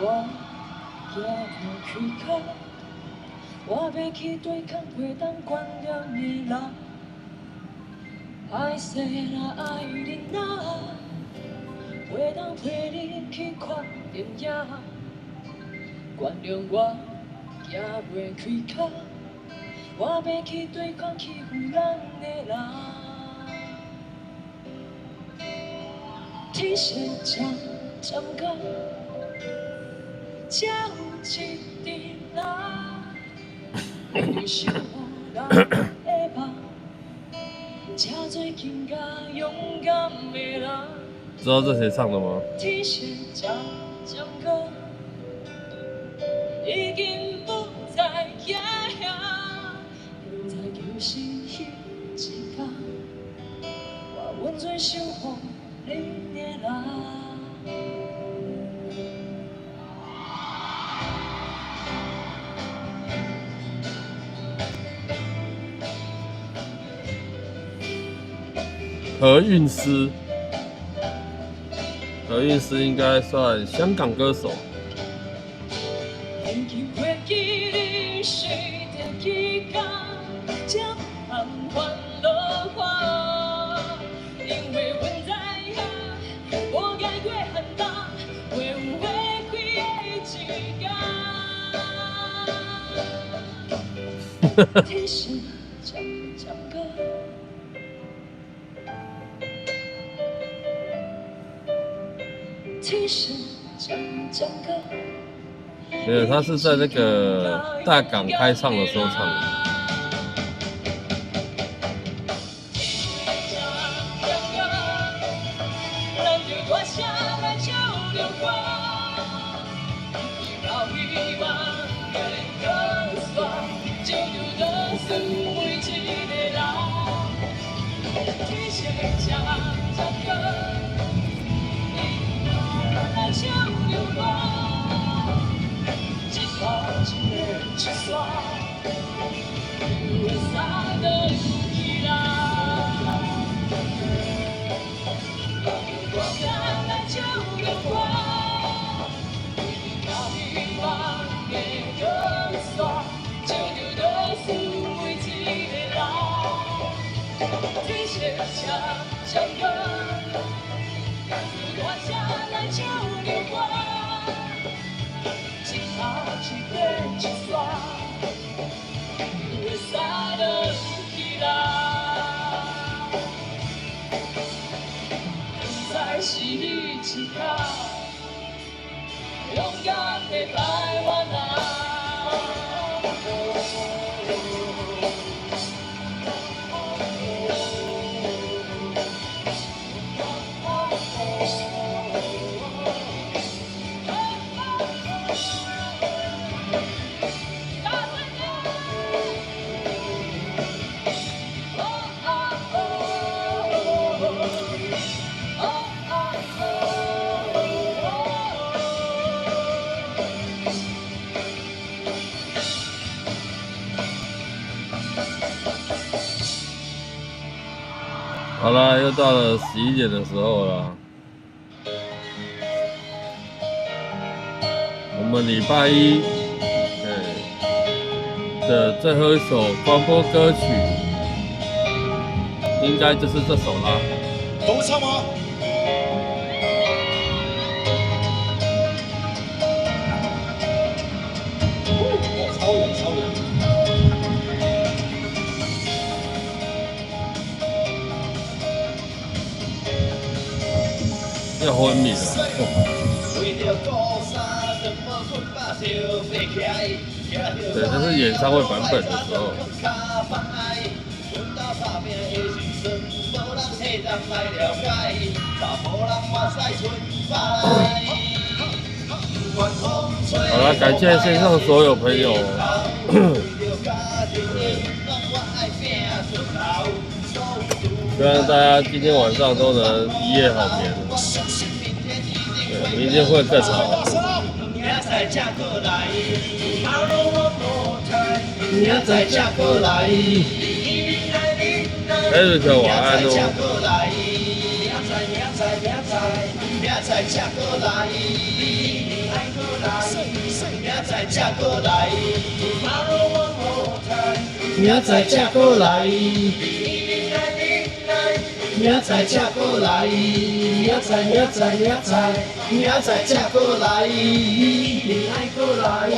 我也无开口，我要去对抗袂当关掉的人。爱说啦爱你呐，袂当陪你去看电影。原谅我也袂开口，我要去对抗欺负咱的人。天色渐渐暗，才有一滴泪，面对生活人的梦，才做更加勇敢的人。知道这谁唱的吗？天色渐渐暗，已经不再惊吓，不再就是彼一天，我愿做守护你的人。何韵诗，何韵诗应该算香港歌手。永久会记你水的期间，才含烦落花。因为阮知影，无解过寒冬，会有花开的一天。天色渐渐暗。天色渐渐暗。没有，他是在那个大港开唱的时候唱的。是你一条勇敢的台湾人。好啦，又到了11点的时候了。我们礼拜一的最后一首广播歌曲，应该就是这首啦。都唱吗？哦，超远超远。要昏迷了。对，这是演唱会版本的时候。好了，感谢线上所有朋友。希望大家今天晚上都能一夜好眠。对，明天会更好。Eric 晚安哦。明仔才过来。Tomorrow one more time，明仔才过来。明仔才过来，明仔才过来，你爱过来。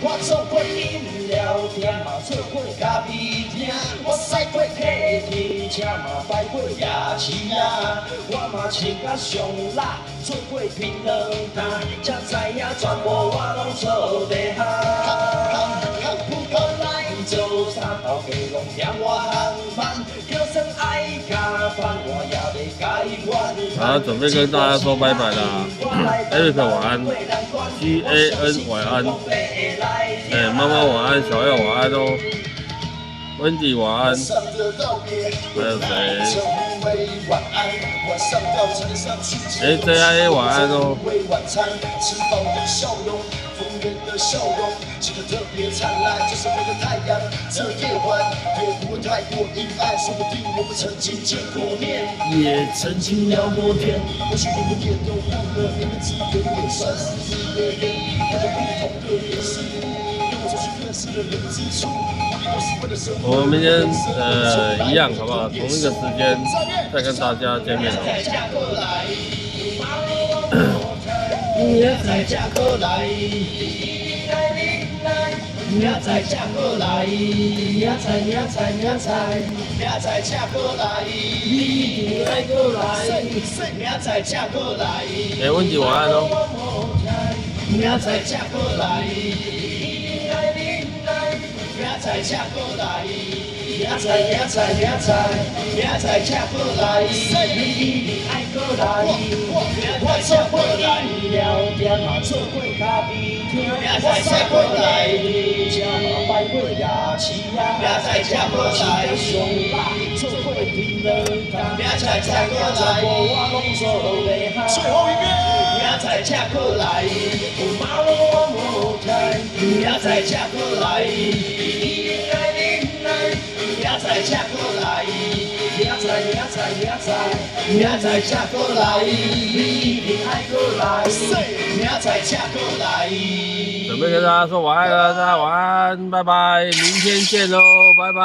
我做过饮料店嘛，做过咖啡厅，我驶过客机车嘛，摆过夜市啊。我嘛穿甲上辣，做过槟榔摊，才知影全部我拢做地下。不过来做三头家拢嫌我行慢，就算爱加班，我也得改弯。好，准备跟大家说拜拜啦。Eric 晚安 ，GAN 晚安，妈妈晚安，小耀晚安哦 ，Wendy 晚安，还有谁？JIA 晚安哦。笑容，是个特别灿烂，就是我的太阳。这夜晚也不会太过阴暗，说不定我们曾经见过面，也曾经聊过天。或许我们也都忘了，你们只有点算是一个人，带着不同的脸色，跟我走去认识的人之处。我们明天一样，好不好？同一个时间再跟大家见面哦。明仔才过来，明仔才过来，明仔才过来，你一定爱过来，明仔才过来。温迪晚安哦。明仔才过来，明仔才过来。明仔才过来，你一定爱过来。我做过饮料店嘛，做过咖啡厅，明仔才过来。车嘛摆过夜市啊，明仔才过来。上辣，做过槟榔摊，明仔才过来。我拢做地下。最后一遍，明仔才过来。Tomorrow one more time，明仔才过来。明仔才过来，明仔才过来，你一定爱过来，明仔才过来。准备跟大家说晚安了，大家晚安，拜拜，明天见喽，拜拜。